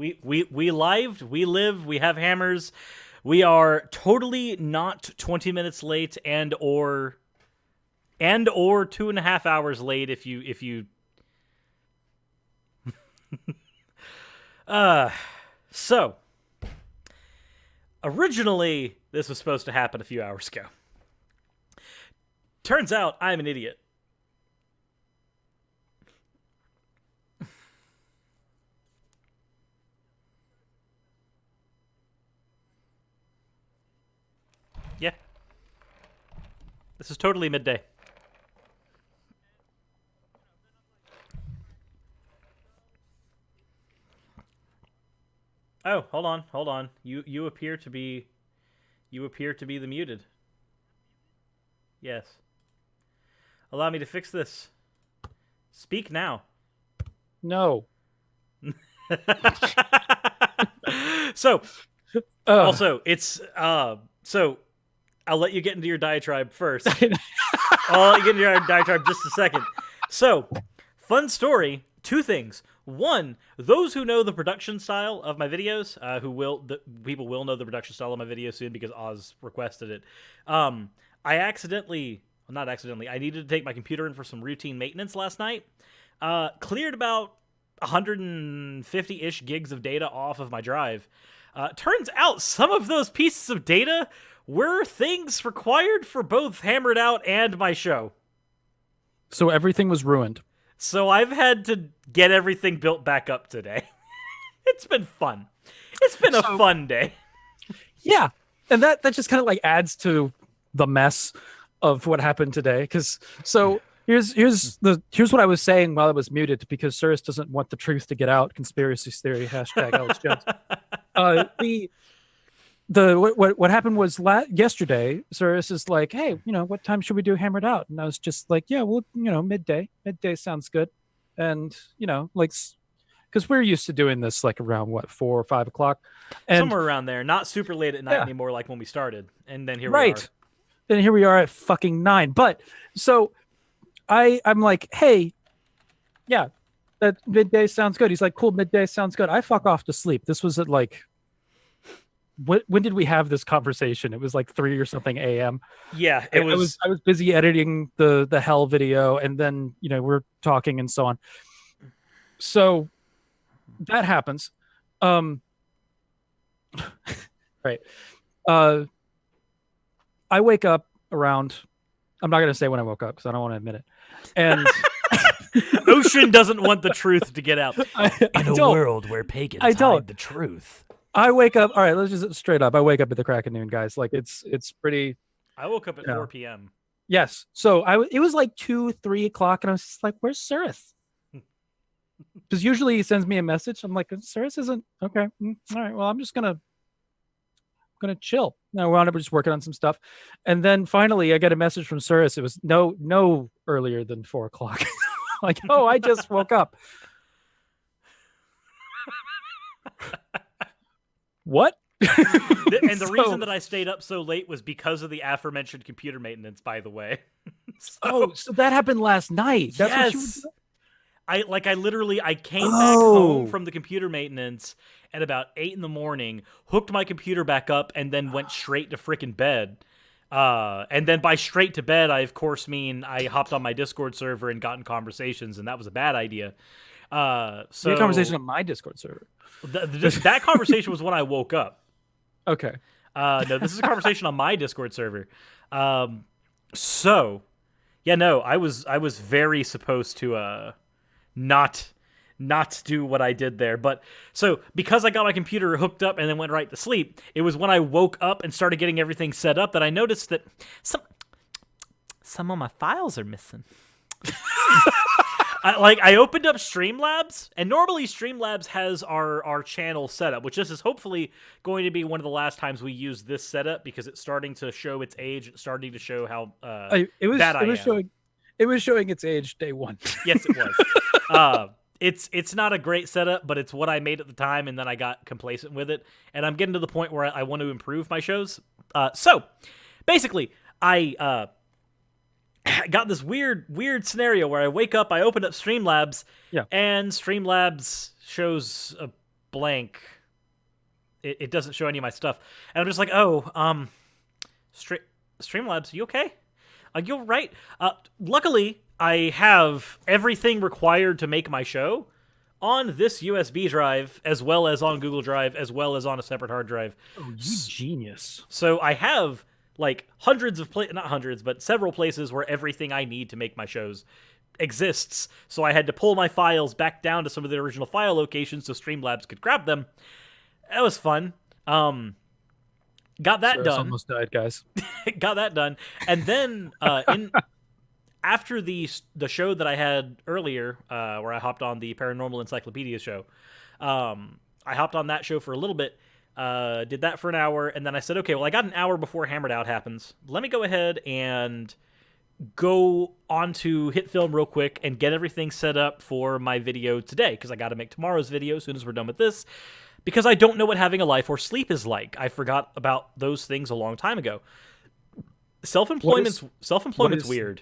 We lived, we live, we have hammers. We are totally not 20 minutes late and or 2.5 hours late if you so originally this was supposed to happen a few hours ago. Turns out I'm an idiot. Yeah. This is totally midday. Oh, hold on. You appear to be the muted. Yes. Allow me to fix this. Speak now. No. So, also, it's so I'll let you get into your diatribe first. I'll let you get into your diatribe just a second. So, fun story. Two things. One, those who know the production style of my videos, people will know the production style of my videos soon because Oz requested it. I needed to take my computer in for some routine maintenance last night. Cleared about 150-ish gigs of data off of my drive. Turns out some of those pieces of data were things required for both Hammered Out and my show. So everything was ruined. So I've had to get everything built back up today. It's been fun. It's been a fun day. Yeah. And that just kind of like adds to the mess of what happened today. Because here's what I was saying while I was muted, because Cyrus doesn't want the truth to get out. Conspiracy theory, hashtag Alex Jones. What happened was yesterday, Cyrus is like, hey, what time should we do Hammered Out? And I was just like, yeah, well, midday sounds good. And, like, because we're used to doing this like around 4 or 5 o'clock. And somewhere around there, not super late at night anymore, like when we started. And then here we are. Right. Then here we are at fucking 9. But so I'm like, hey, yeah, that midday sounds good. He's like, cool, midday sounds good. I fuck off to sleep. This was at like, when did we have this conversation? It was like 3 or something a.m. Yeah, I was busy editing the hell video, and then we're talking and so on. So that happens. Right. I wake up around. I'm not gonna say when I woke up because I don't want to admit it. And Ocean doesn't want the truth to get out. In a world where pagans hide the truth. I wake up. All right, let's just straight up. I wake up at the crack of noon, guys. Like it's pretty. I woke up at 4 p.m. Yes. So it was like 2, 3 o'clock, and I was just like, "Where's Cyrus?" Because usually he sends me a message. I'm like, "Cyrus isn't okay." All right. Well, I'm just gonna chill. Now we're just working on some stuff, and then finally I get a message from Cyrus. It was no earlier than 4 o'clock. Like, oh, I just woke up. What? And the reason that I stayed up so late was because of the aforementioned computer maintenance, by the way. So that happened last night. That's yes. What you I came back home from the computer maintenance at about 8 in the morning, hooked my computer back up, and then went straight to frickin' bed. And then by straight to bed, I of course mean I hopped on my Discord server and got in conversations, and that was a bad idea. So a conversation on my Discord server. That conversation was when I woke up. Okay. No, this is a conversation on my Discord server. So, yeah, no, I was very supposed to not do what I did there. But so because I got my computer hooked up and then went right to sleep, it was when I woke up and started getting everything set up that I noticed that some of my files are missing. I opened up Streamlabs, and normally Streamlabs has our channel setup, which this is hopefully going to be one of the last times we use this setup because it's starting to show its age. It's starting to show how bad I am. It was showing its age day one. Yes, it was. It's not a great setup, but it's what I made at the time, and then I got complacent with it. And I'm getting to the point where I want to improve my shows. So, basically, I got this weird scenario where I wake up, I open up Streamlabs, and Streamlabs shows a blank. It doesn't show any of my stuff. And I'm just like, oh, Streamlabs, you okay? You're right. Luckily, I have everything required to make my show on this USB drive, as well as on Google Drive, as well as on a separate hard drive. Oh, you genius. So I have, like, hundreds of not hundreds, but several places where everything I need to make my shows exists. So I had to pull my files back down to some of the original file locations so Streamlabs could grab them. That was fun. Got that done. Almost died, guys. Got that done. And then after the show that I had earlier, where I hopped on the Paranormal Encyclopedia show, I hopped on that show for a little bit, did that for an hour, and then I said, okay, well, I got an hour before Hammered Out happens. Let me go ahead and go on to Hit Film real quick and get everything set up for my video today, because I got to make tomorrow's video as soon as we're done with this, because I don't know what having a life or sleep is like. I forgot about those things a long time ago. Self-employment's weird.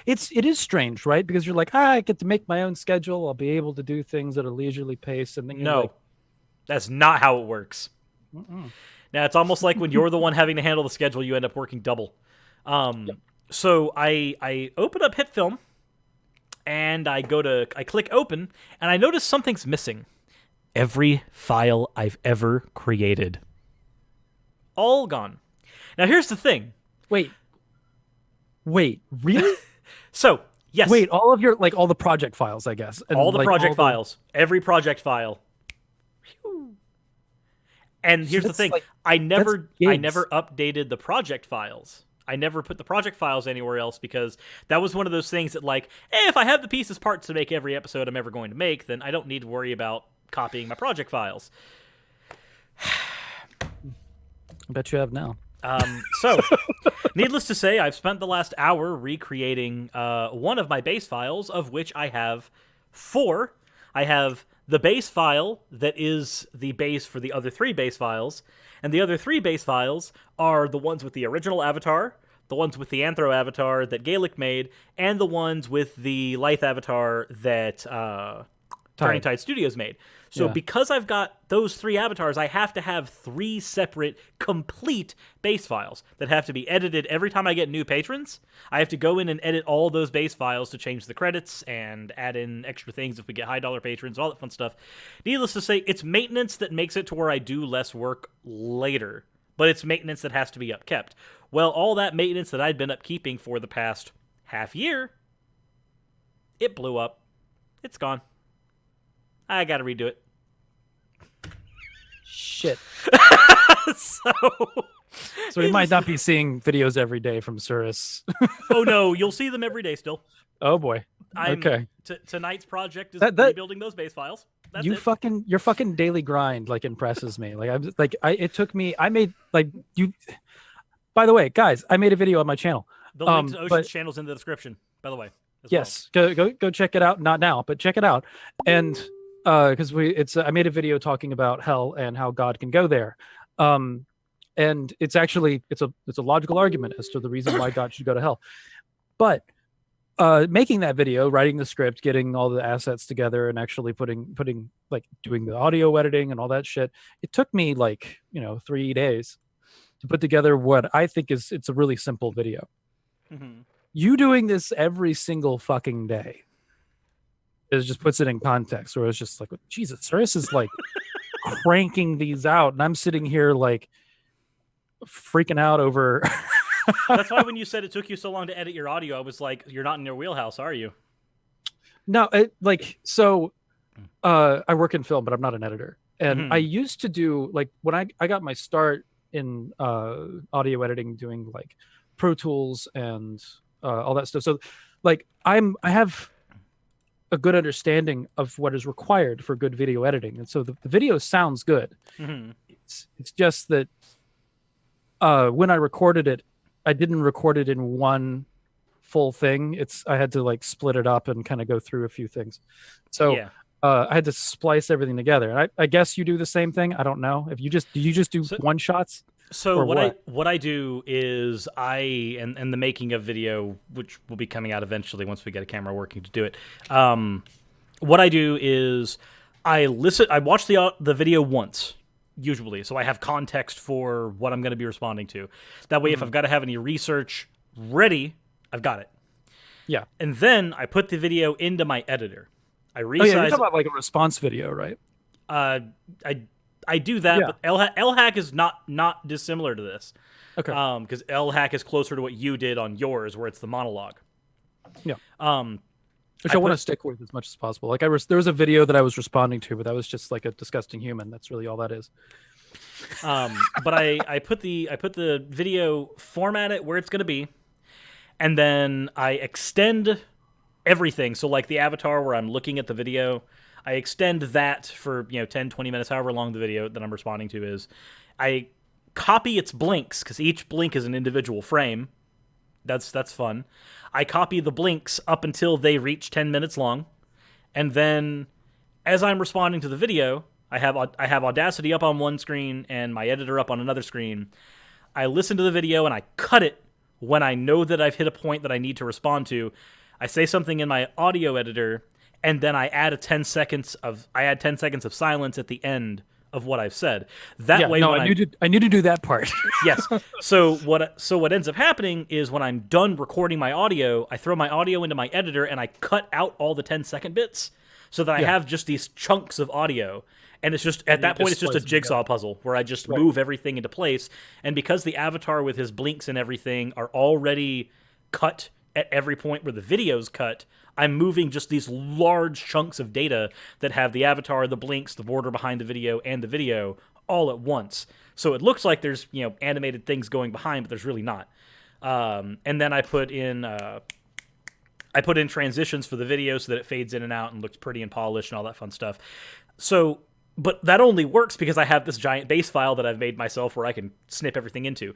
It is strange, right? Because you're like, I get to make my own schedule. I'll be able to do things at a leisurely pace. And then you're like, that's not how it works. Now, it's almost like when you're the one having to handle the schedule, you end up working double. Yep. So I open up Hit Film, and I click open, and I notice something's missing. Every file I've ever created. All gone. Now, here's the thing. Wait, really? So, yes. Wait, all of your, like, all the project files, I guess. And all the project files. Every project file. And here's the thing. Like, I never updated the project files. I never put the project files anywhere else, because that was one of those things that, like, if I have the pieces parts to make every episode I'm ever going to make, then I don't need to worry about copying my project files. I bet you have now. So, needless to say, I've spent the last hour recreating one of my base files, of which I have 4. I have the base file that is the base for the other 3 base files, and the other 3 base files are the ones with the original avatar, the ones with the Anthro avatar that Gaelic made, and the ones with the Lithe avatar that Turning Tide Studios made. So because I've got those 3 avatars, I have to have 3 separate, complete base files that have to be edited every time I get new patrons. I have to go in and edit all those base files to change the credits and add in extra things if we get high-dollar patrons, all that fun stuff. Needless to say, it's maintenance that makes it to where I do less work later, but it's maintenance that has to be upkept. Well, all that maintenance that I'd been upkeeping for the past half year, it blew up. It's gone. I gotta redo it. Shit. So we might not be seeing videos every day from Cirrus. Oh no, you'll see them every day still. Oh boy. Okay. Tonight's project is rebuilding those base files. That's your fucking daily grind like impresses me. It took me. I made like you. By the way, guys, I made a video on my channel. The link to Ocean's channel's in the description. By the way. Yes, go check it out. Not now, but check it out. And because I made a video talking about hell and how God can go there. And it's actually it's a logical argument as to the reason why God should go to hell. But making that video, writing the script, getting all the assets together, and actually putting like doing the audio editing and all that shit, it took me 3 days to put together what I think it's a really simple video. Mm-hmm. You doing this every single fucking day just puts it in context, where it's just like, Jesus, Cirrus is like cranking these out, and I'm sitting here like freaking out over. That's why when you said it took you so long to edit your audio, I was like, you're not in your wheelhouse, are you? No, I work in film, but I'm not an editor. And I used to do, like, when I got my start in audio editing, doing like Pro Tools and all that stuff. So like I have a good understanding of what is required for good video editing. And so the video sounds good. Mm-hmm. It's just that when I recorded it, I didn't record it in one full thing. I had to like split it up and kind of go through a few things. So I had to splice everything together. And I guess you do the same thing. I don't know. Do you just do one shots? So what I do is and the making of video, which will be coming out eventually once we get a camera working to do it. What I do is I watch the video once, usually, so I have context for what I'm going to be responding to. That way, if I've got to have any research ready, I've got it. Yeah. And then I put the video into my editor. I resize. Oh yeah, you're talking about like a response video, right? I do that, but LHAC is not dissimilar to this. Okay. Because LHAC is closer to what you did on yours, where it's the monologue. Yeah. Which I want to stick with as much as possible. Like there was a video that I was responding to, but that was just like a disgusting human. That's really all that is. But I put the video, format it where it's going to be, and then I extend everything. So like the avatar where I'm looking at the video, I extend that for 10, 20 minutes, however long the video that I'm responding to is. I copy its blinks because each blink is an individual frame. That's fun. I copy the blinks up until they reach 10 minutes long, and then as I'm responding to the video, I have Audacity up on one screen and my editor up on another screen. I listen to the video and I cut it when I know that I've hit a point that I need to respond to. I say something in my audio editor, and then I add 10 seconds of silence at the end of what I've said. That way, I need to do that part. Yes. So what ends up happening is when I'm done recording my audio, I throw my audio into my editor and I cut out all the 10-second bits so that I have just these chunks of audio. And it's just at that point, it's just a jigsaw puzzle where I just move everything into place. And because the avatar with his blinks and everything are already cut at every point where the video's cut, I'm moving just these large chunks of data that have the avatar, the blinks, the border behind the video, and the video all at once. So it looks like there's animated things going behind, but there's really not. And then I put in transitions for the video so that it fades in and out and looks pretty and polished and all that fun stuff. So, but that only works because I have this giant base file that I've made myself where I can snip everything into.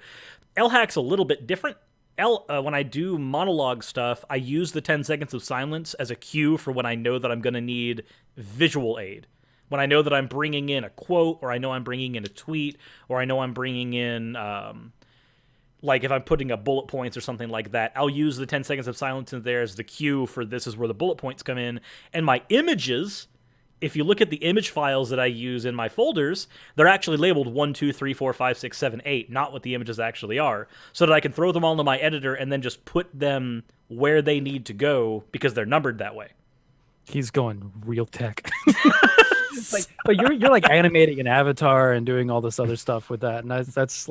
LHAC's a little bit different. When I do monologue stuff, I use the 10 seconds of silence as a cue for when I know that I'm going to need visual aid. When I know that I'm bringing in a quote, or I know I'm bringing in a tweet, or I know I'm bringing in, like if I'm putting up bullet points or something like that, I'll use the 10 seconds of silence in there as the cue for this is where the bullet points come in. And my images, if you look at the image files that I use in my folders, they're actually labeled 1, 2, 3, 4, 5, 6, 7, 8, not what the images actually are, so that I can throw them all into my editor and then just put them where they need to go because they're numbered that way. He's going real tech. But you're like animating an avatar and doing all this other stuff with that, and that's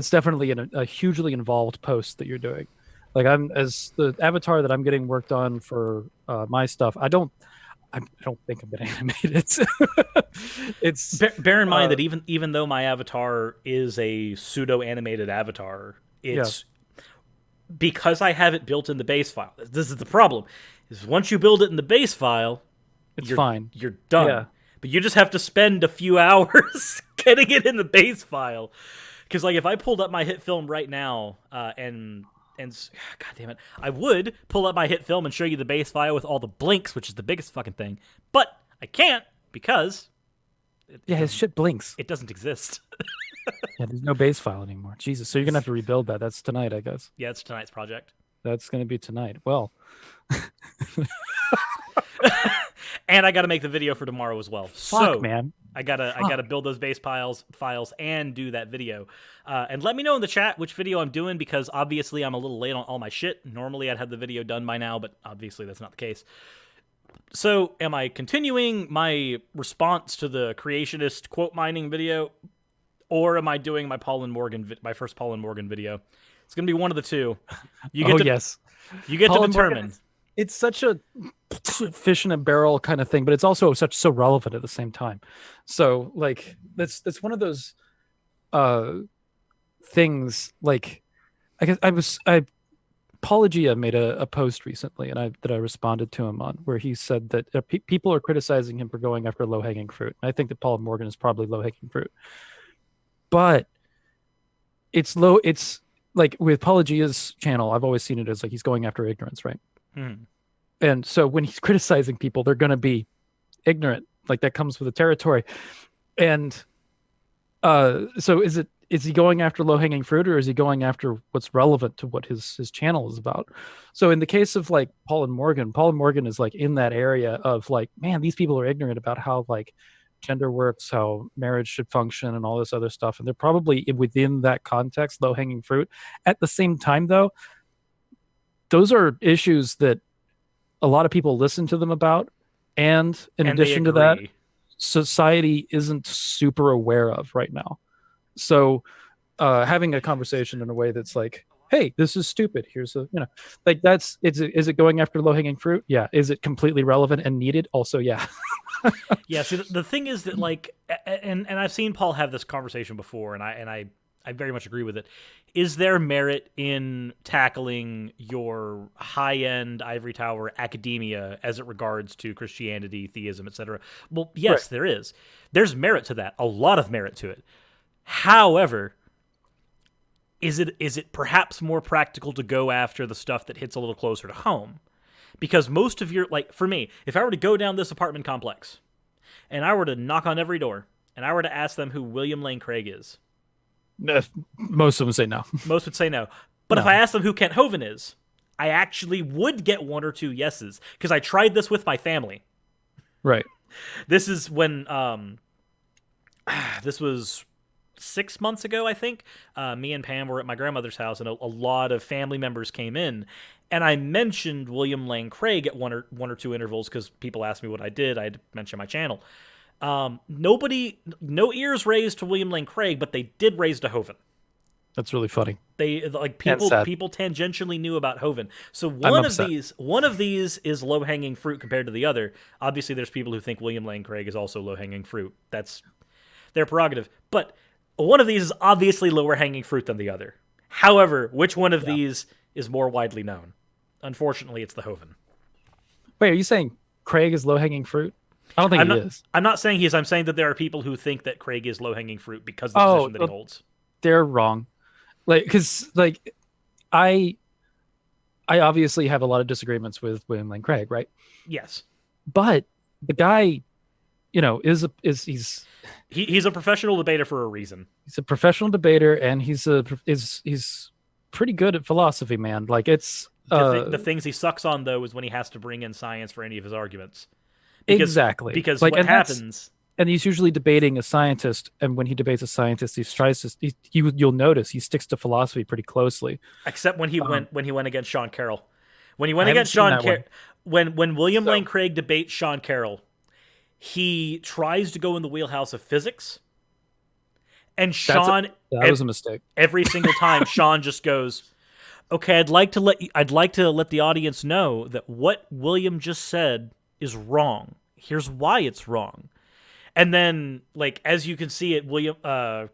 definitely a hugely involved post that you're doing. Like as the avatar that I'm getting worked on for my stuff, I don't think I'm gonna animate it. It's bear in mind that even though my avatar is a pseudo animated avatar, it's because I have it built in the base file. This is the problem: is once you build it in the base file, it's fine. You're done. Yeah. But you just have to spend a few hours getting it in the base file. Because like if I pulled up my hit film right now and God damn it, I would pull up my hit film and show you the base file with all the blinks, which is the biggest fucking thing. But I can't because his shit blinks. It doesn't exist. Yeah, there's no base file anymore. Jesus, so you're gonna have to rebuild that. That's tonight, I guess. Yeah, it's tonight's project. That's gonna be tonight. Well, and I got to make the video for tomorrow as well. Fuck, man. I gotta build those base files and do that video. And let me know in the chat which video I'm doing, because obviously I'm a little late on all my shit. Normally I'd have the video done by now, but obviously that's not the case. So am I continuing my response to the creationist quote mining video, or am I doing my my first Paul and Morgan video? It's gonna be one of the two. You get you get to determine. It's such a fish in a barrel kind of thing, but it's also so relevant at the same time. So like that's one of those things. Like I guess Apologia made a post recently, and I responded to him on, where he said that people are criticizing him for going after low hanging fruit. And I think that Paul and Morgan is probably low hanging fruit, but it's like with Apologia's channel, I've always seen it as like he's going after ignorance, right? And so when he's criticizing people, they're going to be ignorant. Like that comes with the territory. And so is it is he going after low-hanging fruit, or is he going after what's relevant to what his channel is about? So in the case of like Paul and Morgan is like in that area of like, man, these people are ignorant about how like gender works, how marriage should function, and all this other stuff, and they're probably within that context low-hanging fruit. At the same time, though, those are issues that a lot of people listen to them about, and in addition to that, society isn't super aware of right now. So having a conversation in a way that's like, hey, this is stupid, here's a, like, that's, is it going after low-hanging fruit? Yeah. Is it completely relevant and needed? Also, yeah. Yeah, see, the thing is that, like, and I've seen Paul have this conversation before, and I very much agree with it. Is there merit in tackling your high-end ivory tower academia as it regards to Christianity, theism, etc.? Well, yes, right. There is. There's merit to that, a lot of merit to it. However, is it perhaps more practical to go after the stuff that hits a little closer to home? Because most of your, like, for me, if I were to go down this apartment complex and I were to knock on every door and I were to ask them who William Lane Craig is, most of them say no. Most would say no. But if I asked them who Kent Hovind is, I actually would get one or two yeses, because I tried this with my family. Right. This is when, this was 6 months ago, I think. Me and Pam were at my grandmother's house, and a lot of family members came in, and I mentioned William Lane Craig at one or two intervals because people asked me what I did. I had to mention my channel. No ears raised to William Lane Craig, but they did raise to Hovind. That's really funny. They, like, people tangentially knew about Hovind. So one of these is low hanging fruit compared to the other. Obviously, there's people who think William Lane Craig is also low hanging fruit. That's their prerogative. But one of these is obviously lower hanging fruit than the other. However, which one of these is more widely known? Unfortunately, it's the Hovind. Wait, are you saying Craig is low hanging fruit? I don't think he is. I'm not saying he is. I'm saying that there are people who think that Craig is low hanging fruit because of the position that he holds. They're wrong. Like, because, like, I obviously have a lot of disagreements with William Lane Craig, right? Yes. But the guy, he's a professional debater for a reason. He's a professional debater, and he's pretty good at philosophy, man. Like, it's the things he sucks on, though, is when he has to bring in science for any of his arguments. Exactly. Because like, what happens... And he's usually debating a scientist, and when he debates a sentist, you'll notice he sticks to philosophy pretty closely. Except when he went against Sean Carroll. When he went against Sean Carroll, when William Lane Craig debates Sean Carroll, he tries to go in the wheelhouse of physics, and Sean that was a mistake. Every single time, Sean just goes, "Okay, I'd like to let the audience know that what William just said is wrong. Here's why it's wrong." And then, like, as you can see it,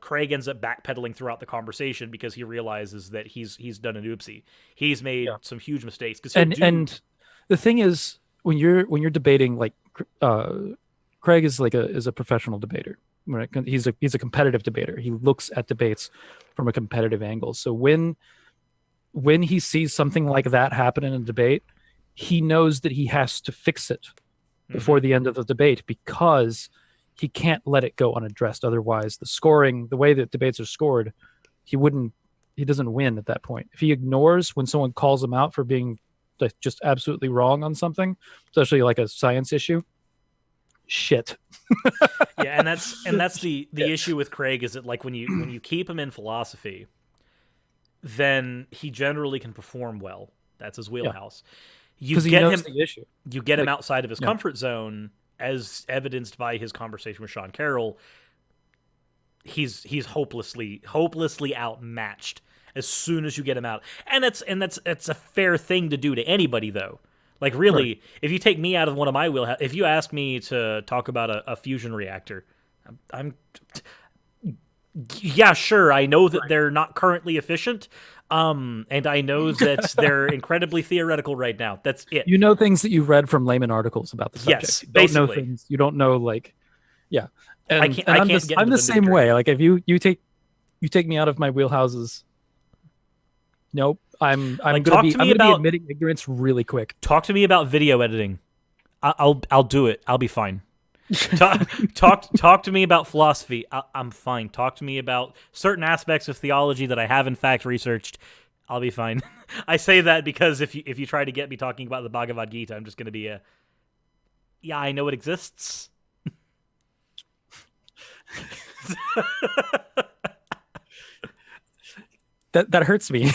Craig ends up backpedaling throughout the conversation because he realizes that he's done an oopsie. He's made some huge mistakes. And the thing is, when you're debating, like, Craig is a professional debater. Right? He's a competitive debater. He looks at debates from a competitive angle. So when he sees something like that happen in a debate, he knows that he has to fix it before the end of the debate, because he can't let it go unaddressed. Otherwise, the way that debates are scored, he doesn't win at that point. If he ignores when someone calls him out for being just absolutely wrong on something, especially like a science issue, shit. Yeah, and that's the issue with Craig, is that, like, when you keep him in philosophy, then he generally can perform well. That's his wheelhouse. Because he knows the issue. You get him outside of his comfort zone, as evidenced by his conversation with Sean Carroll. He's hopelessly outmatched as soon as you get him out, and that's a fair thing to do to anybody, though. Like, really, if you take me out of one of my wheelhouse, if you ask me to talk about a fusion reactor, yeah, sure, I know that they're not currently efficient, and I know that they're incredibly theoretical right now. That's it. You know things that you've read from layman articles about the subject. Yes, basically. You don't know, like, yeah. And, I can't I'm the same way. Like, if you take me out of my wheelhouses, nope. I'm going to be admitting ignorance really quick. Talk to me about video editing. I'll do it. I'll be fine. Talk to me about philosophy. I'm fine. Talk to me about certain aspects of theology that I have in fact researched. I'll be fine. I say that because if you try to get me talking about the Bhagavad Gita, I'm just going to be yeah, I know it exists. that hurts me.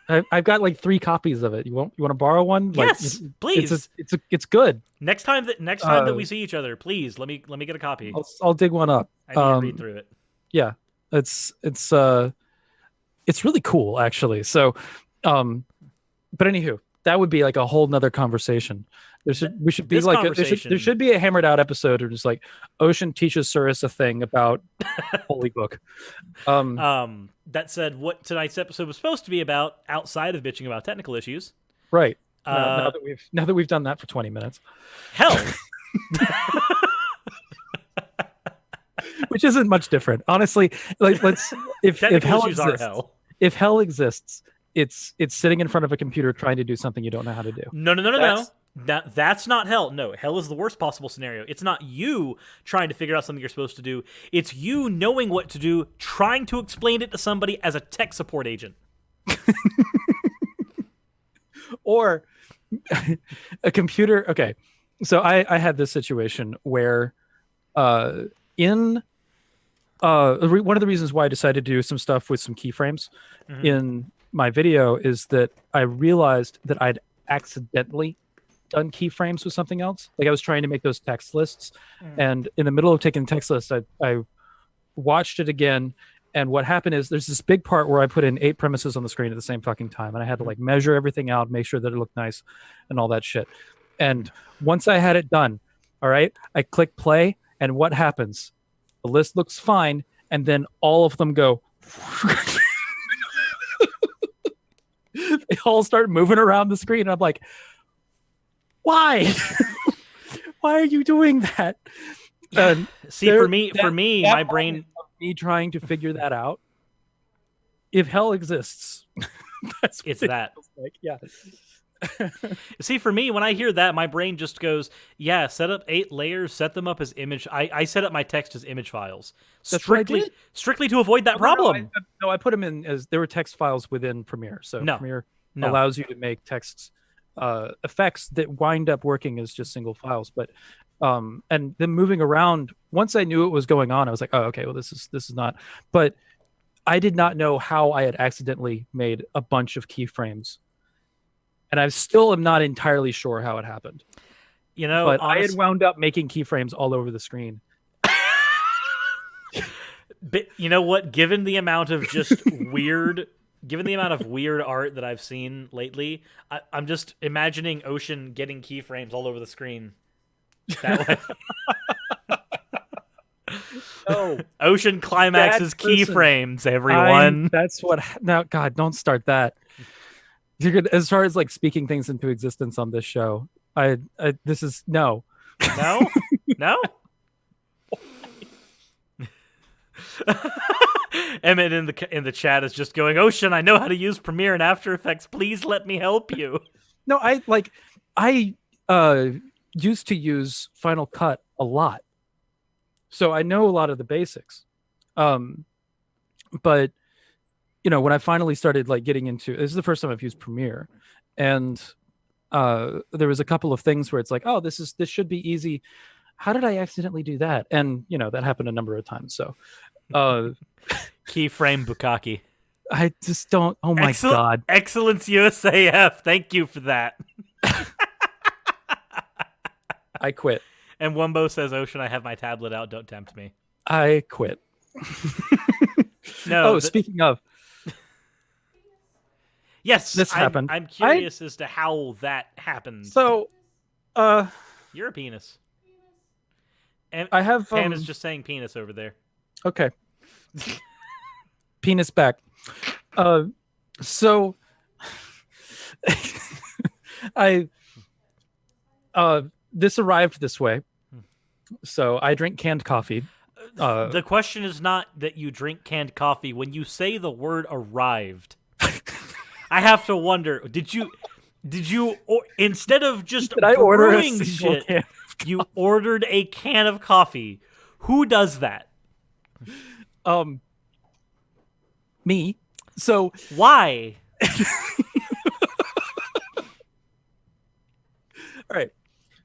I've got like 3 copies of it. You want to borrow one? Yes, please. It's good. Next time that we see each other, please let me get a copy. I'll dig one up. I need to read through it. Yeah, it's really cool actually. So, but anywho, that would be like a whole nother conversation. There should be a hammered out episode or just like Ocean teaches Surus a thing about Holy Book. That said, what tonight's episode was supposed to be about, outside of bitching about technical issues, right? Now that we've done that for 20 minutes, hell, which isn't much different, honestly. Like, if hell exists, it's sitting in front of a computer trying to do something you don't know how to do. No. That's not hell. No, hell is the worst possible scenario. It's not you trying to figure out something you're supposed to do. It's you knowing what to do, trying to explain it to somebody as a tech support agent. Or a computer. Okay, so I had this situation where one of the reasons why I decided to do some stuff with some keyframes in my video is that I realized that I'd accidentally done keyframes with something else. Like I was trying to make those text lists, and in the middle of taking the text list, I watched it again, and what happened is there's this big part where I put in 8 premises on the screen at the same fucking time, and I had to like measure everything out, make sure that it looked nice and all that shit. And once I had it done, all right, I click play, and what happens? The list looks fine, and then all of them go they all start moving around the screen, and I'm like, why? Why are you doing that? See, for me, my brain, me trying to figure that out. If hell exists, that's what it's that. Like. Yeah. See, for me, when I hear that, my brain just goes, yeah, set up 8 layers, set them up as image. I set up my text as image files. Strictly to avoid that problem. No, I put them in as there were text files within Premiere. So Premiere allows you to make text effects that wind up working as just single files. But and then moving around, once I knew what was going on, I was like, oh, okay, well, this is not. But I did not know how I had accidentally made a bunch of keyframes. And I still am not entirely sure how it happened. You know, but I had wound up making keyframes all over the screen. But you know what? Given the amount of just weird art that I've seen lately, I'm just imagining Ocean getting keyframes all over the screen. That way. Oh, Ocean climaxes keyframes, everyone. That's what. Now, God, don't start that. You're good as far as like speaking things into existence on this show. This is no. Emmett in the chat is just going, Ocean, I know how to use Premiere and After Effects. Please let me help you. No, I used to use Final Cut a lot, so I know a lot of the basics. But you know, when I finally started like getting into, this is the first time I've used Premiere, and there was a couple of things where it's like, oh, this should be easy. How did I accidentally do that? And you know, that happened a number of times. So, keyframe bukkake. I just don't. Oh my God! Excellence USAF. Thank you for that. I quit. And Wumbo says, Ocean, I have my tablet out. Don't tempt me. I quit. No. Oh, speaking of. Yes, this happened. I'm curious as to how that happened. So, you're a penis. And I have. Pam is just saying penis over there. Okay. Penis back. So, this arrived this way. So I drink canned coffee. The question is not that you drink canned coffee. When you say the word arrived, I have to wonder, did Did you, instead of just Did I order a brewing single shit, can? you ordered a can of coffee? Who does that? Me. So why? All right,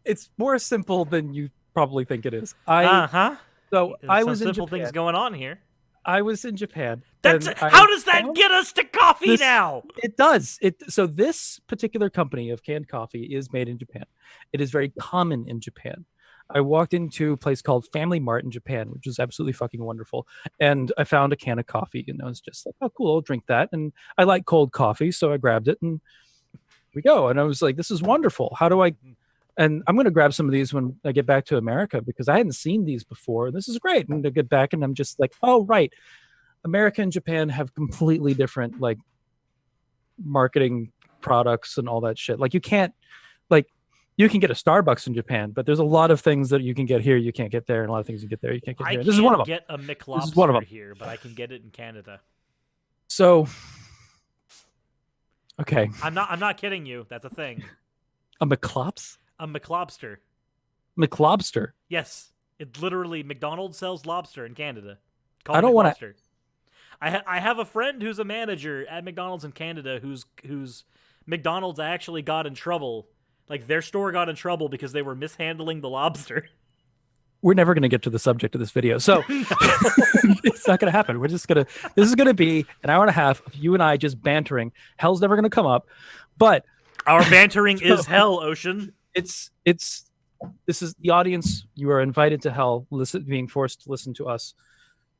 it's more simple than you probably think it is. So I was in simple Japan. things going on here. I was in Japan. How does that get us to coffee now? It does. So this particular company of canned coffee is made in Japan. It is very common in Japan. I walked into a place called Family Mart in Japan, which is absolutely fucking wonderful. And I found a can of coffee, and I was just like, oh, cool, I'll drink that. And I like cold coffee, so I grabbed it, and we go. And I was like, this is wonderful. How do I... And I'm going to grab some of these when I get back to America because I hadn't seen these before. This is great. And to get back, and I'm just like, oh, right. America and Japan have completely different, like, marketing products and all that shit. Like, you can't... Like, you can get a Starbucks in Japan, but there's a lot of things that you can get here you can't get there, and a lot of things you get there you can't get here. This is one of them. I can't get a McLobster here, but I can get it in Canada. So, okay. I'm not kidding you. That's a thing. A McLobs? A McLobster. McLobster? Yes. It literally, McDonald's sells lobster in Canada. I don't want to... I have a friend who's a manager at McDonald's in Canada whose McDonald's actually got in trouble. Like, their store got in trouble because they were mishandling the lobster. We're never going to get to the subject of this video. So it's not going to happen. This is going to be an hour and a half of you and I just bantering. Hell's never going to come up. But our bantering is hell, Ocean. This is the audience. You are invited to hell, being forced to listen to us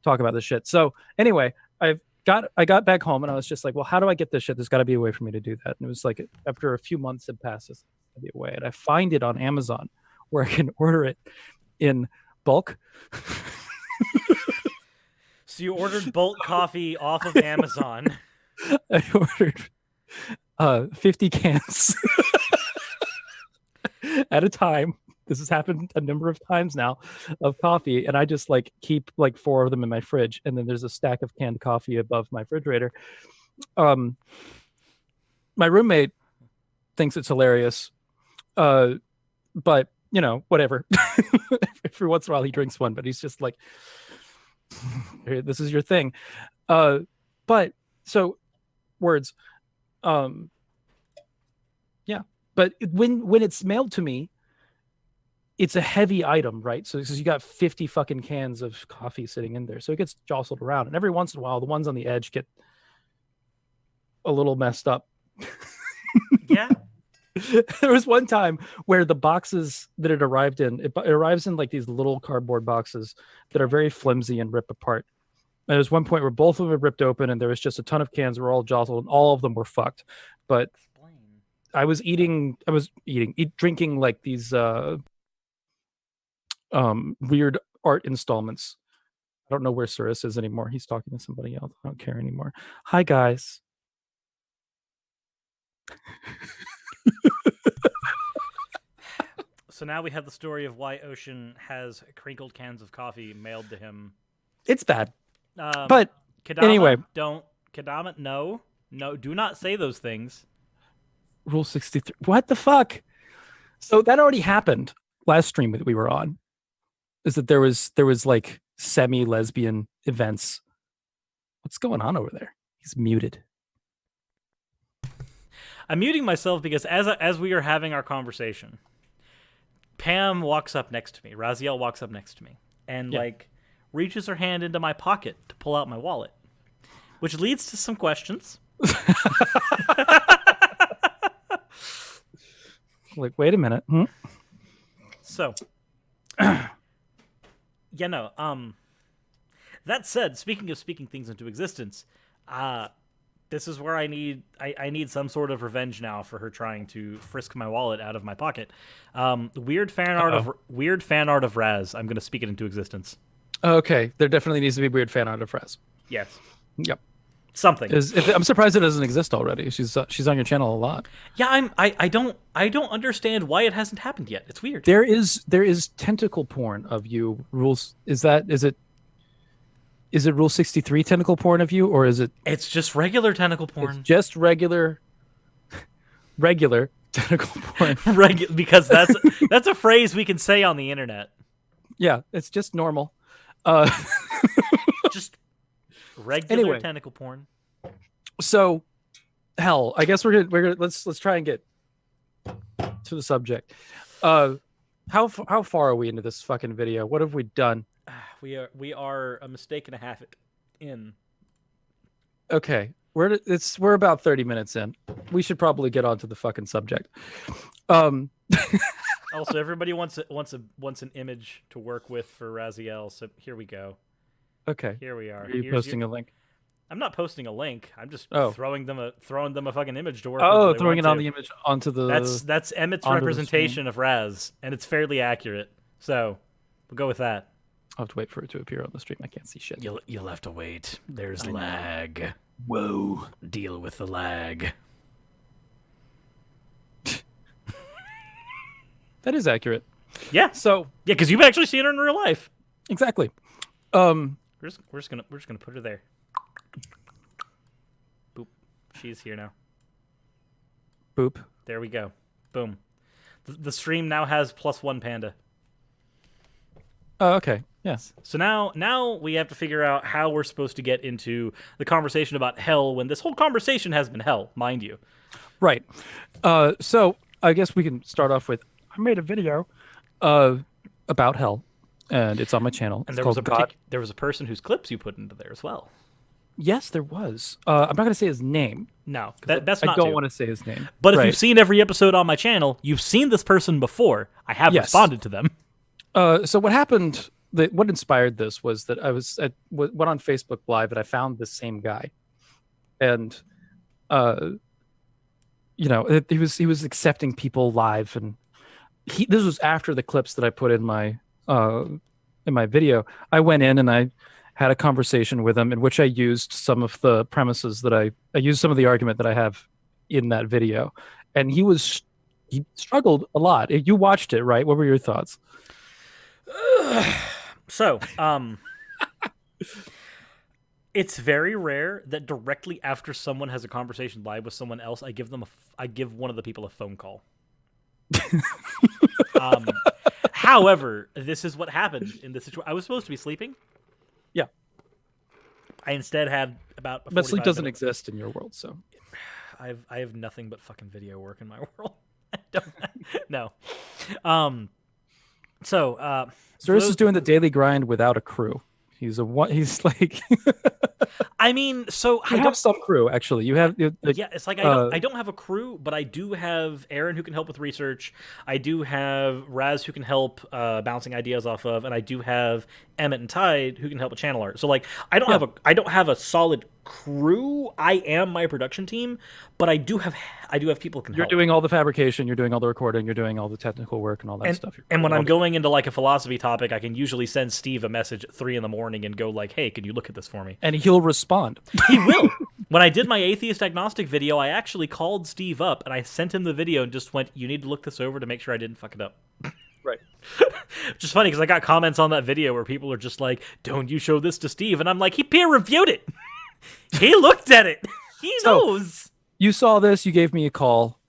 talk about this shit. So anyway, I got back home and I was just like, well, how do I get this shit? There's got to be a way for me to do that. And it was like, after a few months had passed, there's got to be a way. And I find it on Amazon where I can order it in bulk. So you ordered bulk coffee off of Amazon. I ordered 50 cans at a time. This has happened a number of times now of coffee, and I just like keep like 4 of them in my fridge, and then there's a stack of canned coffee above my refrigerator. My roommate thinks it's hilarious, but you know, whatever. Every once in a while he drinks one, but he's just like, this is your thing. But so words, yeah. But when it's mailed to me, it's a heavy item, right? So you got 50 fucking cans of coffee sitting in there. So it gets jostled around. And every once in a while, the ones on the edge get a little messed up. Yeah. There was one time where the boxes that it arrived in, it arrives in like these little cardboard boxes that are very flimsy and rip apart. And there was one point where both of them were ripped open and there was just a ton of cans that were all jostled and all of them were fucked. But I was drinking like these weird art installments. I don't know where Cyrus is anymore. He's talking to somebody else. I don't care anymore. Hi, guys. So now we have the story of why Ocean has crinkled cans of coffee mailed to him. It's bad. But Kadama, anyway. Kadama, no, do not say those things. Rule 63. What the fuck? So that already happened last stream that we were on. Is that there was like semi-lesbian events. What's going on over there? He's muted. I'm muting myself because as we are having our conversation, Pam walks up next to me. Raziel walks up next to me and like reaches her hand into my pocket to pull out my wallet, which leads to some questions. Like, wait a minute. So, that said, speaking of speaking things into existence, this is where I need some sort of revenge now for her trying to frisk my wallet out of my pocket. Weird fan art of Raz. I'm going to speak it into existence. Okay, there definitely needs to be weird fan art of Raz. Yes. Yep. Something. I'm surprised it doesn't exist already. She's on your channel a lot. Yeah, I don't understand why it hasn't happened yet. It's weird. There is tentacle porn of you. Rules is it Rule 63 tentacle porn of you, or is it? It's just regular tentacle porn. It's just regular regular tentacle porn. Because that's a phrase we can say on the internet. Yeah, it's just normal. Just regular tentacle porn. So, hell, I guess we're gonna let's try and get to the subject. How far are we into this fucking video? What have we done? We are a mistake and a half in. Okay, we're about 30 minutes in. We should probably get on to the fucking subject. Also, everybody wants an image to work with for Raziel, so here we go. Okay, here we are. Are you posting a link? I'm not posting a link. I'm just throwing them a fucking image to work. Oh, throwing it on the image onto the. That's Emmett's representation of Raz, and it's fairly accurate. So we'll go with that. I'll have to wait for it to appear on the stream. I can't see shit. You'll have to wait. There's lag. Whoa. Deal with the lag. That is accurate. Yeah. So yeah, because you've actually seen her in real life. Exactly. We're just gonna put her there. Boop. She's here now. Boop. There we go. Boom. The stream now has +1 panda. Oh, okay. Yes. So now we have to figure out how we're supposed to get into the conversation about hell when this whole conversation has been hell, mind you. Right. So I guess we can start off with, I made a video about hell, and it's on my channel. And there was a person whose clips you put into there as well. Yes, there was. I'm not going to say his name. No, that's not. I don't want to say his name. But if you've seen every episode on my channel, you've seen this person before. I have responded to them. So what happened? What inspired this was that I went on Facebook Live and I found this same guy, and he was accepting people live, and this was after the clips that I put in my video. I went in and I had a conversation with him in which I used some of the premises that I used some of the argument that I have in that video, and he struggled a lot. You watched it, right? What were your thoughts? So, it's very rare that directly after someone has a conversation live with someone else, I give one of the people a phone call. However, this is what happened in this situation. I was supposed to be sleeping. Yeah. I instead had about. But sleep doesn't exist in your world, so. I have nothing but fucking video work in my world. I don't. No. Cyrus is doing the daily grind without a crew. He's like. I mean, so I have some crew actually. You have it's like I don't have a crew, but I do have Aaron who can help with research. I do have Raz who can help bouncing ideas off of, and I do have Emmett and Tide who can help with channel art. So like I don't have a solid crew. I am my production team, but I do have people who can help. You're doing all the fabrication, you're doing all the recording, you're doing all the technical work and all that stuff. And when I'm going into like a philosophy topic, I can usually send Steve a message at 3 a.m. and go like, "Hey, can you look at this for me?" And he'll respond. He will. When I did my atheist agnostic video, I actually called Steve up and I sent him the video and just went, "You need to look this over to make sure I didn't fuck it up." Right. Which is funny because I got comments on that video where people are just like, "Don't you show this to Steve?" And I'm like, he peer reviewed it. He looked at it. He knows. You saw this. You gave me a call.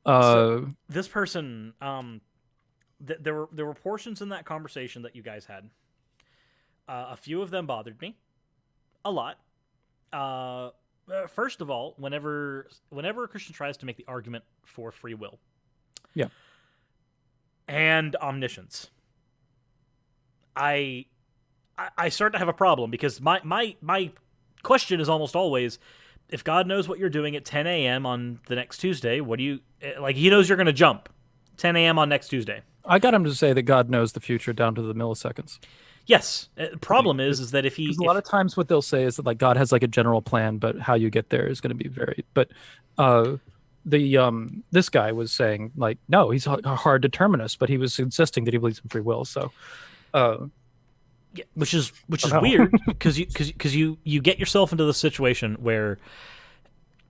So this person, there were portions in that conversation that you guys had. A few of them bothered me, a lot. First of all, whenever a Christian tries to make the argument for free will, yeah, and omniscience, I start to have a problem because my question is almost always, if God knows what you're doing at 10 a.m. on the next Tuesday, what do you like? He knows you're going to jump 10 a.m. on next Tuesday. I got him to say that God knows the future down to the milliseconds. This is that if a lot of times what they'll say is that like God has like a general plan, but how you get there is going to be varied. But this guy was saying like, no, he's a hard determinist, but he was insisting that he believes in free will. So, yeah, which is weird because you get yourself into the situation where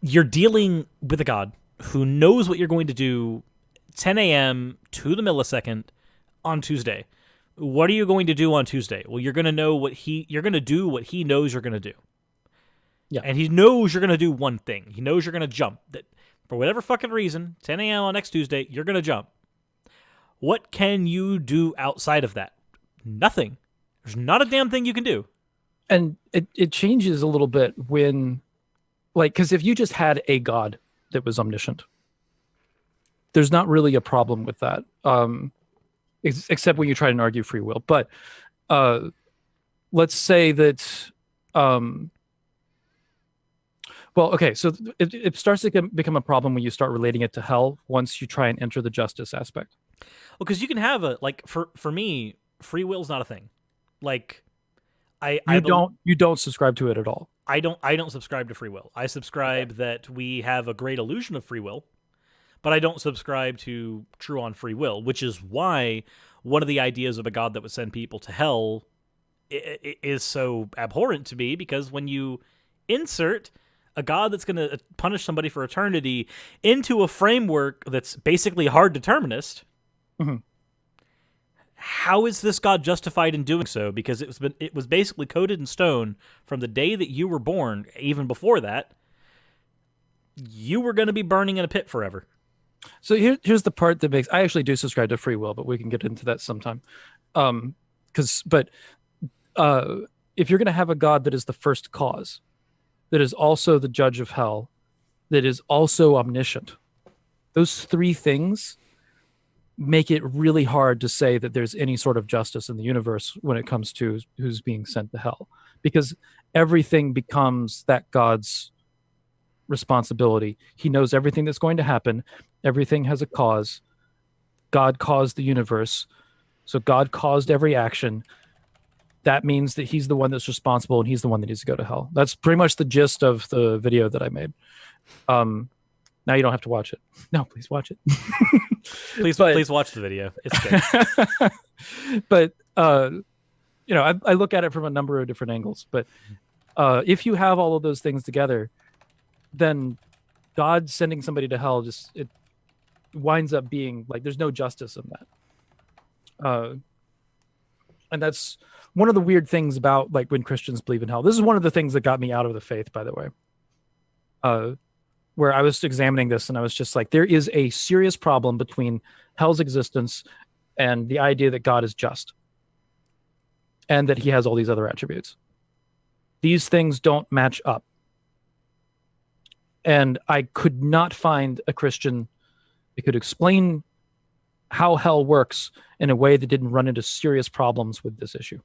you're dealing with a God who knows what you're going to do 10 a.m. to the millisecond on Tuesday. What are you going to do on Tuesday? Well, you're going to know you're going to do what he knows you're going to do. Yeah. And he knows you're going to do one thing. He knows you're going to jump. That for whatever fucking reason, 10 a.m. on next Tuesday, you're going to jump. What can you do outside of that? Nothing. There's not a damn thing you can do. And it changes a little bit when, like, because if you just had a god that was omniscient, there's not really a problem with that, except when you try and argue free will. But let's say that, well, okay, so it starts to become a problem when you start relating it to hell once you try and enter the justice aspect. Well, because you can have for me, free will is not a thing. Like, you don't subscribe to it at all. I don't subscribe to free will. I subscribe that we have a great illusion of free will, but I don't subscribe to true on free will, which is why one of the ideas of a god that would send people to hell is so abhorrent to me, because when you insert a god that's going to punish somebody for eternity into a framework that's basically hard determinist, how is this god justified in doing so? Because it was basically coded in stone from the day that you were born. Even before that, you were going to be burning in a pit forever. So here's the part that makes, I actually do subscribe to free will, but we can get into that sometime. If you're going to have a god that is the first cause, that is also the judge of hell, that is also omniscient, those three things make it really hard to say that there's any sort of justice in the universe when it comes to who's being sent to hell, because everything becomes that god's responsibility. He knows everything that's going to happen. Everything has a cause. God caused the universe, so God caused every action. That means that he's the one that's responsible, and he's the one that needs to go to hell. That's pretty much the gist of the video that I made. Now you don't have to watch it. No, please watch it. Please watch the video. It's good. But I look at it from a number of different angles. But if you have all of those things together, then God sending somebody to hell it winds up being like there's no justice in that. And that's one of the weird things about like when Christians believe in hell. This is one of the things that got me out of the faith, by the way. Where I was examining this and I was just like, there is a serious problem between hell's existence and the idea that God is just and that he has all these other attributes. These things don't match up. And I could not find a Christian that could explain how hell works in a way that didn't run into serious problems with this issue.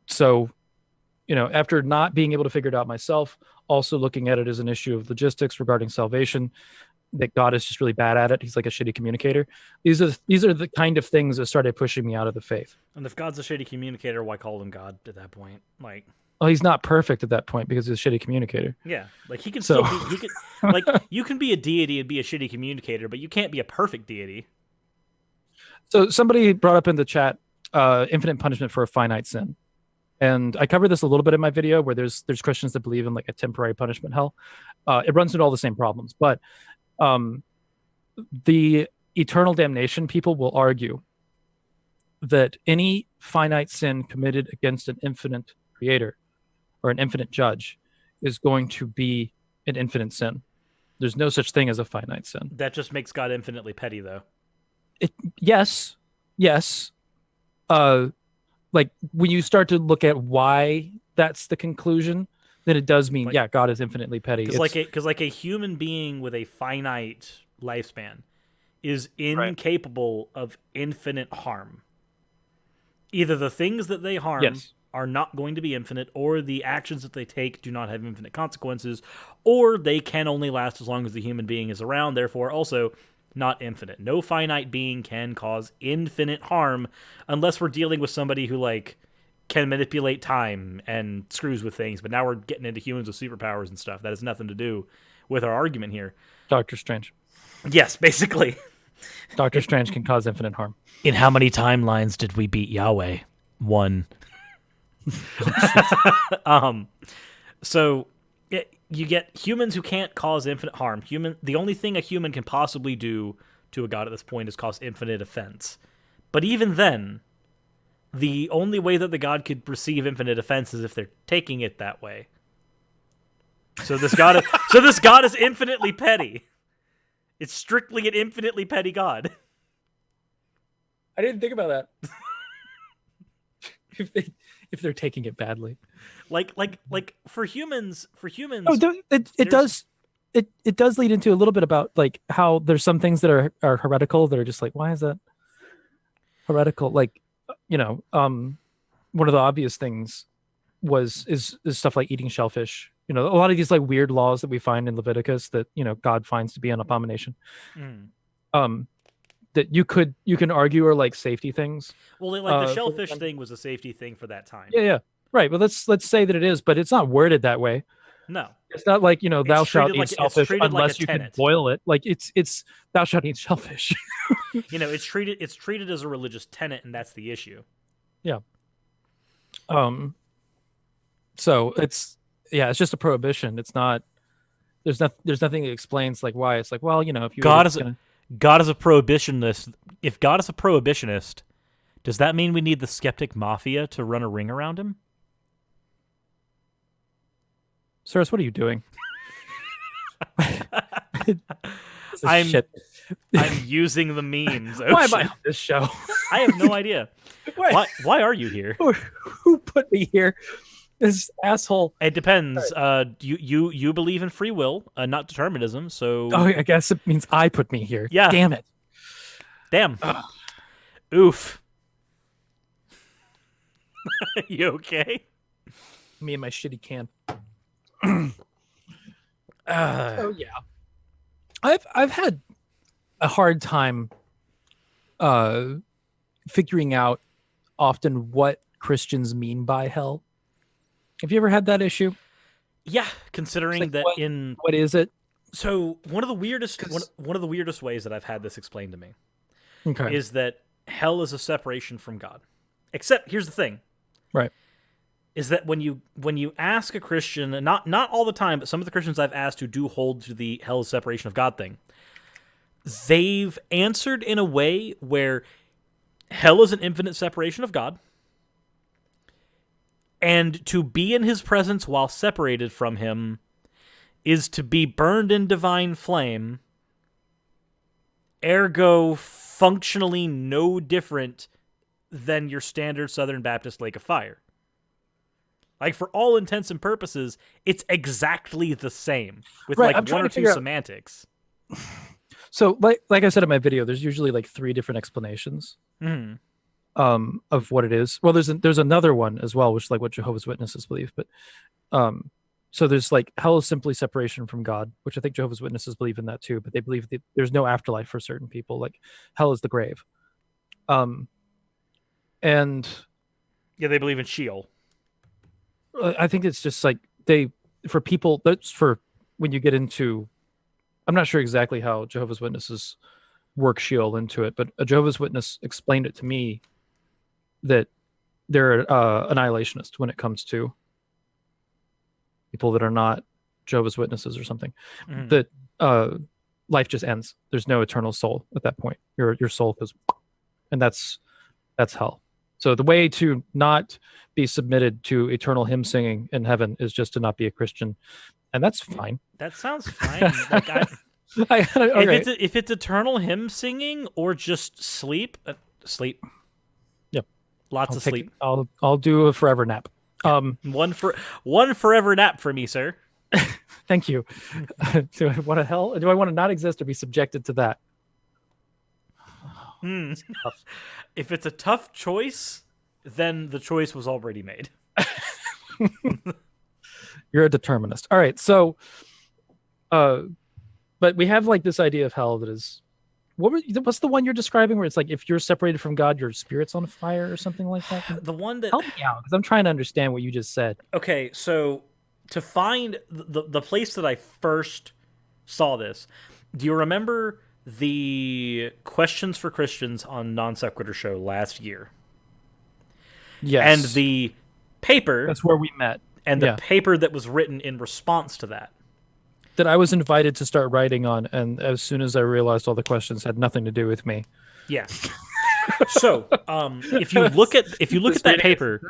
So, after not being able to figure it out myself, also looking at it as an issue of logistics regarding salvation, that God is just really bad at it. He's like a shitty communicator. These are the kind of things that started pushing me out of the faith. And if God's a shitty communicator, why call him God at that point? Like, well, he's not perfect at that point because he's a shitty communicator. Yeah, like he can still be. He can, like, you can be a deity and be a shitty communicator, but you can't be a perfect deity. So somebody brought up in the chat, infinite punishment for a finite sin. And I covered this a little bit in my video where there's Christians that believe in like a temporary punishment hell. It runs into all the same problems, but the eternal damnation people will argue that any finite sin committed against an infinite creator or an infinite judge is going to be an infinite sin. There's no such thing as a finite sin. That just makes God infinitely petty, though. Yes. Like when you start to look at why that's the conclusion, then it does mean, God is infinitely petty. Because like a human being with a finite lifespan is incapable of infinite harm. Either the things that they harm are not going to be infinite, or the actions that they take do not have infinite consequences, or they can only last as long as the human being is around, therefore also not infinite. No finite being can cause infinite harm unless we're dealing with somebody who like can manipulate time and screws with things. But now we're getting into humans with superpowers and stuff. That has nothing to do with our argument here. Doctor Strange. Yes, basically. Doctor Strange can cause infinite harm. In how many timelines did we beat Yahweh? 1. So you get humans who can't cause infinite harm. The only thing a human can possibly do to a god at this point is cause infinite offense. But even then, the only way that the god could receive infinite offense is if they're taking it that way. So this god is infinitely petty. It's strictly an infinitely petty god. I didn't think about that. if they're taking it badly, like for humans. Oh, it does lead into a little bit about like how there's some things that are heretical that are just like, why is that heretical? Like, one of the obvious things is stuff like eating shellfish. A lot of these like weird laws that we find in Leviticus that God finds to be an abomination. That you can argue are like safety things. Well, like the shellfish thing was a safety thing for that time. Yeah, right. But let's say that it is, but it's not worded that way. No, it's not like thou shalt eat shellfish unless like you can boil it. Like it's thou shalt eat shellfish. It's treated as a religious tenet, and that's the issue. Yeah. So it's just a prohibition. It's not. There's nothing that explains like why. It's like, well, if you God is a prohibitionist. If God is a prohibitionist, does that mean we need the skeptic mafia to run a ring around him? Sirs, what are you doing? I'm using the memes. Why am I on this show? I have no idea. Why are you here? Who put me here? This asshole. It depends. You believe in free will, not determinism. So I guess it means I put me here. Yeah. Damn it. Damn. Oof. You okay? Me and my shitty can. Yeah. I've had a hard time figuring out often what Christians mean by hell. Have you ever had that issue? Yeah, considering like, that what is it? So one of the weirdest ways that I've had this explained to me is that hell is a separation from God. Except here's the thing. Right. Is that when you ask a Christian, and not all the time, but some of the Christians I've asked who do hold to the hell is separation of God thing, they've answered in a way where hell is an infinite separation of God, and to be in his presence while separated from him is to be burned in divine flame, ergo functionally no different than your standard Southern Baptist lake of fire. Like, for all intents and purposes, it's exactly the same with like one or two semantics. So, like I said in my video, there's usually like 3 different explanations of what it is. Well, there's another one as well, which is like what Jehovah's Witnesses believe. But so there's like hell is simply separation from God, which I think Jehovah's Witnesses believe in that too. But they believe that there's no afterlife for certain people. Like hell is the grave. And yeah, they believe in Sheol. I think it's just like for people, that's for when you get into, I'm not sure exactly how Jehovah's Witnesses work Sheol into it, but a Jehovah's Witness explained it to me that they're annihilationist when it comes to people that are not Jehovah's Witnesses or something. That life just ends. There's no eternal soul at that point. Your soul goes, and that's hell. So the way to not be submitted to eternal hymn singing in heaven is just to not be a Christian, and that's fine. That sounds fine. Like if it's eternal hymn singing or just sleep. Yep, lots of sleep. I'll do a forever nap. One forever nap for me, sir. Thank you. Do I want to hell? Do I want to not exist or be subjected to that? If it's a tough choice, then the choice was already made. You're a determinist. All right, so but we have like this idea of hell that is what's the one you're describing where it's like if you're separated from God, your spirit's on fire or something like that? The one that help me out because I'm trying to understand what you just said. Okay, so to find the place that I first saw this, do you remember the Questions for Christians on Non Sequitur show last year? Yes. And the paper, that's where we met, and the paper that was written in response to that I was invited to start writing on, and as soon as I realized all the questions had nothing to do with me. Yeah. So if you look at that paper,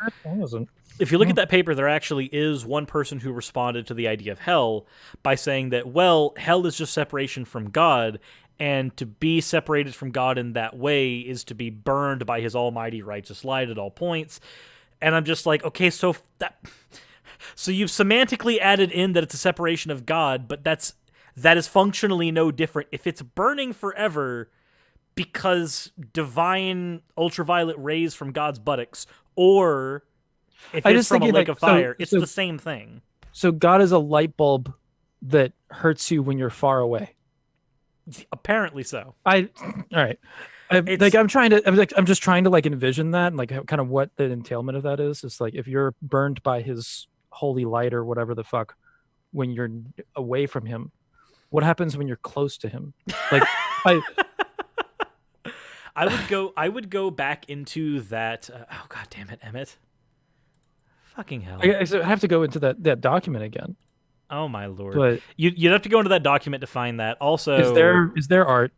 if you look at that paper, there actually is one person who responded to the idea of hell by saying that, well, hell is just separation from God, and to be separated from God in that way is to be burned by his almighty righteous light at all points. And I'm just like, okay, so you've semantically added in that it's a separation of God, but that is functionally no different. If it's burning forever because divine ultraviolet rays from God's buttocks, or if it's from a lake of fire, it's the same thing. So God is a light bulb that hurts you when you're far away. Apparently so. All right. I'm just trying to like envision that and like kind of what the entailment of that is. It's like if you're burned by his holy light or whatever the fuck when you're away from him, what happens when you're close to him? Like I would go back into that. Oh god damn it, Emmett! Fucking hell! I have to go into that document again. Oh my lord! But you'd have to go into that document to find that. Also, is there art?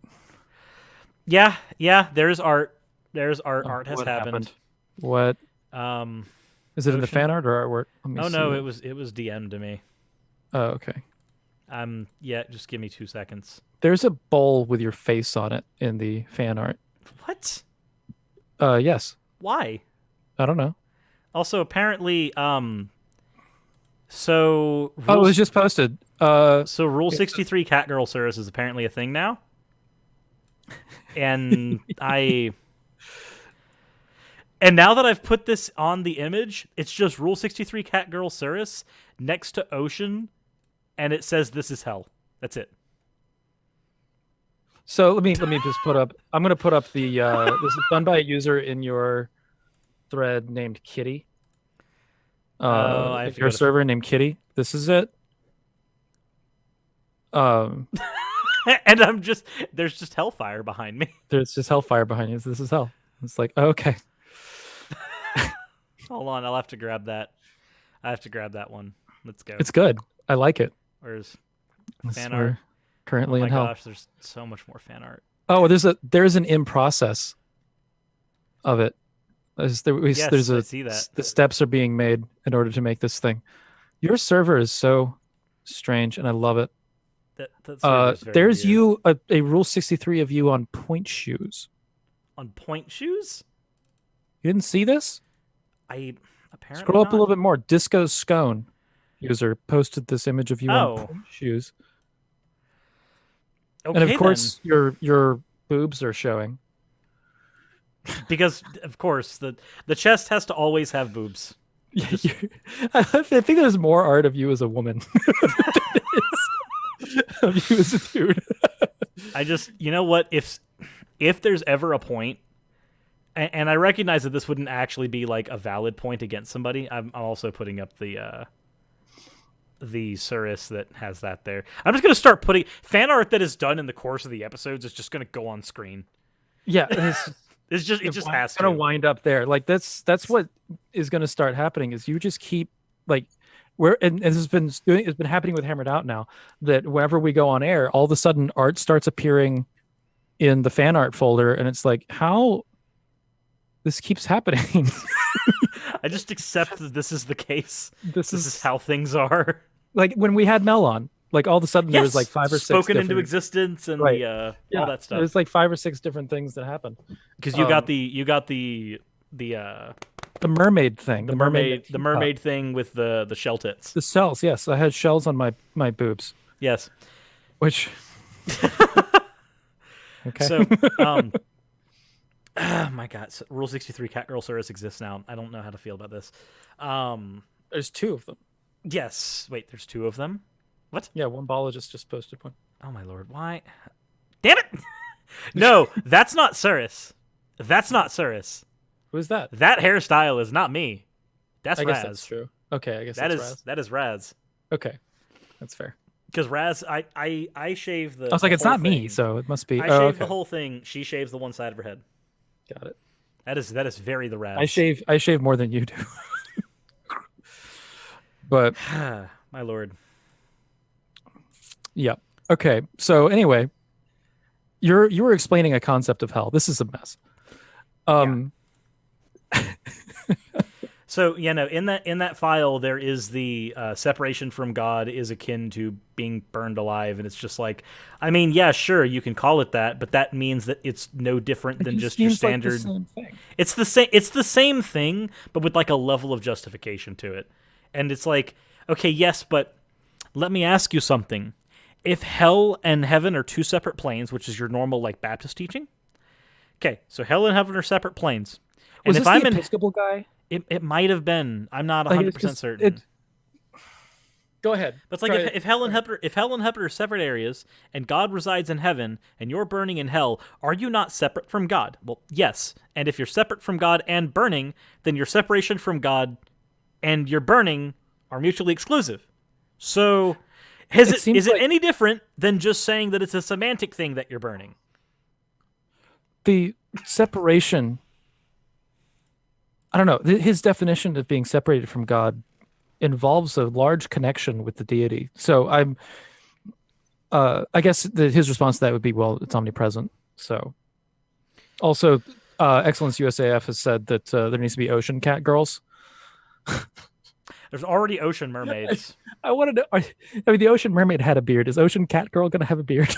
Yeah. There's art. There's art. Art has happened. What? Is it in the fan art or artwork? No, it was DM'd to me. Oh, okay. Yeah, just give me 2 seconds. There's a bowl with your face on it in the fan art. What? Yes. Why? I don't know. Also, apparently, so... it was just posted. So Rule 63 Catgirl service is apparently a thing now. And And now that I've put this on the image, it's just Rule 63 Catgirl Cirrus next to ocean, and it says this is hell. That's it. So let me just put up. I'm going to put up the. This is done by a user in your thread named Kitty. Your server named Kitty. This is it. And there's just hellfire behind me. There's just hellfire behind you. This is hell. It's like, okay. Hold on, I'll have to grab that. I have to grab that one. Let's go. It's good. I like it. Where's fan art? Currently in hell. Oh my gosh, there's so much more fan art. Oh, there's an in process of it. I see that. The steps are being made in order to make this thing. Your server is so strange, and I love it. There's weird. a Rule 63 of you on point shoes. On point shoes? You didn't see this? I apparently scroll up not. a little bit more. Disco Scone user posted this image of you on point shoes. Okay, and of course your boobs are showing. Because of course the chest has to always have boobs. I think there's more art of you as a woman of you as a dude. I just, you know what, if there's ever a point, and I recognize that this wouldn't actually be like a valid point against somebody, I'm also putting up the Cirrus that has that there. I'm just going to start putting fan art that is done in the course of the episodes is just going to go on screen. Yeah, it just has to. Going to wind up there. Like that's what is going to start happening. Is you just keep like and it's been happening with Hammered Out now, that whenever we go on air, all of a sudden art starts appearing in the fan art folder, and it's like, how this keeps happening. I just accept that this is the case. This is how things are. Like when we had Mel on, like all of a sudden there was like 5 or 6 spoken into existence and all that stuff. There's like 5 or 6 different things that happened. Because you got the mermaid thing. The mermaid thing with the shell tits. The shells, yes. I had shells on my boobs. Yes. Which okay. So oh my god, so Rule 63 Catgirl Cirrus exists now. I don't know how to feel about this. There's 2 of them. Yes. Wait, there's 2 of them? What? Yeah, one bologist just posted one. Oh my lord, why? Damn it! No, that's not Cirrus. That's not Cirrus. Who's that? That hairstyle is not me. That's Raz. Guess that's true. Okay, I guess Raz. That is Raz. Okay, that's fair. Because Raz, I shave the. I was like, it's not me, so it must be. I shave the whole thing. She shaves the one side of her head. Got it. That is very the Raz. I shave more than you do. But my lord. Yeah. Okay. So anyway, you were explaining a concept of hell. This is a mess. So in that file there is the separation from God is akin to being burned alive, and it's just like, I mean, yeah, sure, you can call it that, but that means that it's no different than just your standard. Like the same thing. It's the same. It's the same thing, but with like a level of justification to it, and it's like, okay, yes, but let me ask you something. If hell and heaven are two separate planes, which is your normal like Baptist teaching, okay, so hell and heaven are separate planes. And was if this I'm the Episcopal guy? It might have been. I'm not 100% certain. Go ahead. But it's like if hell and heaven are separate areas, and God resides in heaven, and you're burning in hell, are you not separate from God? Well, yes. And if you're separate from God and burning, then your separation from God and your burning are mutually exclusive. So, is it any different than just saying that it's a semantic thing that you're burning? The separation, I don't know, his definition of being separated from God involves a large connection with the deity. So I guess his response to that would be, well, it's omnipresent. So also, Excellence USAF has said that there needs to be ocean cat girls. There's already ocean mermaids. I wanted to. I mean, the ocean mermaid had a beard. Is Ocean Cat Girl going to have a beard?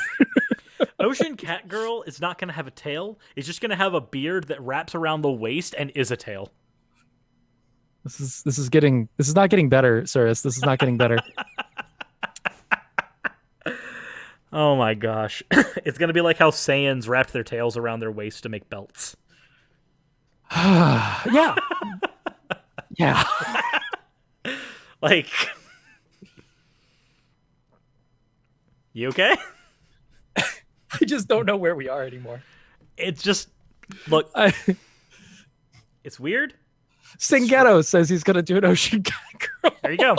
Ocean Cat Girl is not going to have a tail. It's just going to have a beard that wraps around the waist and is a tail. This is not getting better, Cyrus. This is not getting better. Oh my gosh. It's going to be like how Saiyans wrapped their tails around their waist to make belts. Yeah. Yeah. Like, you okay? I just don't know where we are anymore. It's just, look, it's weird. Singetto says he's going to do an Ocean Cat Girl. There you go.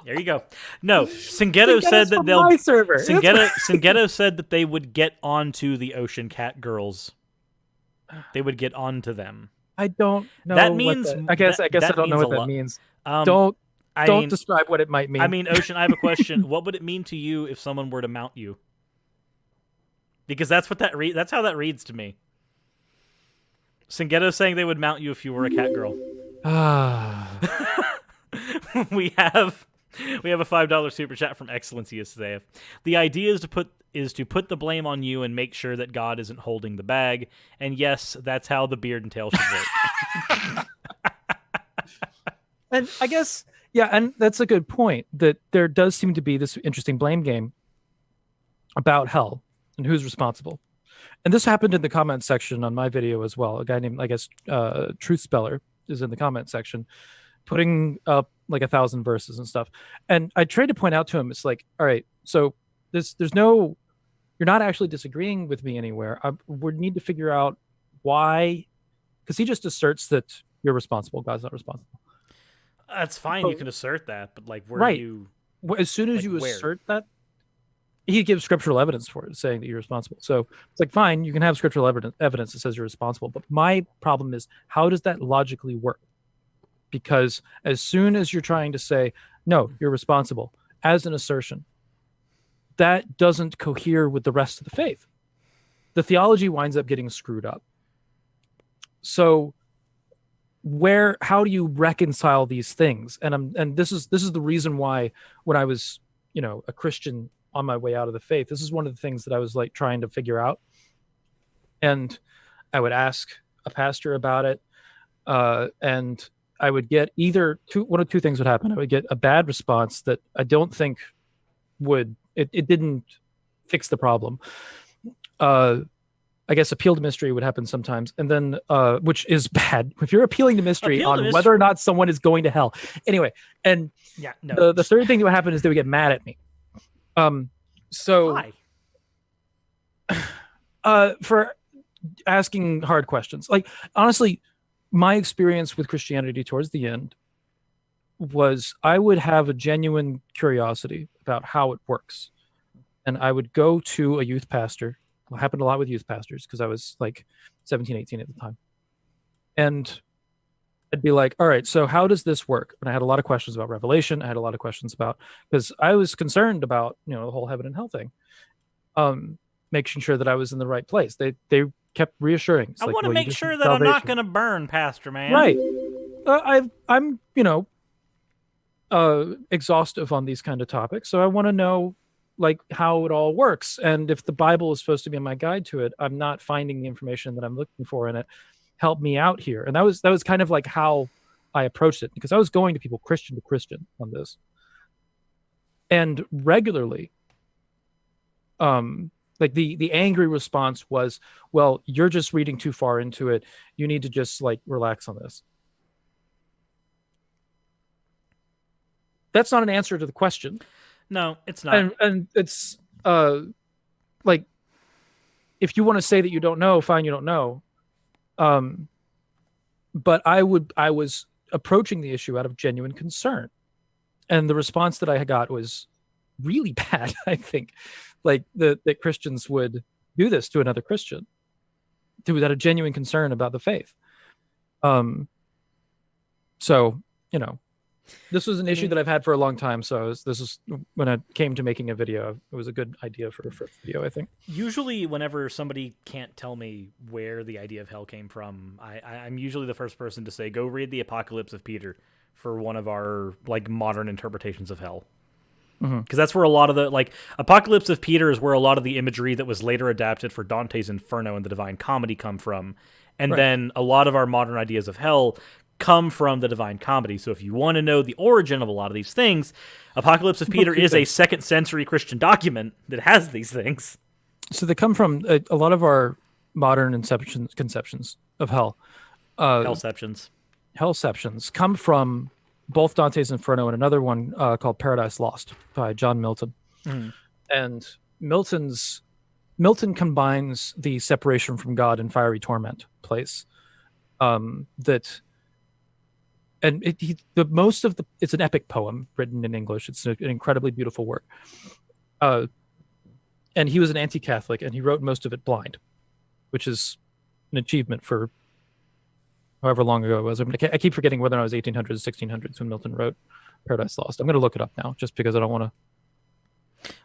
There you go. No, Singetto said that they'll. Singetto said that they would get onto the Ocean Cat Girls. They would get onto them. I don't know. That means. I guess I don't know what that means. Don't describe what it might mean. I mean, Ocean, I have a question. What would it mean to you if someone were to mount you? Because that's what that's how that reads to me. Singetto saying they would mount you if you were a cat girl. We have a $5 super chat from Excellence USAF. The idea is to put the blame on you and make sure that God isn't holding the bag. And yes, that's how the beard and tail should work. And I guess, yeah, and that's a good point, that there does seem to be this interesting blame game about hell and who's responsible. And this happened in the comment section on my video as well. A guy named, I guess, Truth Speller is in the comment section, putting up like 1,000 verses and stuff. And I tried to point out to him, it's like, all right, so there's no, you're not actually disagreeing with me anywhere. We need to figure out why, because he just asserts that you're responsible. God's not responsible. That's fine. You can assert that, but like, where do you? As soon as you assert that, he gives scriptural evidence for it, saying that you're responsible. So it's like, fine, you can have scriptural evidence that says you're responsible. But my problem is, how does that logically work? Because as soon as you're trying to say, no, you're responsible, as an assertion, that doesn't cohere with the rest of the faith. The theology winds up getting screwed up. So how do you reconcile these things? And this is the reason why, when I was, a Christian on my way out of the faith, this is one of the things that I was like trying to figure out. And I would ask a pastor about it, and I would get either one of two things would happen. I would get a bad response that I don't think it didn't fix the problem. I guess appeal to mystery would happen sometimes, and then which is bad if you're appealing to mystery whether or not someone is going to hell. Anyway, and yeah, no. The third thing that would happen is they would get mad at me. So why? For asking hard questions. Like, honestly, my experience with Christianity towards the end was I would have a genuine curiosity about how it works, and I would go to a youth pastor. It happened a lot with youth pastors because I was like 17, 18 at the time. And I'd be like, all right, so how does this work? And I had a lot of questions about Revelation. I had a lot of questions about, because I was concerned about, the whole heaven and hell thing. Making sure that I was in the right place. They kept reassuring. I want to make sure that I'm not going to burn, Pastor Man. Right. I'm exhaustive on these kind of topics, so I want to know like how it all works. And if the Bible is supposed to be my guide to it, I'm not finding the information that I'm looking for in it. Help me out here. And that was kind of like how I approached it, because I was going to people Christian to Christian on this, and regularly, like the angry response was, well, you're just reading too far into it. You need to just like relax on this. That's not an answer to the question. No, it's not. And it's like, if you want to say that you don't know, fine, you don't know. But I was approaching the issue out of genuine concern. And the response that I got was really bad, I think. Like that Christians would do this to another Christian who had a genuine concern about the faith. So, this was an issue that I've had for a long time. So this is when I came to making a video. It was a good idea for a video, I think. Usually whenever somebody can't tell me where the idea of hell came from, I'm usually the first person to say, go read the Apocalypse of Peter for one of our like modern interpretations of hell. Because that's where a lot of the like Apocalypse of Peter is where a lot of the imagery that was later adapted for Dante's Inferno and the Divine Comedy come from. And then a lot of our modern ideas of hell come from the Divine Comedy. So if you want to know the origin of a lot of these things, Apocalypse of Peter is a 2nd century Christian document that has these things. So they come from a lot of our modern conceptions of hell. Hellceptions come from both Dante's Inferno and another one called Paradise Lost by John Milton. And Milton combines the separation from God and fiery torment place. It's an epic poem written in English. It's an incredibly beautiful work. And he was an anti-Catholic, and he wrote most of it blind, which is an achievement for however long ago it was. I mean, I keep forgetting whether it was 1800s, 1600s when Milton wrote Paradise Lost. I'm going to look it up now, just because I don't want to.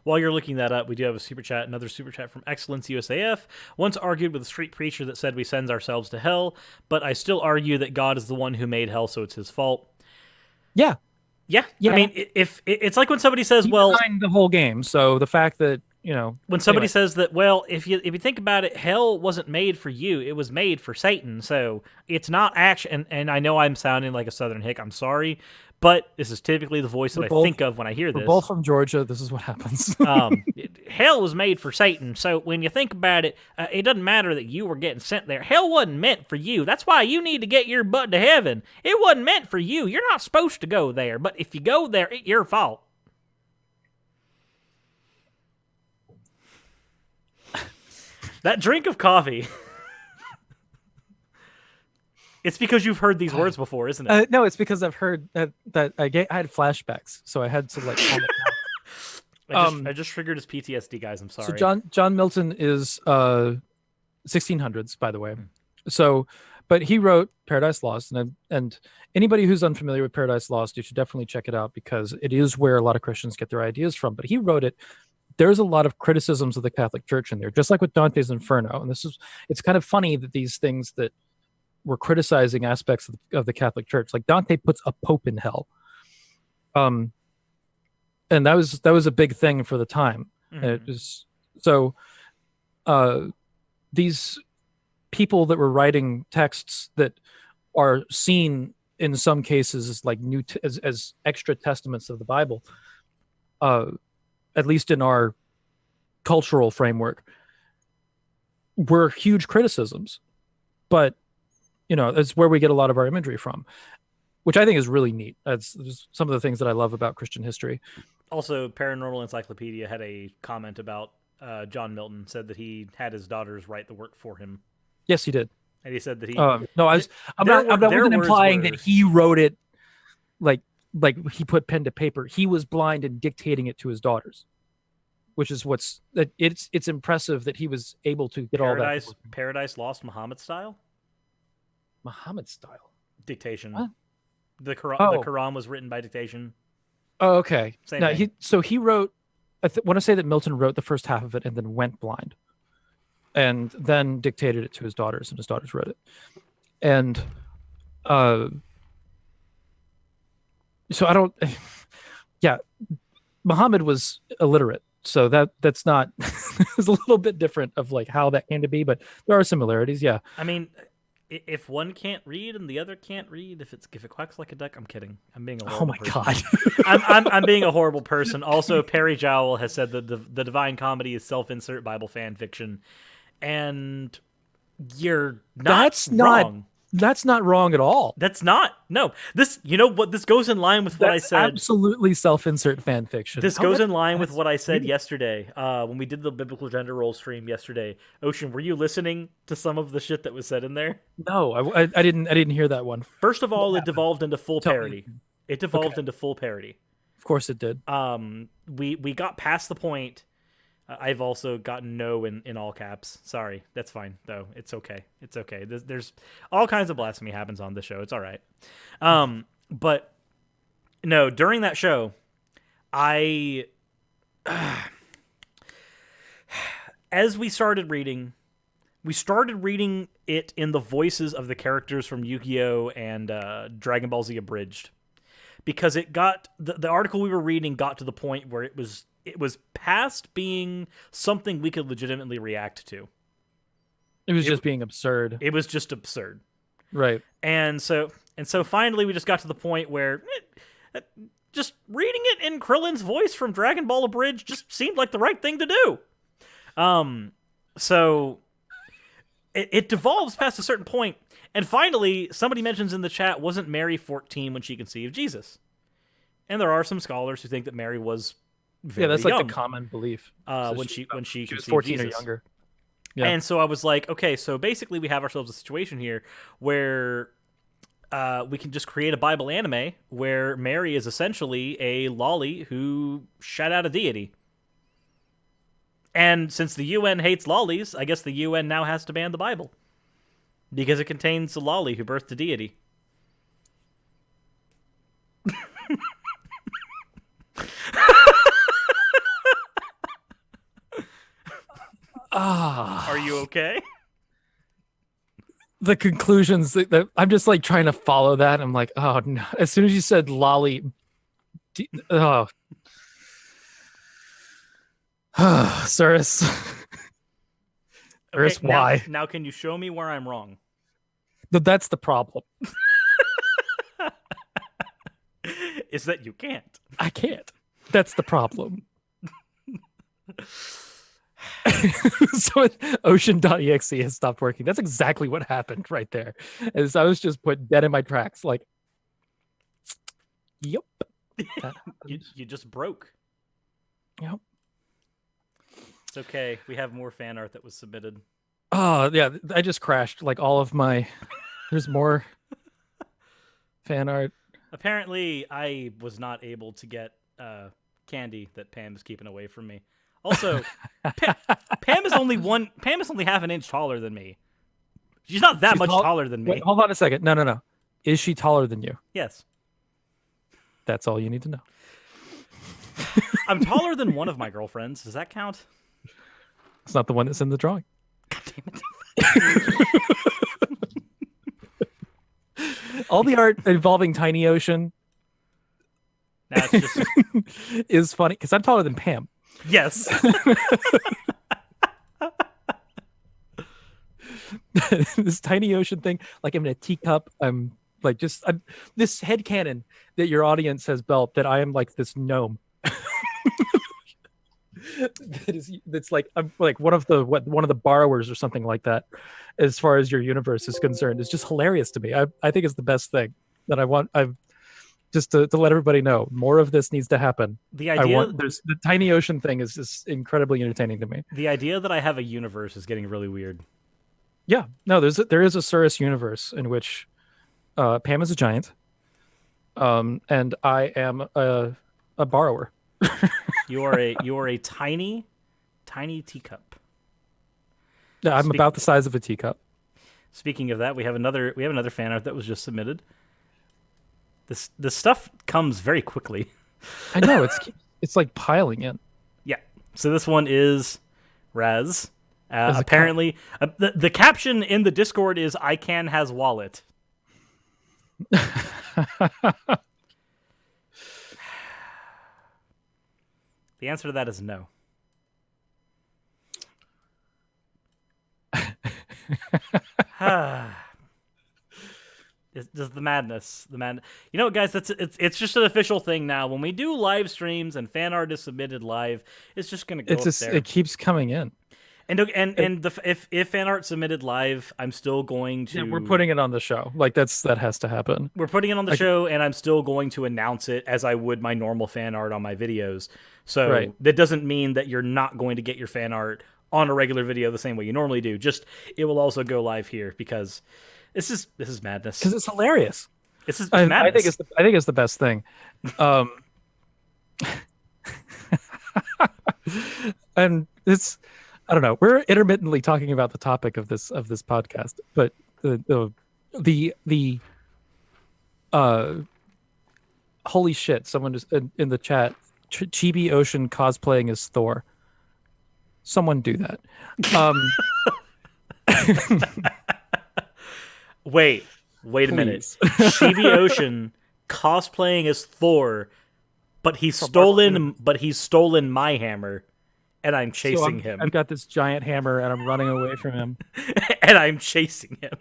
While you're looking that up, we do have a super chat, another super chat from Excellence USAF. Once argued with a street preacher that said we send ourselves to hell, but I still argue that God is the one who made hell, so it's his fault. Yeah. I mean, if it's like when somebody says, he designed the whole game, so the fact that when somebody says that, well, if you think about it, hell wasn't made for you, it was made for Satan, so it's not action. And I know I'm sounding like a Southern hick, I'm sorry, but this is typically the voice that I think of when I hear this. We're both from Georgia. This is what happens. Hell was made for Satan, so when you think about it, it doesn't matter that you were getting sent there. Hell wasn't meant for you. That's why you need to get your butt to heaven. It wasn't meant for you. You're not supposed to go there, but if you go there, it's your fault. That drink of coffee. It's because you've heard these words before, isn't it? No, it's because I've heard that I had flashbacks, so I had to like calm it down. I just triggered his PTSD, guys. I'm sorry. So John Milton is 1600s, by the way. So, but he wrote Paradise Lost, and anybody who's unfamiliar with Paradise Lost, you should definitely check it out, because it is where a lot of Christians get their ideas from. But he wrote it. There's a lot of criticisms of the Catholic Church in there, just like with Dante's Inferno. And it's kind of funny that these things that were criticizing aspects of the Catholic Church, like Dante puts a pope in hell. And that was a big thing for the time. It was, so these people that were writing texts that are seen in some cases as like as extra testaments of the Bible, at least in our cultural framework, were huge criticisms. But that's where we get a lot of our imagery from, which I think is really neat. That's some of the things that I love about Christian history. Also, Paranormal Encyclopedia had a comment about John Milton, said that he had his daughters write the work for him. Yes, he did. And he said that he... no, I wasn't implying that he wrote it like he put pen to paper. He was blind and dictating it to his daughters, which is it's impressive that he was able to get all that. Paradise Lost Muhammad style? Muhammad style dictation. What? The Quran was written by dictation. Oh, okay. Same thing. He wrote. I want to say that Milton wrote the first half of it and then went blind, and then dictated it to his daughters, and his daughters wrote it. And So I don't. Yeah, Muhammad was illiterate, so that's not. It's a little bit different of like how that came to be, but there are similarities. Yeah. I mean, if one can't read and the other can't read, if it quacks like a duck, I'm kidding. I'm being a horrible Oh my person. god. I'm being a horrible person. Also, Perry Jowl has said that the Divine Comedy is self-insert Bible fan fiction, and you're wrong. That's not wrong at all. That's not. No. This, you know what, this goes in line with what I said. Absolutely self-insert fan fiction. This goes in line with what I said yesterday when we did the biblical gender role stream yesterday. Ocean, were you listening to some of the shit that was said in there? No, I didn't hear that one. First of all, it devolved into full parody. It devolved into full parody. Of course it did. We got past the point. I've also gotten no in all caps. Sorry, that's fine though. It's okay. It's okay. There's all kinds of blasphemy happens on the show. It's all right. But no, during that show, as we started reading it in the voices of the characters from Yu-Gi-Oh! And Dragon Ball Z Abridged, because it got the article we were reading got to the point where it was past being something we could legitimately react to. It was just being absurd. It was just absurd. Right. And so finally we just got to the point where just reading it in Krillin's voice from Dragon Ball Abridged just seemed like the right thing to do. So it devolves past a certain point, and finally somebody mentions in the chat, wasn't Mary 14 when she conceived Jesus? And there are some scholars who think that Mary was very that's young, like the common belief. When she was 14 Jesus. or younger. Yeah. And so I was like, okay, so basically we have ourselves a situation here where we can just create a Bible anime where Mary is essentially a lolly who shut out a deity. And since the UN hates lollies, I guess the UN now has to ban the Bible because it contains a lolly who birthed a deity. Are you okay? The conclusions that I'm just like trying to follow that. I'm like, oh no. As soon as you said lolly, oh, Cyrus. Cyrus, why? Now can you show me where I'm wrong? That's the problem. Is that you can't. I can't. That's the problem. So ocean.exe has stopped working. That's exactly what happened right there. As I was just put dead in my tracks, like, yep. You just broke. Yep. It's okay. We have more fan art that was submitted. Oh yeah, I just crashed like all of my. There's more fan art. Apparently, I was not able to get candy that Pam is keeping away from me. Also, Pam is only half an inch taller than me. She's not that much taller than me. Wait, hold on a second. No. Is she taller than you? Yes. That's all you need to know. I'm taller than one of my girlfriends. Does that count? It's not the one that's in the drawing. God damn it. All the art involving Tiny Ocean is funny because I'm taller than Pam. Yes. This Tiny Ocean thing, like I'm in a teacup. I'm this headcanon that your audience has built that I am like this gnome. That's like I'm like one of the borrowers or something like that, as far as your universe is concerned. It's just hilarious to me. I think it's the best thing that I want. I've just to let everybody know more of this needs to happen. The idea there's the Tiny Ocean thing is just incredibly entertaining to me. The idea that I have a universe is getting really weird. Yeah, no, there is a Cyrus universe in which Pam is a giant, and I am a borrower. You are a tiny teacup. Yeah, I'm about the size of a teacup. Speaking of that, we have another fan art that was just submitted. This stuff comes very quickly. I know it's like piling in. Yeah. So this one is Raz. Apparently, the caption in the Discord is "I can has wallet." The answer to that is no. It's just the madness. You know what, guys? It's just an official thing now. When we do live streams and fan art is submitted live, it's just gonna go up there. It keeps coming in. If fan art submitted live, I'm still going to. Yeah, we're putting it on the show. Like that has to happen. We're putting it on the show, and I'm still going to announce it as I would my normal fan art on my videos. So that doesn't mean that you're not going to get your fan art on a regular video the same way you normally do. Just it will also go live here because this is madness. Because it's hilarious. Madness. I think it's the best thing. And it's. I don't know. We're intermittently talking about the topic of this podcast, but the holy shit! Someone just in the chat, Chibi Ocean cosplaying as Thor. Someone do that. Wait a minute. Chibi Ocean cosplaying as Thor, but he's stolen my hammer. And I'm chasing him. I've got this giant hammer, and I'm running away from him. And I'm chasing him.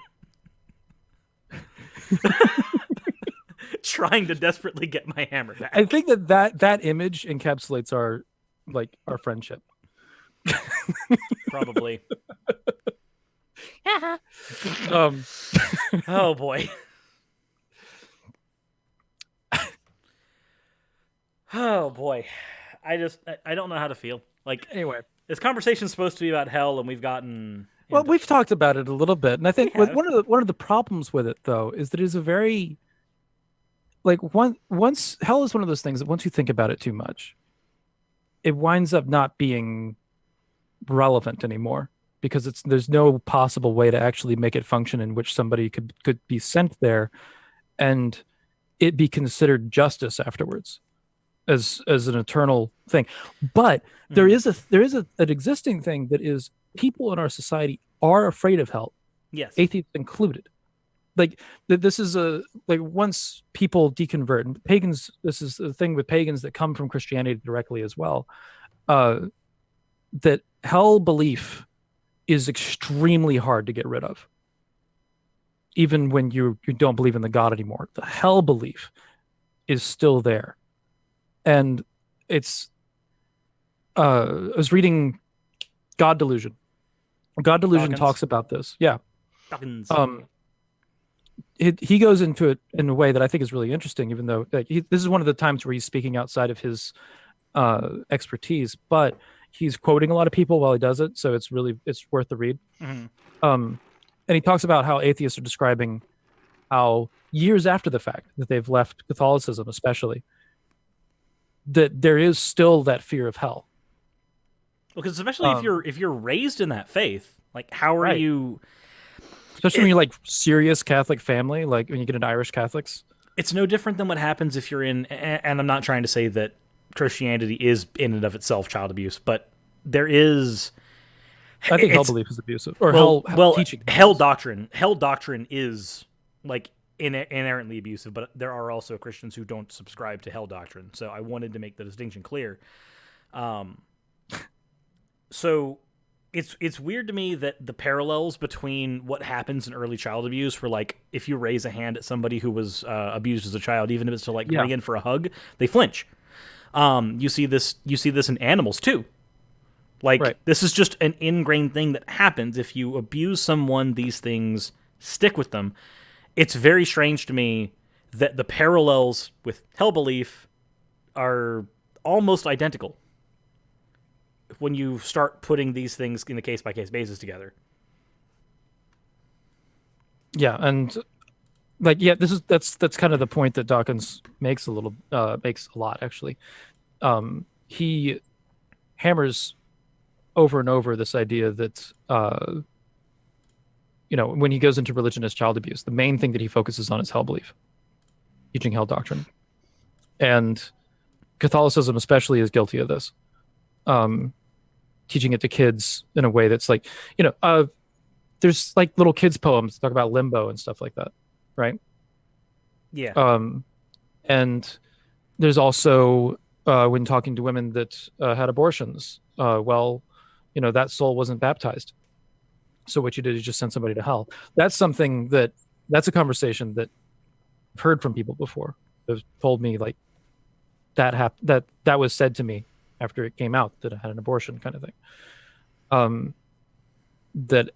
Trying to desperately get my hammer back. I think that image encapsulates our friendship. Probably. Oh, boy. Oh, boy. I don't know how to feel. Like, anyway, this conversation's supposed to be about hell, and we've gotten. Well, we've talked about it a little bit, and I think one of the problems with it, though, is that it's a very once hell is one of those things that once you think about it too much, it winds up not being relevant anymore because there's no possible way to actually make it function in which somebody could be sent there, and it be considered justice afterwards. As an eternal thing, but there is an existing thing that is people in our society are afraid of hell. Yes, atheists included. Like this is once people deconvert and pagans. This is the thing with pagans that come from Christianity directly as well. That hell belief is extremely hard to get rid of. Even when you don't believe in the God anymore, the hell belief is still there. And it's I was reading God Delusion. God Delusion talks about this. Yeah. Dawkins. He goes into it in a way that I think is really interesting, even though this is one of the times where he's speaking outside of his expertise, but he's quoting a lot of people while he does it, so it's worth the read. Mm-hmm. And he talks about how atheists are describing how years after the fact that they've left Catholicism, especially, that there is still that fear of hell. Because especially if you're raised in that faith, like how are you? Especially when you're like serious Catholic family, like when you get into Irish Catholics. It's no different than what happens if you're in. And I'm not trying to say that Christianity is in and of itself child abuse, but there is. I think hell belief is abusive, or hell teaching. Hell doctrine is like inherently abusive, but there are also Christians who don't subscribe to hell doctrine. So I wanted to make the distinction clear. So it's weird to me that the parallels between what happens in early child abuse, where like if you raise a hand at somebody who was abused as a child, even if it's to like bring in for a hug, they flinch. You see this in animals too. Like this is just an ingrained thing that happens. If you abuse someone, these things stick with them. It's very strange to me that the parallels with hell belief are almost identical when you start putting these things in a case-by-case basis together. Yeah, and that's kind of the point that Dawkins makes a lot actually. He hammers over and over this idea that when he goes into religion as child abuse, the main thing that he focuses on is hell belief, teaching hell doctrine. And Catholicism especially is guilty of this. Teaching it to kids in a way that's like, there's like little kids poems that talk about limbo and stuff like that. Right. Yeah. And there's also when talking to women that had abortions. Well, that soul wasn't baptized. So what you did is just send somebody to hell. That's a conversation that I've heard from people before. They've told me like that was said to me after it came out that I had an abortion, kind of thing. That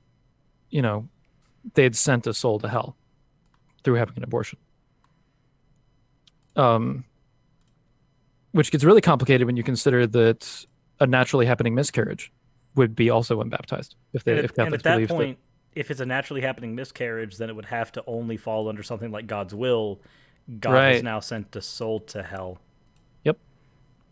they had sent a soul to hell through having an abortion. Which gets really complicated when you consider that a naturally happening miscarriage would be also unbaptized if Catholics and at that believe point, if it's a naturally happening miscarriage, then it would have to only fall under something like God's will. God has now sent a soul to hell. Yep.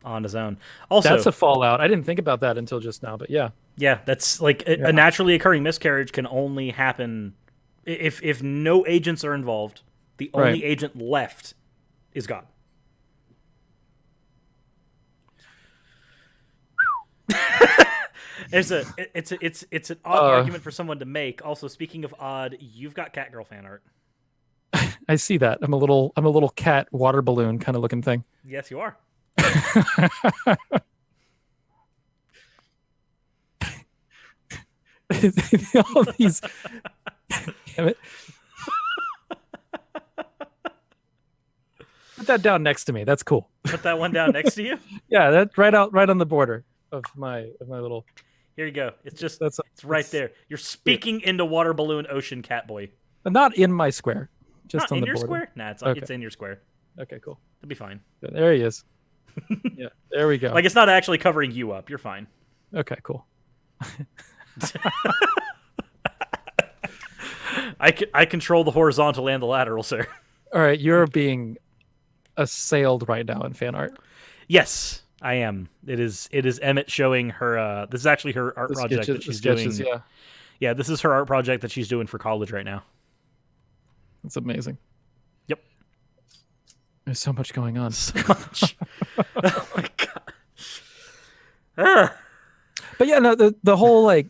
On his own. Also, that's a fallout. I didn't think about that until just now, but yeah. Yeah, that's like a naturally occurring miscarriage can only happen if no agents are involved. The only agent left is God. It's an odd argument for someone to make. Also, speaking of odd, you've got Catgirl fan art. I see that. I'm a little cat water balloon kind of looking thing. Yes, you are. All these. Damn it. Put that down next to me. That's cool. Put that one down next to you? Yeah, that's right on the border of my little. Here you go. It's right there. You're speaking into water balloon ocean cat boy. Not in my square. Just not on in the your border. Square? Nah, it's in your square. Okay, cool. It'll be fine. There he is. Yeah, there we go. Like, it's not actually covering you up. You're fine. Okay, cool. I control the horizontal and the lateral, sir. All right, you're being assailed right now in fan art. Yes, I am. It is Emmett showing her. This is actually her art project that she's doing. Yeah, this is her art project that she's doing for college right now. That's amazing. Yep. There's so much going on. So much. Oh my god. But yeah, no, the whole like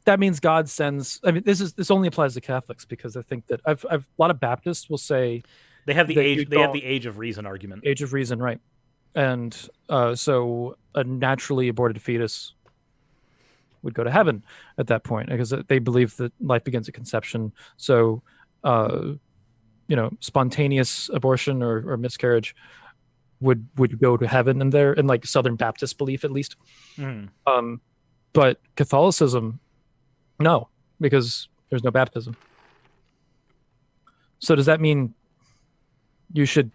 that means God sends. I mean, this only applies to Catholics because I think that I've a lot of Baptists will say they have the age. They have the age of reason argument. Age of reason, right? And so a naturally aborted fetus would go to heaven at that point because they believe that life begins at conception. So, spontaneous abortion or miscarriage would go to heaven in like Southern Baptist belief, at least. But Catholicism, no, because there's no baptism. So does that mean you should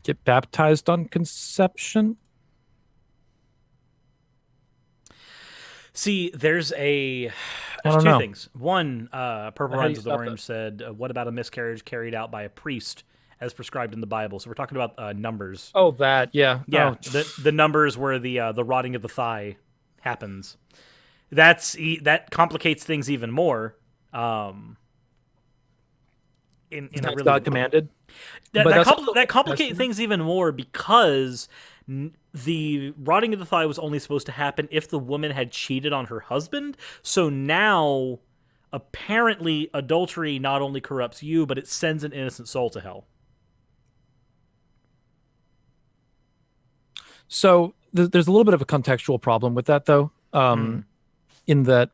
get baptized on conception? See, there's two things. One, Purple Runs with Orange said, what about a miscarriage carried out by a priest as prescribed in the Bible? So we're talking about numbers. Oh, that, yeah. Yeah, the numbers where the rotting of the thigh happens. That complicates things even more. In a really God commanded? That complicates things even more because the rotting of the thigh was only supposed to happen if the woman had cheated on her husband. So now, apparently, adultery not only corrupts you, but it sends an innocent soul to hell. So there's a little bit of a contextual problem with that, though, in that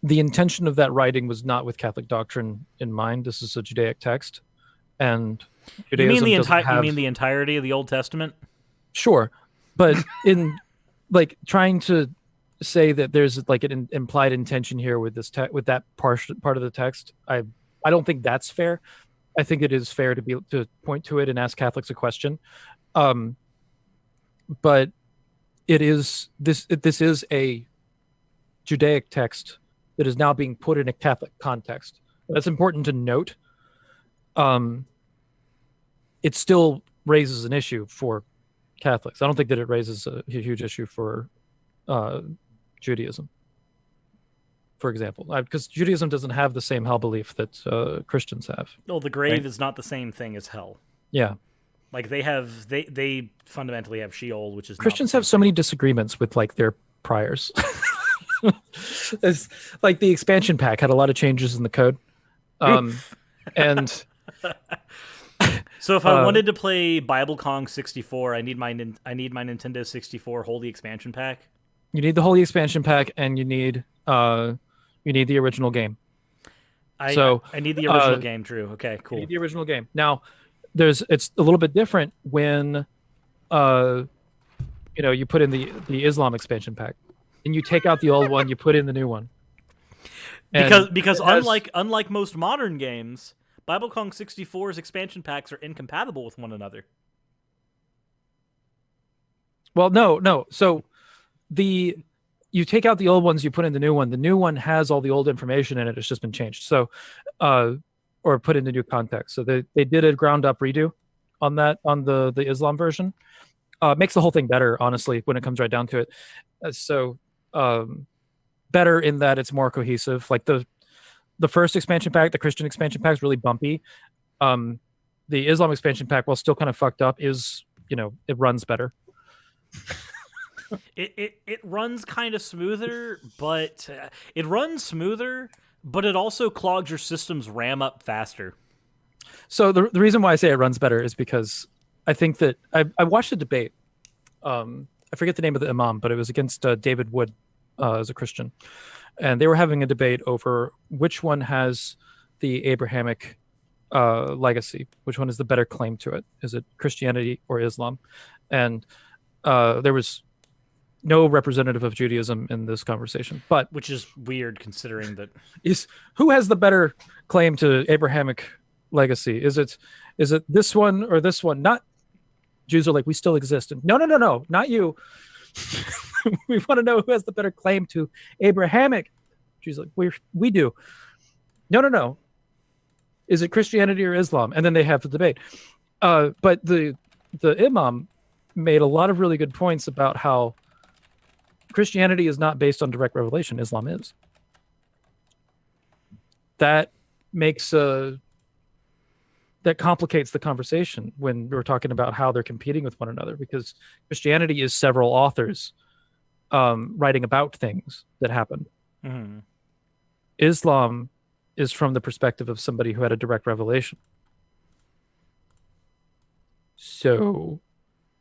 the intention of that writing was not with Catholic doctrine in mind. This is a Judaic text, and Judaism you mean the entirety of the Old Testament? Sure, but in like trying to say that there's like an implied intention here with this with that part of the text, I don't think that's fair. I think it is fair to point to it and ask Catholics a question, but this is a Judaic text that is now being put in a Catholic context. That's important to note. It still raises an issue for Catholics. I don't think that it raises a huge issue for Judaism, for example, because Judaism doesn't have the same hell belief that Christians have. Well, the grave is not the same thing as hell. Yeah. Like they fundamentally have Sheol, which is Christians have so many disagreements with like their priors. It's like the expansion pack had a lot of changes in the code, and So if I wanted to play Bible Kong 64, I need my Nintendo 64 Holy Expansion Pack. You need the Holy Expansion Pack, and you need the original game. I need the original game. True. Okay. Cool. You need the original game. Now, it's a little bit different when, you put in the Islam expansion pack, and you take out the old one, you put in the new one. Because unlike most modern games, Bible Kong 64's expansion packs are incompatible with one another. Well, no. So you take out the old ones, you put in the new one. The new one has all the old information in it. It's just been changed. So, or put into new context. So they did a ground up redo on the Islam version. Makes the whole thing better, honestly, when it comes right down to it. Better in that it's more cohesive. Like the first expansion pack, the Christian expansion pack, is really bumpy. The Islam expansion pack, while still kind of fucked up, is it runs better. It runs kind of smoother, but it also clogs your system's RAM up faster. So the reason why I say it runs better is because I think that I watched a debate. I forget the name of the imam, but it was against David Wood as a Christian. And they were having a debate over which one has the Abrahamic legacy, which one is the better claim to it. Is it Christianity or Islam? And there was no representative of Judaism in this conversation, but which is weird considering that who has the better claim to Abrahamic legacy? Is it this one or this one? Not Jews are like, we still exist. And no, not you. We want to know who has the better claim to Abrahamic. Jews like, we do. No. Is it Christianity or Islam? And then they have the debate. But the imam made a lot of really good points about how Christianity is not based on direct revelation. Islam is. That makes that complicates the conversation when we're talking about how they're competing with one another, because Christianity is several authors writing about things that happened. Mm-hmm. Islam is from the perspective of somebody who had a direct revelation. So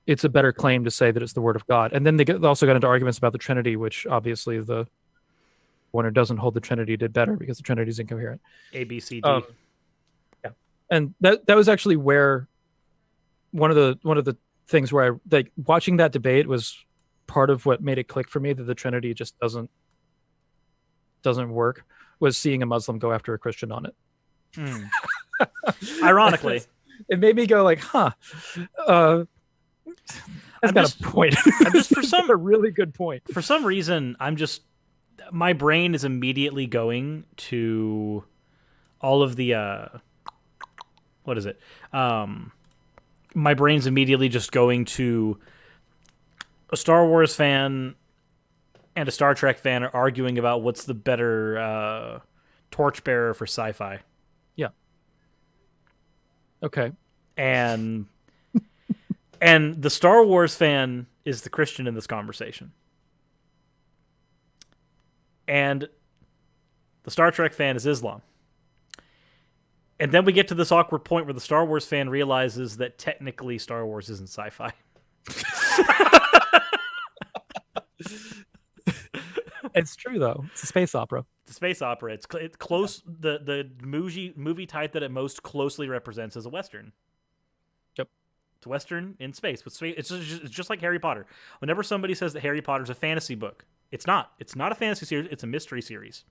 it's a better claim to say that it's the word of God. And then they also got into arguments about the Trinity, which obviously the one who doesn't hold the Trinity did better because the Trinity is incoherent. A, B, C, D. Yeah. And that was actually where one of the things where watching that debate was part of what made it click for me that the Trinity just doesn't work, was seeing a Muslim go after a Christian on it. Ironically. It made me go like, huh. That's got a point. A really good point. For some reason, my brain is immediately going to all of the what is it? My brain's immediately just going to a Star Wars fan and a Star Trek fan are arguing about what's the better torchbearer for sci-fi. Yeah. Okay. And the Star Wars fan is the Christian in this conversation. And the Star Trek fan is Islam. And then we get to this awkward point where the Star Wars fan realizes that technically Star Wars isn't sci-fi. It's true, though. It's a space opera. It's a space opera. It's close. The movie type that it most closely represents is a Western. Yep. It's a Western in space. It's just like Harry Potter. Whenever somebody says that Harry Potter's a fantasy book, it's not. It's not a fantasy series. It's a mystery series.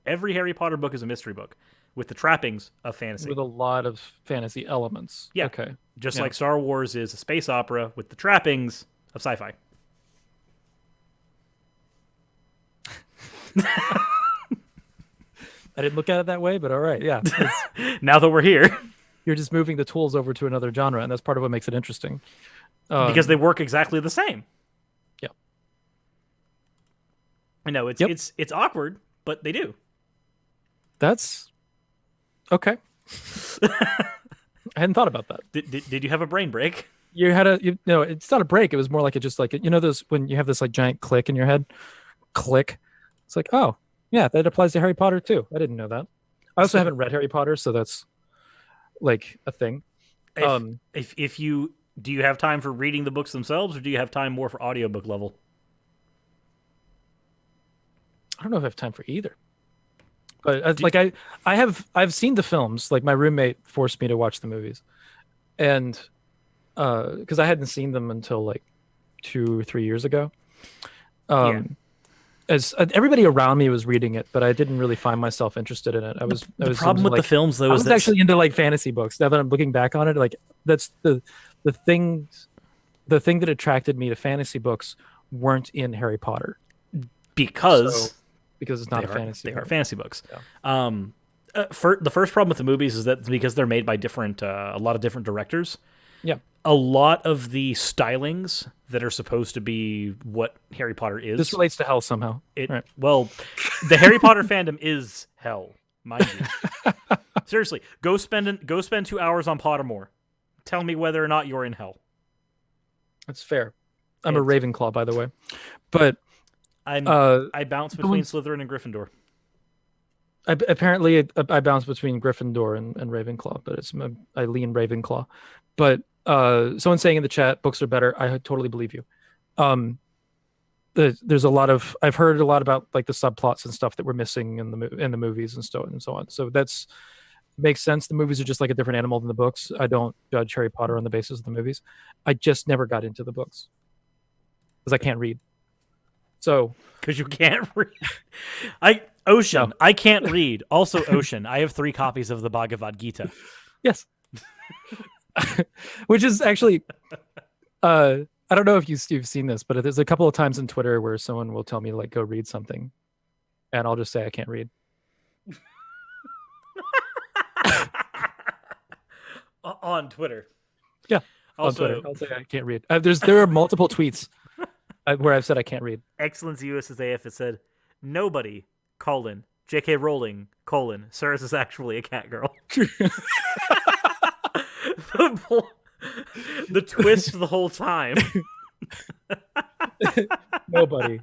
Every Harry Potter book is a mystery book with the trappings of fantasy. With a lot of fantasy elements. Yeah. Okay. Just like Star Wars is a space opera with the trappings of sci-fi. I didn't look at it that way, but all right. Yeah. Now that we're here. You're just moving the tools over to another genre, and that's part of what makes it interesting. Because they work exactly the same. Yeah. I know it's awkward, but they do. That's okay. I hadn't thought about that. Did you have a brain break? You had it's not a break. It was more like those when you have this like giant click in your head, click. It's like, oh yeah, that applies to Harry Potter too. I didn't know that. I also haven't read Harry Potter, so that's like a thing. If you do, you have time for reading the books themselves, or do you have time more for audiobook level? I don't know if I have time for either. But I've seen the films. Like, my roommate forced me to watch the movies, and because I hadn't seen them until like 2 or 3 years ago. As everybody around me was reading it, but I didn't really find myself interested in it. The problem with the films, though, I is was actually into like fantasy books. Now that I'm looking back on it, like that's the thing that attracted me to fantasy books weren't in Harry Potter because it's not a fantasy. They are fantasy books. Yeah. The first problem with the movies is that because they're made by a lot of different directors. Yeah. A lot of the stylings that are supposed to be what Harry Potter is. This relates to hell somehow. Right. Well, the Harry Potter fandom is hell, mind you. Seriously, go spend 2 hours on Pottermore. Tell me whether or not you're in hell. That's fair. I'm a Ravenclaw, by the way, but I bounce between Slytherin and Gryffindor. I bounce between Gryffindor and Ravenclaw, but I lean Ravenclaw. But someone saying in the chat, books are better. I totally believe you. There's a lot of I've heard a lot about like the subplots and stuff that we're missing in the movies and so on. So that's makes sense. The movies are just like a different animal than the books. I don't judge Harry Potter on the basis of the movies. I just never got into the books because I can't read. So because you can't read, I can't read. Also, Ocean. I have 3 copies of the Bhagavad Gita. Yes. Which is actually, I don't know if you've seen this, but there's a couple of times in Twitter where someone will tell me to like go read something, and I'll just say I can't read. On Twitter. Yeah. Also, on Twitter. I'll say I can't read. There are multiple tweets where I've said I can't read. Excellence USAF has said, nobody, J.K. Rowling, Cyrus is actually a Catgirl. The twist the whole time. Nobody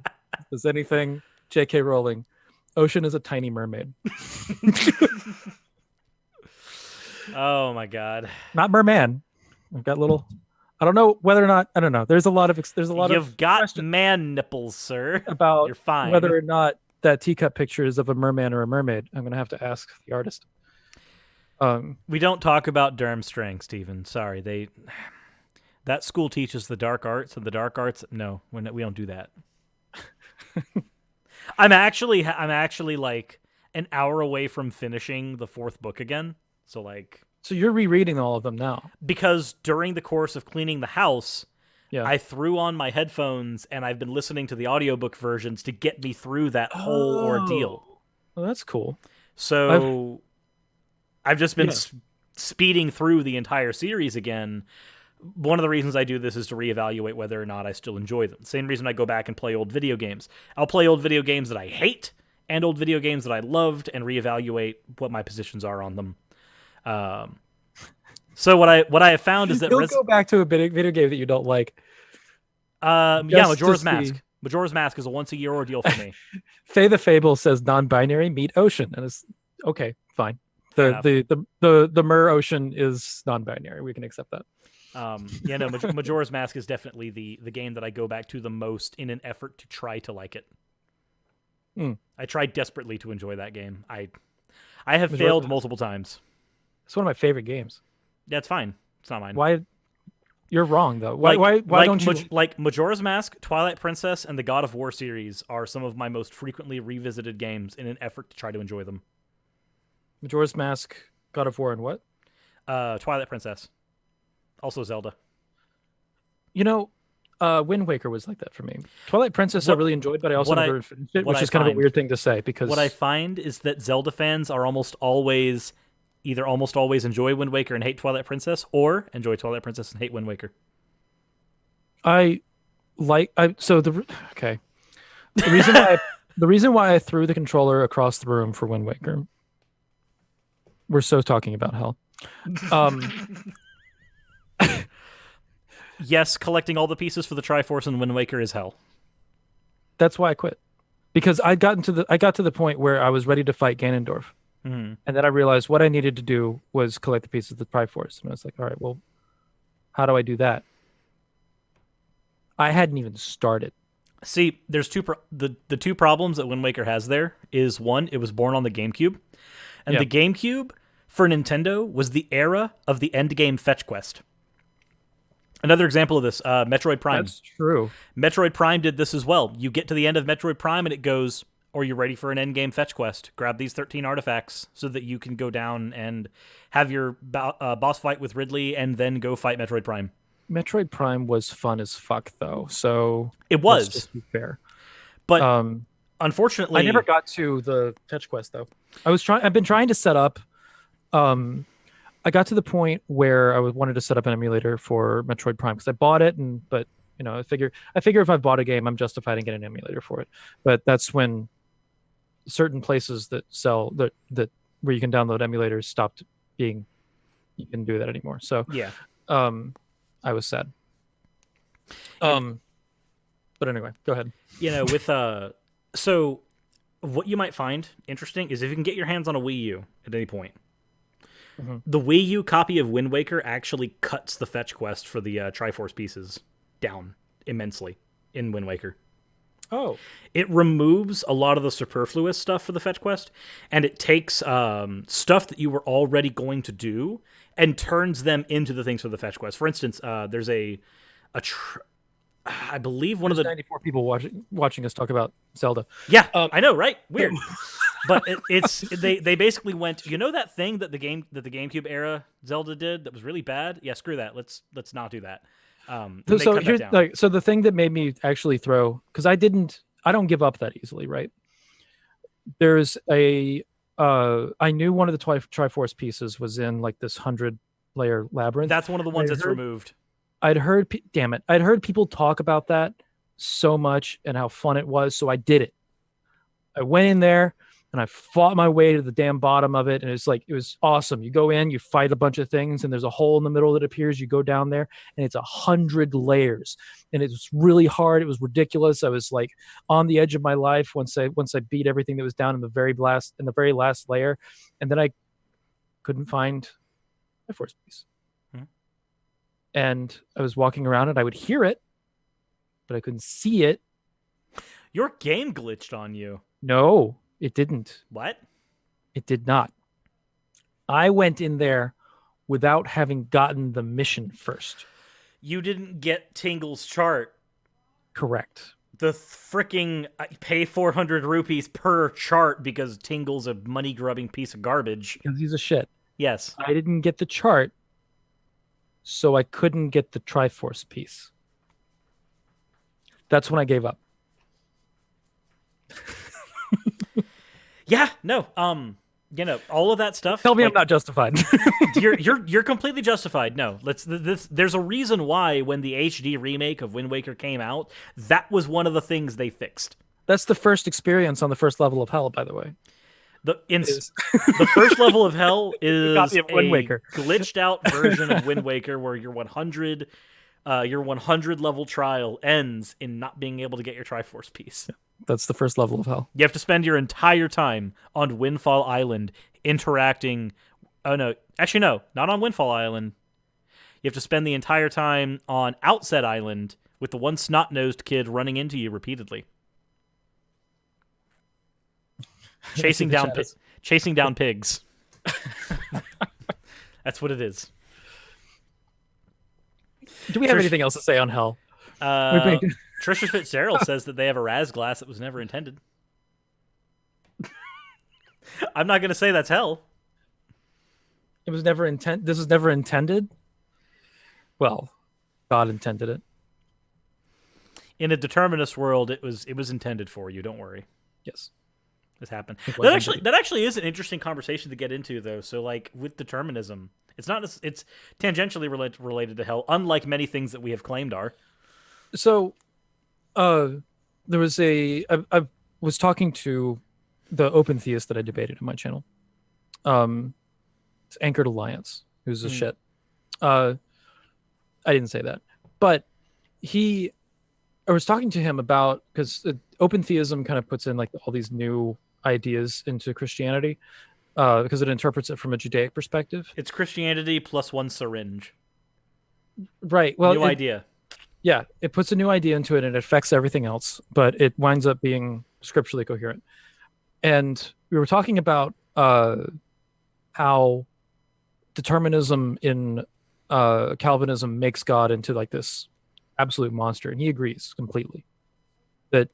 does anything. J.K. Rowling. Ocean is a tiny mermaid. Oh my god. Not merman. I've got little. I don't know whether or not. I don't know. There's a lot of. You've got man nipples, sir. About you're fine. Whether or not that teacup picture is of a merman or a mermaid. I'm gonna have to ask the artist. We don't talk about Durmstrang, Stephen. Sorry, that school teaches the dark arts, and the dark arts. No, we don't do that. I'm actually like an hour away from finishing the 4th book again. So you're rereading all of them now? Because during the course of cleaning the house, yeah. I threw on my headphones and I've been listening to the audiobook versions to get me through that whole ordeal. Well, that's cool. So I've just been speeding through the entire series again. One of the reasons I do this is to reevaluate whether or not I still enjoy them. Same reason I go back and play old video games. I'll play old video games that I hate and old video games that I loved and reevaluate what my positions are on them. So what I have found is that you'll go back to a video game that you don't like. Majora's Mask. Majora's Mask is a once-a-year ordeal for me. Faye the Fable says non-binary meet Ocean, and it's okay, fine. The Mer Ocean is non-binary. We can accept that. Majora's Mask is definitely the game that I go back to the most in an effort to try to like it. I tried desperately to enjoy that game. I have failed multiple times. It's one of my favorite games. That's fine. It's not mine. Why? You're wrong though. Why don't you like Majora's Mask, Twilight Princess, and the God of War series are some of my most frequently revisited games in an effort to try to enjoy them. Majora's Mask, God of War, and what? Twilight Princess. Also Zelda. Wind Waker was like that for me. Twilight Princess I really enjoyed, but I also never finished it, which is kind of a weird thing to say because what I find is that Zelda fans are almost always enjoy Wind Waker and hate Twilight Princess, or enjoy Twilight Princess and hate Wind Waker. The reason why I threw the controller across the room for Wind Waker. We're so talking about hell. Yes, collecting all the pieces for the Triforce in Wind Waker is hell. That's why I quit. Because I got to the point where I was ready to fight Ganondorf. Mhm. And then I realized what I needed to do was collect the pieces of the Triforce. And I was like, all right, well, how do I do that? I hadn't even started. See, there's the two problems that Wind Waker has. There is one, it was born on the GameCube, and Yeah. the GameCube for Nintendo was the era of the end game fetch quest. Another example of this, Metroid Prime. That's true. Metroid Prime did this as well. You get to the end of Metroid Prime and it goes, "Are you ready for an end game fetch quest? Grab these 13 artifacts so that you can go down and have your boss fight with Ridley and then go fight Metroid Prime." Metroid Prime was fun as fuck, though. So It let's was, just be fair. but Um, unfortunately, I never got to the fetch quest though. I've been trying to set up. I got to the point where I wanted to set up an emulator for Metroid Prime because I bought it, but I figure if I've bought a game, I'm justified in getting an emulator for it. But that's when certain places that sell that where you can download emulators stopped being you can do that anymore. So yeah. I was sad. But anyway, go ahead. With so what you might find interesting is if you can get your hands on a Wii U at any point. Mm-hmm. The Wii U copy of Wind Waker actually cuts the fetch quest for the Triforce pieces down immensely in Wind Waker. Oh, it removes a lot of the superfluous stuff for the fetch quest, and it takes stuff that you were already going to do and turns them into the things for the fetch quest. For instance, there's I believe one of the 94 people watching us talk about Zelda. Yeah, I know, right? Weird. But they basically went, that thing that the GameCube era Zelda did that was really bad? Yeah, screw that. Let's not do that. So the thing that made me actually throw, because I don't give up that easily, right? There's I knew one of the Triforce pieces was in like this 100-layer labyrinth. That's one of the ones that's removed. I'd heard people talk about that so much and how fun it was, so I did it. I went in there and I fought my way to the damn bottom of it, and it was awesome. You go in, you fight a bunch of things, and there's a hole in the middle that appears. You go down there, and it's 100 layers, and it was really hard. It was ridiculous. I was like on the edge of my life once I beat everything that was down in the very last layer, and then I couldn't find my force piece. And I was walking around, and I would hear it, but I couldn't see it. Your game glitched on you. No. It didn't. What? It did not. I went in there without having gotten the mission first. You didn't get Tingle's chart. Correct. The freaking pay 400 rupees per chart because Tingle's a money-grubbing piece of garbage. Because he's a shit. Yes. I didn't get the chart, so I couldn't get the Triforce piece. That's when I gave up. Yeah, no, all of that stuff. Tell me I'm not justified. you're completely justified. No, there's a reason why when the HD remake of Wind Waker came out, that was one of the things they fixed. That's the first experience on the first level of hell, by the way. The first level of hell is a glitched out version of Wind Waker where your 100 level trial ends in not being able to get your Triforce piece. That's the first level of hell. You have to spend your entire time on Windfall Island interacting. Oh, no. Actually, no. Not on Windfall Island. You have to spend the entire time on Outset Island with the one snot-nosed kid running into you repeatedly. Chasing down pigs. That's what it is. Do we have anything else to say on hell? Trisha Fitzgerald says that they have a Razglass that was never intended. I'm not going to say that's hell. It was never intended. This was never intended. Well, God intended it. In a determinist world, it was intended for you. Don't worry. Yes, this happened. That actually is an interesting conversation to get into, though. So, like with determinism, it's tangentially related to hell, unlike many things that we have claimed are. So, there was I was talking to the open theist that I debated on my channel. It's Anchored Alliance, who's a shit. I didn't say that, but I was talking to him about, because open theism kind of puts in like all these new ideas into Christianity, because it interprets it from a Judaic perspective. It's Christianity plus one syringe. Right. Well, New idea. Yeah, it puts a new idea into it and it affects everything else, but it winds up being scripturally coherent. And we were talking about how determinism in Calvinism makes God into like this absolute monster, and he agrees completely that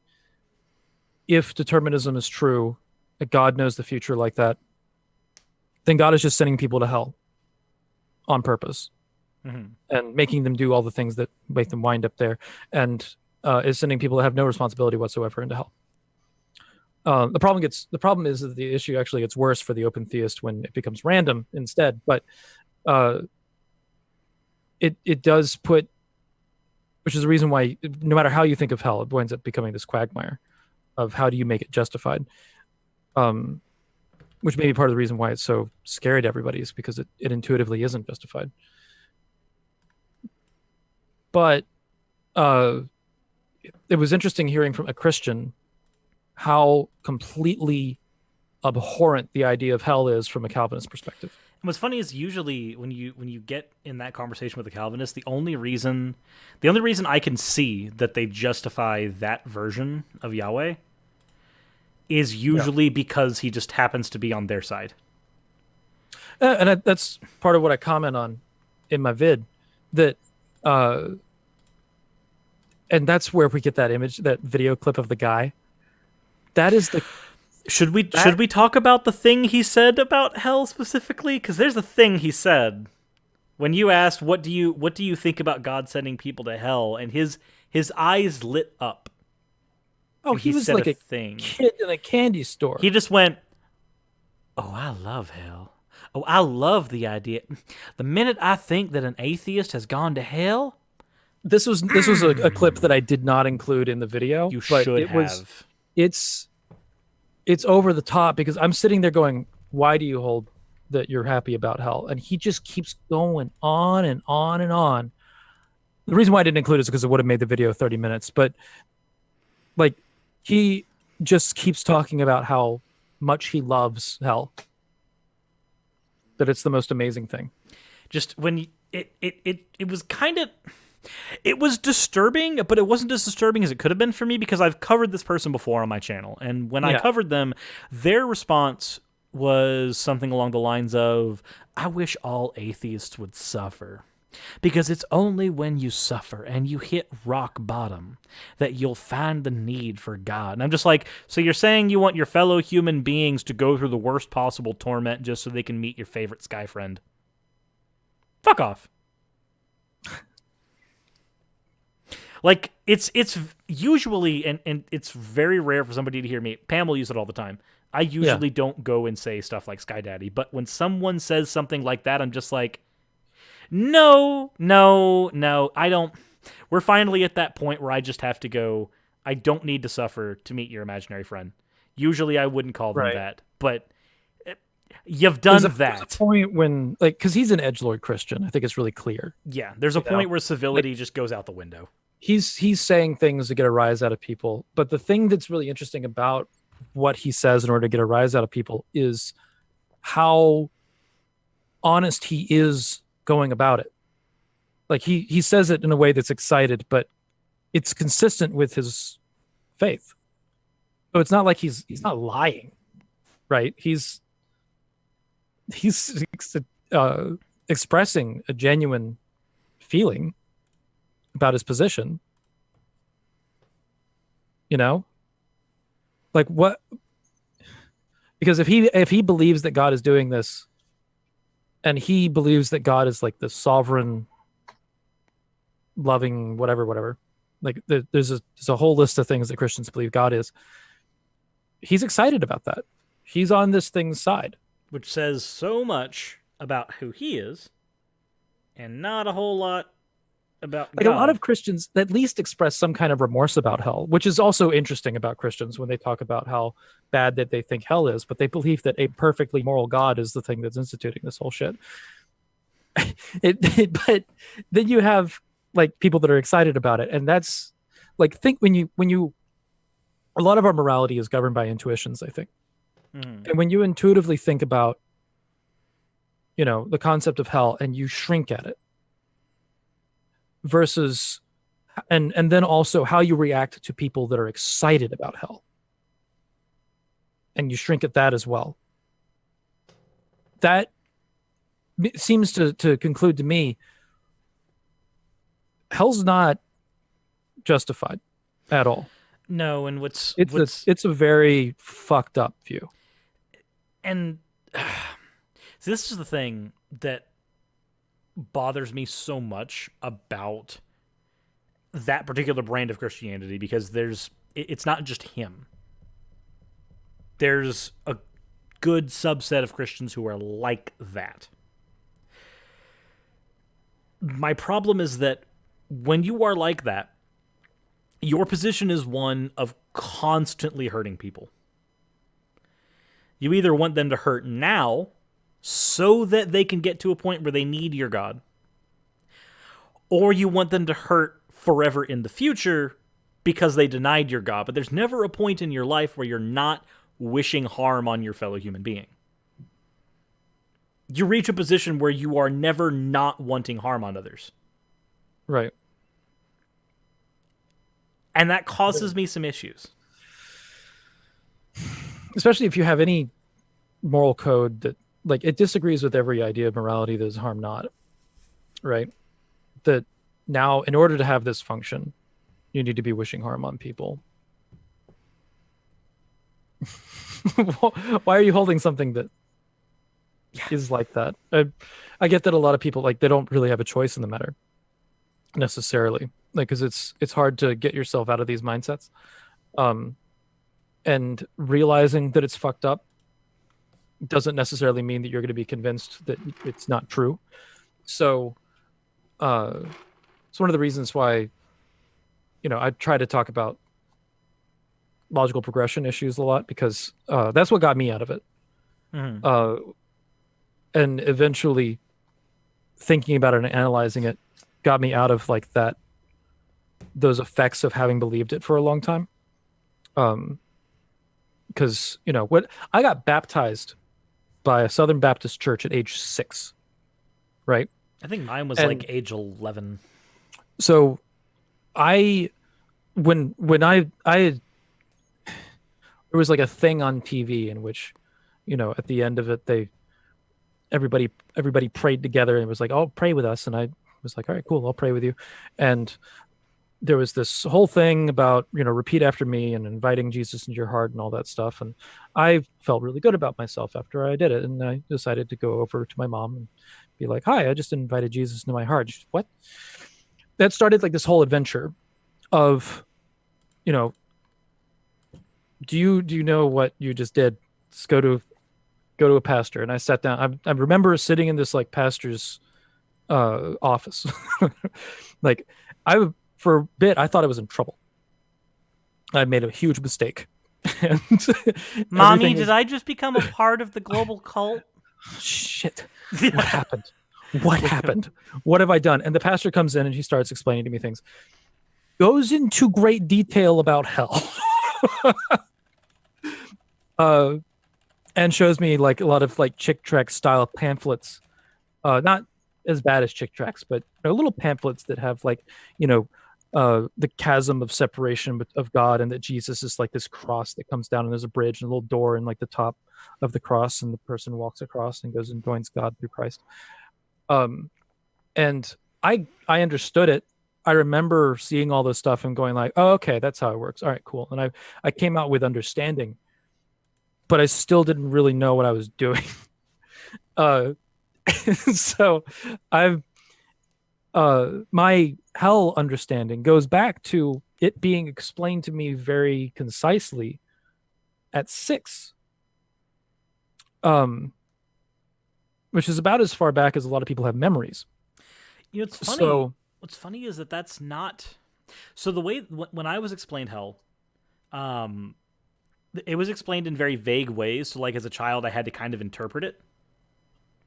if determinism is true, that God knows the future like that, then God is just sending people to hell on purpose and making them do all the things that make them wind up there, and is sending people that have no responsibility whatsoever into hell. The problem is that the issue actually gets worse for the open theist when it becomes random instead. But it does put, which is the reason why no matter how you think of hell, it winds up becoming this quagmire of how do you make it justified. Which may be part of the reason why it's so scary to everybody, is because it intuitively isn't justified. But it was interesting hearing from a Christian how completely abhorrent the idea of hell is from a Calvinist perspective. And what's funny is usually when you get in that conversation with a Calvinist, the only reason I can see that they justify that version of Yahweh is usually because he just happens to be on their side. And that's part of what I comment on in my vid, that and that's where we get that image, that video clip of the guy. That is the. Should we talk about the thing he said about hell specifically? Because there's a thing he said when you asked what do you think about God sending people to hell, and his eyes lit up. Oh, he was like a kid in a candy store. He just went, "Oh, I love hell. Oh, I love the idea. The minute I think that an atheist has gone to hell." This was a clip that I did not include in the video. You should have. It's over the top, because I'm sitting there going, why do you hold that you're happy about hell? And he just keeps going on and on and on. The reason why I didn't include it is because it would have made the video 30 minutes. But like, he just keeps talking about how much he loves hell. That it's the most amazing thing. Just when it was kind of... It was disturbing, but it wasn't as disturbing as it could have been for me, because I've covered this person before on my channel. And when I covered them, their response was something along the lines of, I wish all atheists would suffer, because it's only when you suffer and you hit rock bottom that you'll find the need for God. And I'm just like, so you're saying you want your fellow human beings to go through the worst possible torment just so they can meet your favorite sky friend? Fuck off. Like, it's usually, and it's very rare for somebody to hear me. Pam will use it all the time. I usually don't go and say stuff like Sky Daddy, but when someone says something like that, I'm just like, no, I don't. We're finally at that point where I just have to go, I don't need to suffer to meet your imaginary friend. Usually I wouldn't call them that, but you've done that. There's a point when, like, because he's an edgelord Christian, I think it's really clear. Yeah, there's a point where civility just goes out the window. He's saying things to get a rise out of people, but the thing that's really interesting about what he says in order to get a rise out of people is how honest he is going about it. Like, he says it in a way that's excited, but it's consistent with his faith. So it's not like he's not lying, right? He's expressing a genuine feeling about his position, like what? Because if he believes that God is doing this, and he believes that God is like the sovereign, loving, whatever, like there's a whole list of things that Christians believe God is. He's excited about that. He's on this thing's side, which says so much about who he is, and not a whole lot about like God. A lot of Christians at least express some kind of remorse about hell, which is also interesting about Christians when they talk about how bad that they think hell is, but they believe that a perfectly moral God is the thing that's instituting this whole shit. But then you have like people that are excited about it, and that's like, think when you a lot of our morality is governed by intuitions, I think. And when you intuitively think about, the concept of hell and you shrink at it versus, and then also how you react to people that are excited about hell, and you shrink at that as well, that seems to conclude to me, hell's not justified at all. No, and it's a very fucked up view. And so this is the thing that bothers me so much about that particular brand of Christianity, because it's not just him. There's a good subset of Christians who are like that. My problem is that when you are like that, your position is one of constantly hurting people. You either want them to hurt now so that they can get to a point where they need your God, or you want them to hurt forever in the future because they denied your God. But there's never a point in your life where you're not wishing harm on your fellow human being. You reach a position where you are never not wanting harm on others. Right. And that causes me some issues. Especially if you have any moral code that, like, it disagrees with every idea of morality that is harm not. Right? That now, in order to have this function, you need to be wishing harm on people. Why are you holding something that is like that? I get that a lot of people, like, they don't really have a choice in the matter necessarily, like, because it's hard to get yourself out of these mindsets, and realizing that it's fucked up doesn't necessarily mean that you're going to be convinced that it's not true. So it's one of the reasons why I try to talk about logical progression issues a lot, because that's what got me out of it. And eventually thinking about it and analyzing it got me out of, like, those effects of having believed it for a long time. Because what I got baptized by a Southern Baptist church at age 6, right? I think mine was like age 11. So when I there was like a thing on TV in which, at the end of it, everybody prayed together, and it was like, "Oh, pray with us." And I was like, "All right, cool, I'll pray with you." And there was this whole thing about, repeat after me and inviting Jesus into your heart and all that stuff. And I felt really good about myself after I did it. And I decided to go over to my mom and be like, "Hi, I just invited Jesus into my heart." She said, "What?" That started, like, this whole adventure of, do you know what you just did? Let's go to a pastor. And I sat down. I remember sitting in this, like, pastor's office. Like, for a bit, I thought I was in trouble. I made a huge mistake. And Mommy, did I just become a part of the global cult? Shit. What happened? What happened? What have I done? And the pastor comes in and he starts explaining to me things. Goes into great detail about hell. And shows me, like, a lot of, like, Chick tract style pamphlets. Not as bad as Chick tracts, but little pamphlets that have, like, the chasm of separation of God, and that Jesus is like this cross that comes down, and there's a bridge and a little door in, like, the top of the cross, and the person walks across and goes and joins God through Christ. And I understood it. I remember seeing all this stuff and going like, "Oh, okay, that's how it works. All right, cool." And I came out with understanding, but I still didn't really know what I was doing. So my hell understanding goes back to it being explained to me very concisely at 6, which is about as far back as a lot of people have memories. It's funny. What's funny is that's not. So the way when I was explained hell, it was explained in very vague ways. So, like, as a child, I had to kind of interpret it.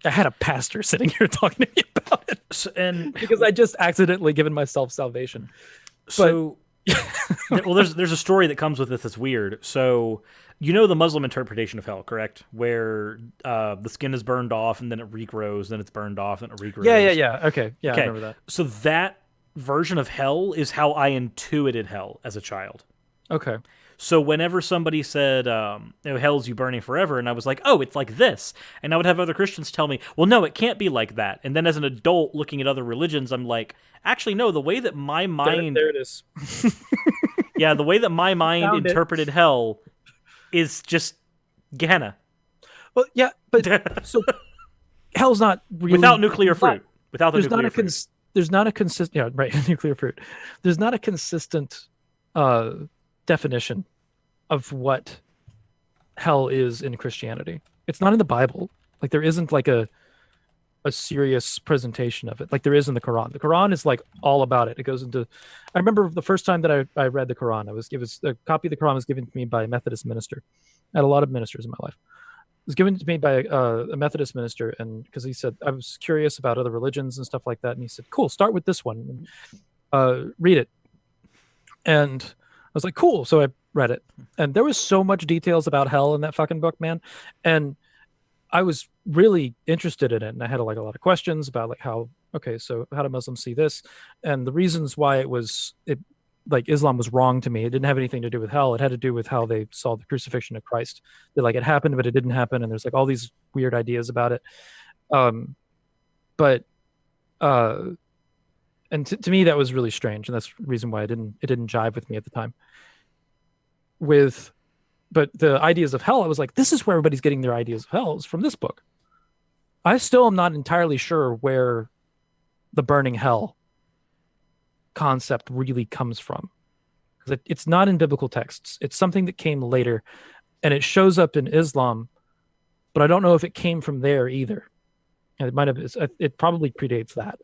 I had a pastor sitting here talking to me about it, and because I just accidentally given myself salvation. So Well, there's a story that comes with this that's weird. So, you know the Muslim interpretation of hell, correct? Where the skin is burned off and then it regrows, then it's burned off and it regrows. Yeah. Okay, yeah, I Okay, remember that. so that version of hell is how I intuited hell as a child. Okay. So whenever somebody said, hell's you burning forever, and I was like, oh, it's like this. And I would have other Christians tell me, well, no, it can't be like that. And then as an adult looking at other religions, I'm like, actually, no, the way that my mind... There it is. Yeah, the way that my mind interpreted hell is just Gehenna. Well, yeah, but so hell's not really... Without nuclear fruit. Without the nuclear fruit. There's not a consistent... Yeah, right, nuclear fruit. There's not a consistent definition of what hell is in Christianity. It's not in the Bible. Like, there isn't like a serious presentation of it like there is in the Quran. The Quran is like all about it. It goes into... I remember the first time that I read the Quran, it was a copy of the Quran was given to me by a Methodist minister. I had a lot of ministers in my life. It was given to me by a Methodist minister, and because he said I was curious about other religions and stuff like that, and he said, cool, start with this one and read it. And I was like, cool. So I read it, and there was so much details about hell in that fucking book, man. And I was really interested in it, and I had like a lot of questions about like how do Muslims see this, and the reasons why it like Islam was wrong to me. It didn't have anything to do with hell. It had to do with how they saw the crucifixion of Christ. That like it happened, but it didn't happen, and there's like all these weird ideas about it. But and to me that was really strange, and that's the reason why it didn't jive with me at the time. But the ideas of hell, I was like, this is where everybody's getting their ideas of hell, is from this book. I still am not entirely sure where the burning hell concept really comes from. Because it's not in biblical texts. It's something that came later, and it shows up in Islam, but I don't know if it came from there either. And it probably predates that.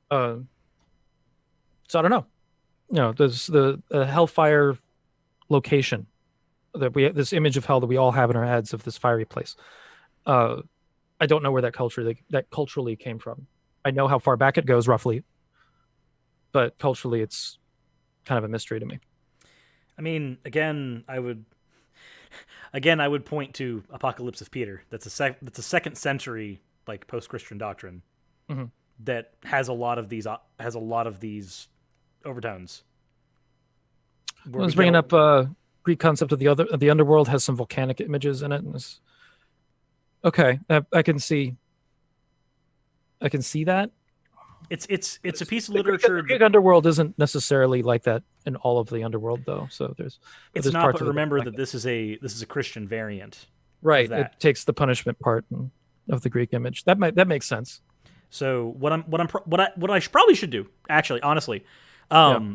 So I don't know. There's the hellfire location that this image of hell that we all have in our heads of this fiery place. I don't know where that culturally came from. I know how far back it goes roughly, but culturally it's kind of a mystery to me. I mean, again, I would point to Apocalypse of Peter. That's a second century like post-Christian doctrine that has a lot of these overtones. I was bringing up Greek concept of the underworld has some volcanic images in it. And okay, I can see that. It's a piece of literature. The Greek underworld isn't necessarily like that in all of the underworld, though. So it's not. But remember that this is a Christian variant. Right. It takes the punishment part of the Greek image. That makes sense. So what I probably should do, actually, honestly,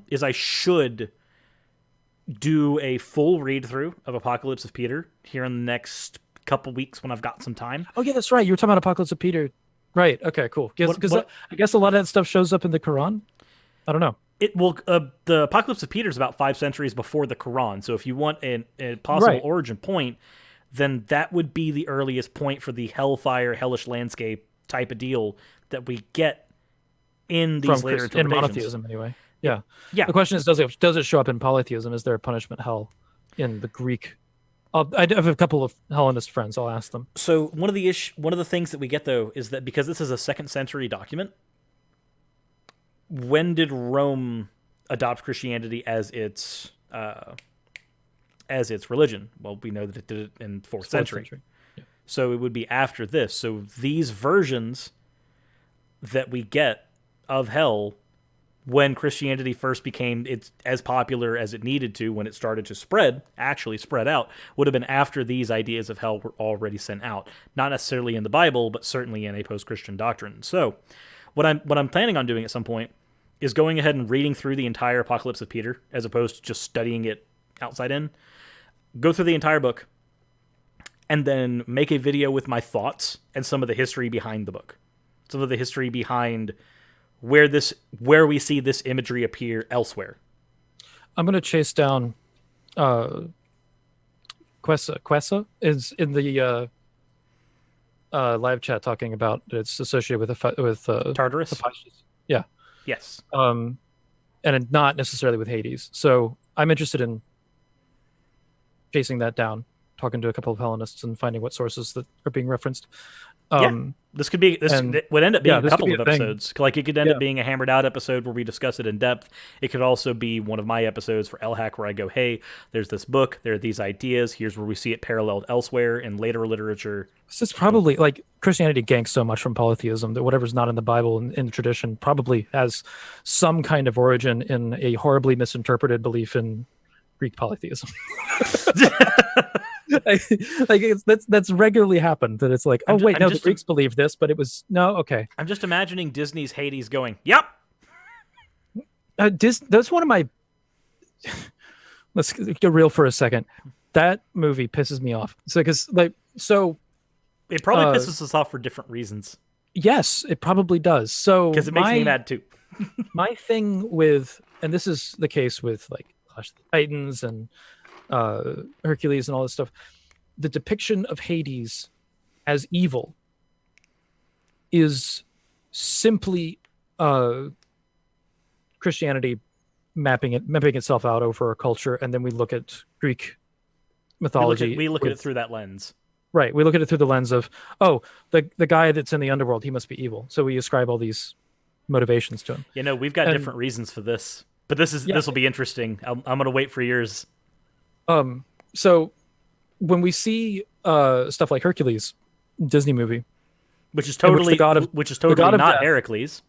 is I should do a full read through of Apocalypse of Peter here in the next couple weeks when I've got some time. Oh yeah, that's right. You were talking about Apocalypse of Peter. Right. Okay, cool. Because I guess a lot of that stuff shows up in the Quran. I don't know. The Apocalypse of Peter is about 5 centuries before the Quran. So if you want a possible origin point, then that would be the earliest point for the hellfire, hellish landscape type of deal that we get in these later interpretations. In monotheism, anyway. Yeah. Yeah. The question is, does it show up in polytheism? Is there a punishment hell in the Greek? I have a couple of Hellenist friends. I'll ask them. So one of the things that we get though is that because this is a 2nd century document, when did Rome adopt Christianity as its religion? Well, we know that it did it in 4th century. Yeah. So it would be after this. So these versions that we get of hell, when Christianity first became as popular as it needed to, when it started to actually spread out, would have been after these ideas of hell were already sent out. Not necessarily in the Bible, but certainly in a post-Christian doctrine. So what I'm planning on doing at some point is going ahead and reading through the entire Apocalypse of Peter, as opposed to just studying it outside in. Go through the entire book, and then make a video with my thoughts and some of the history behind the book. Some of the history behind where we see this imagery appear elsewhere. I'm going to chase down Quessa. Quessa is in the live chat talking about it's associated with Tartarus. Yeah. Yes. And and not necessarily with Hades. So I'm interested in chasing that down, talking to a couple of Hellenists and finding what sources that are being referenced. This would end up being a couple of episodes. Like, it could end up being a hammered out episode where we discuss it in depth. It could also be one of my episodes for LHAC where I go, hey, there's this book, there are these ideas, here's where we see it paralleled elsewhere in later literature. This is probably, like, Christianity ganks so much from polytheism that whatever's not in the Bible and in the tradition probably has some kind of origin in a horribly misinterpreted belief in Greek polytheism. That's regularly happened, that it's like, the Greeks believed this, but it was okay. I'm just imagining Disney's Hades going, yep. That's one of my. Let's get real for a second. That movie pisses me off. So it probably pisses us off for different reasons. Yes, it probably does. So because it makes me mad too. My thing with, and this is the case with like Clash of the Titans and Hercules and all this stuff, the depiction of Hades as evil is simply Christianity mapping itself out over a culture, and then we look at Greek mythology. We look at it through that lens. Right. We look at it through the lens of, the guy that's in the underworld, he must be evil. So we ascribe all these motivations to him. We've got different reasons for this, but this will be interesting. I'm going to wait for yours. So when we see stuff like Hercules, Disney movie, which is totally not Heracles.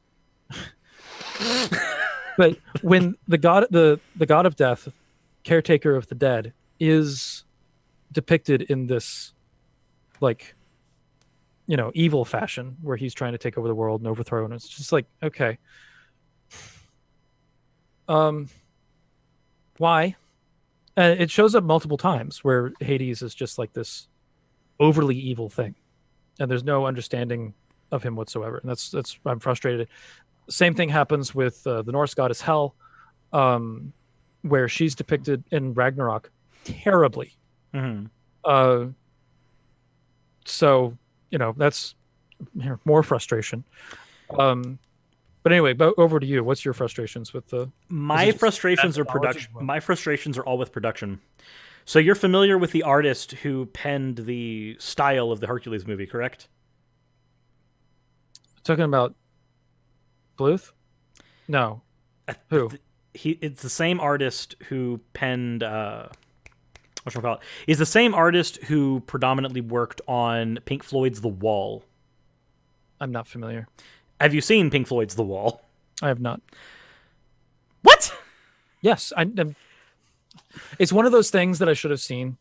But when the god of death, caretaker of the dead, is depicted in this evil fashion where he's trying to take over the world and overthrow, and it's just like, okay, why? And it shows up multiple times where Hades is just like this overly evil thing, and there's no understanding of him whatsoever. And that's I'm frustrated. Same thing happens with the Norse goddess Hel, where she's depicted in Ragnarok terribly. Mm-hmm. So that's more frustration. But anyway, over to you. What's your frustrations with the? My frustrations are production. My frustrations are all with production. So you're familiar with the artist who penned the style of the Hercules movie, correct? Talking about Bluth? No. Who? It's the same artist who penned. Whatchamacallit? He's the same artist who predominantly worked on Pink Floyd's The Wall. I'm not familiar. Have you seen Pink Floyd's The Wall? I have not. What? Yes, it's one of those things that I should have seen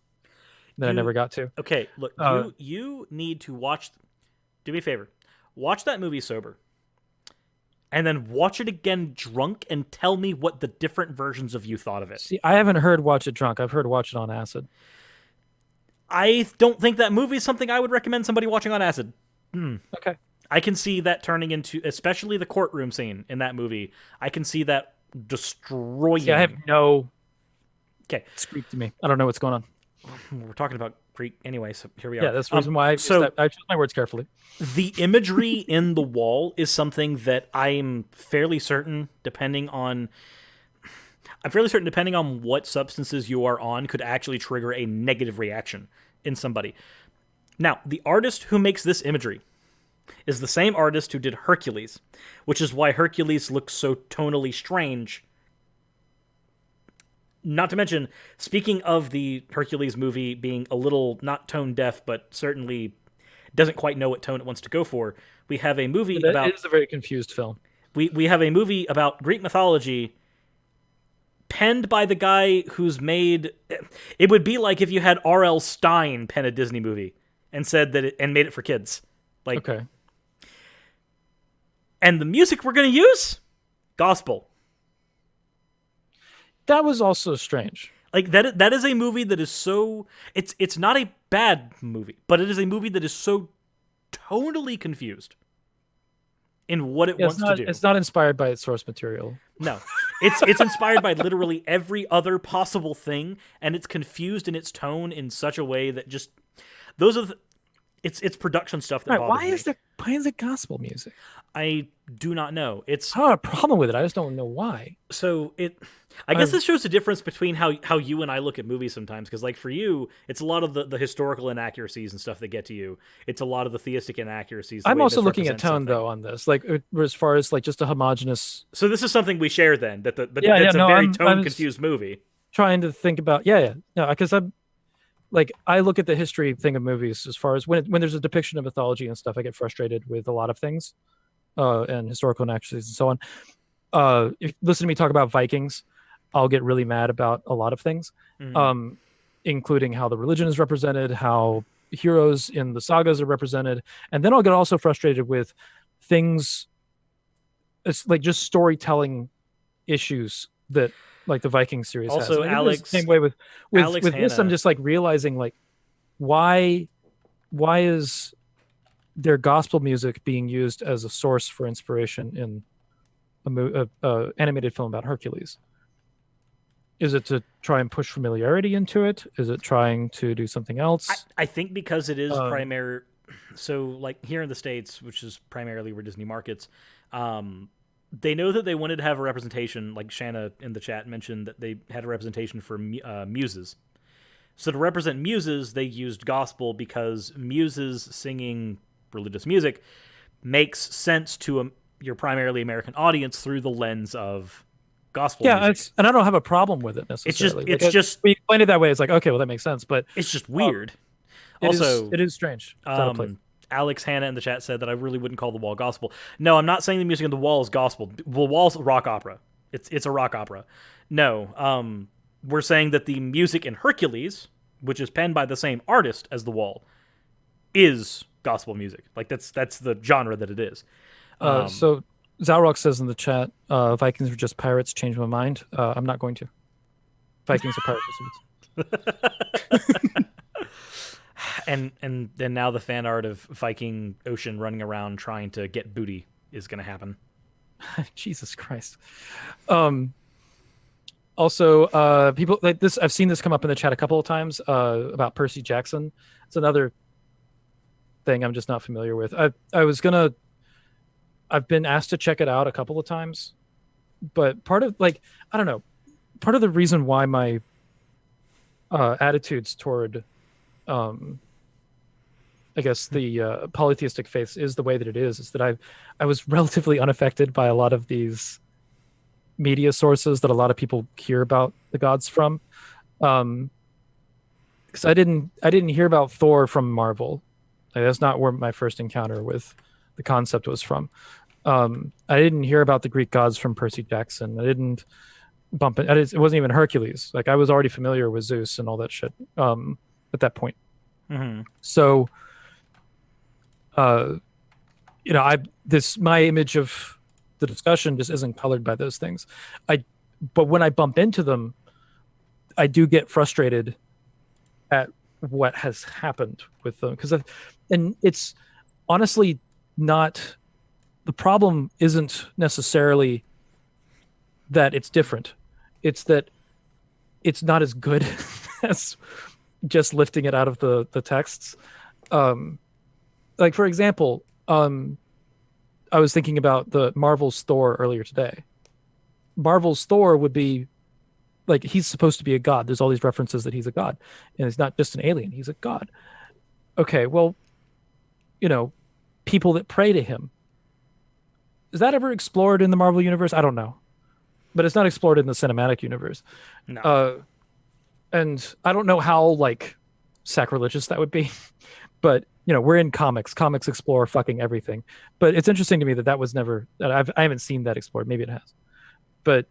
that I never got to. Okay, look, you need to watch. Do me a favor, watch that movie sober, and then watch it again drunk, and tell me what the different versions of you thought of it. See, I haven't heard watch it drunk. I've heard watch it on acid. I don't think that movie is something I would recommend somebody watching on acid. Okay. I can see that turning into, especially the courtroom scene in that movie, I can see that destroying. Yeah, I have no. Okay. It's Greek to me. I don't know what's going on. We're talking about Greek anyway, so here we are. Yeah, that's the reason why I choose my words carefully. The imagery in The Wall is something that I'm fairly certain, depending on what substances you are on, could actually trigger a negative reaction in somebody. Now, the artist who makes this imagery is the same artist who did Hercules, which is why Hercules looks so tonally strange. Not to mention, speaking of the Hercules movie being a little, not tone deaf, but certainly doesn't quite know what tone it wants to go for, we have a movie about... It is a very confused film. We have a movie about Greek mythology penned by the guy who's made... It would be like if you had R.L. Stine pen a Disney movie and said that and made it for kids. Okay. And the music we're going to use? Gospel. That was also strange. That is a movie that is so... It's not a bad movie, but it is a movie that is so tonally confused in what it wants to do. It's not inspired by its source material. No. It's inspired by literally every other possible thing, and it's confused in its tone in such a way that just... It's production stuff that Right, bothers me. why is it gospel music? I do not know. It's I don't have a problem with it. I just don't know why. so it. I guess this shows the difference between how you and I look at movies sometimes. Because like for you, it's a lot of the historical inaccuracies and stuff that get to you. It's a lot of the theistic inaccuracies. I'm also looking at tone though on this, like as far as like just a homogenous. So this is something we share then. That's a very tone confused movie. Trying to think about no, because I'm like I look at the history thing of movies as far as when there's a depiction of mythology and stuff, I get frustrated with a lot of things, and historical inaccuracies and so on. If listen to me talk about Vikings, I'll get really mad about a lot of things, including how the religion is represented, how heroes in the sagas are represented, and then I'll get also frustrated with things, it's like just storytelling issues that like the Viking series also has. Alex, same way with Alex this, I'm just like realizing like why is their gospel music being used as a source for inspiration in a animated film about Hercules? Is it to try and push familiarity into it? Is it trying to do something else? I think because it is primary. So like here in the States, which is primarily where Disney markets, they know that they wanted to have a representation. Like Shanna in the chat mentioned that they had a representation for muses. So to represent muses, they used gospel because muses singing religious music makes sense to your primarily American audience through the lens of gospel music. And I don't have a problem with it necessarily. It's just we explained it that way. It's like, okay, well that makes sense, but it's just weird. It is strange. Alex Hannah in the chat said that I really wouldn't call The Wall gospel. No, I'm not saying the music in The Wall is gospel. The Wall's rock opera. It's a rock opera. No, we're saying that the music in Hercules, which is penned by the same artist as The Wall, is gospel music. Like that's the genre that it is. So Zalrock says in the chat, Vikings are just pirates. Change my mind. I'm not going to. Vikings are pirates. And then now the fan art of Viking Ocean running around trying to get booty is going to happen. Jesus Christ. Also, people like this. I've seen this come up in the chat a couple of times about Percy Jackson. It's another thing I'm just not familiar with. I've been asked to check it out a couple of times, but part of the reason why my attitudes toward I guess the polytheistic faiths is the way that it is that I was relatively unaffected by a lot of these media sources that a lot of people hear about the gods from, because I didn't hear about Thor from Marvel. Like, that's not where my first encounter with the concept was from. I didn't hear about the Greek gods from Percy Jackson. I didn't bump it. It wasn't even Hercules. Like I was already familiar with Zeus and all that shit at that point. Mm-hmm. So, my image of the discussion just isn't colored by those things. But when I bump into them, I do get frustrated at what has happened with them and it's honestly not. The problem isn't necessarily that it's different. It's that it's not as good as just lifting it out of the texts. Like for example, I was thinking about the Marvel's Thor earlier today. Marvel's Thor would be like, he's supposed to be a god. There's all these references that he's a god, and he's not just an alien. He's a god. Okay, well, people that pray to him. Is that ever explored in the Marvel universe? I don't know, but it's not explored in the cinematic universe. No. And I don't know how like sacrilegious that would be, but we're in comics. Comics explore fucking everything. But it's interesting to me that was never. I haven't seen that explored. Maybe it has, but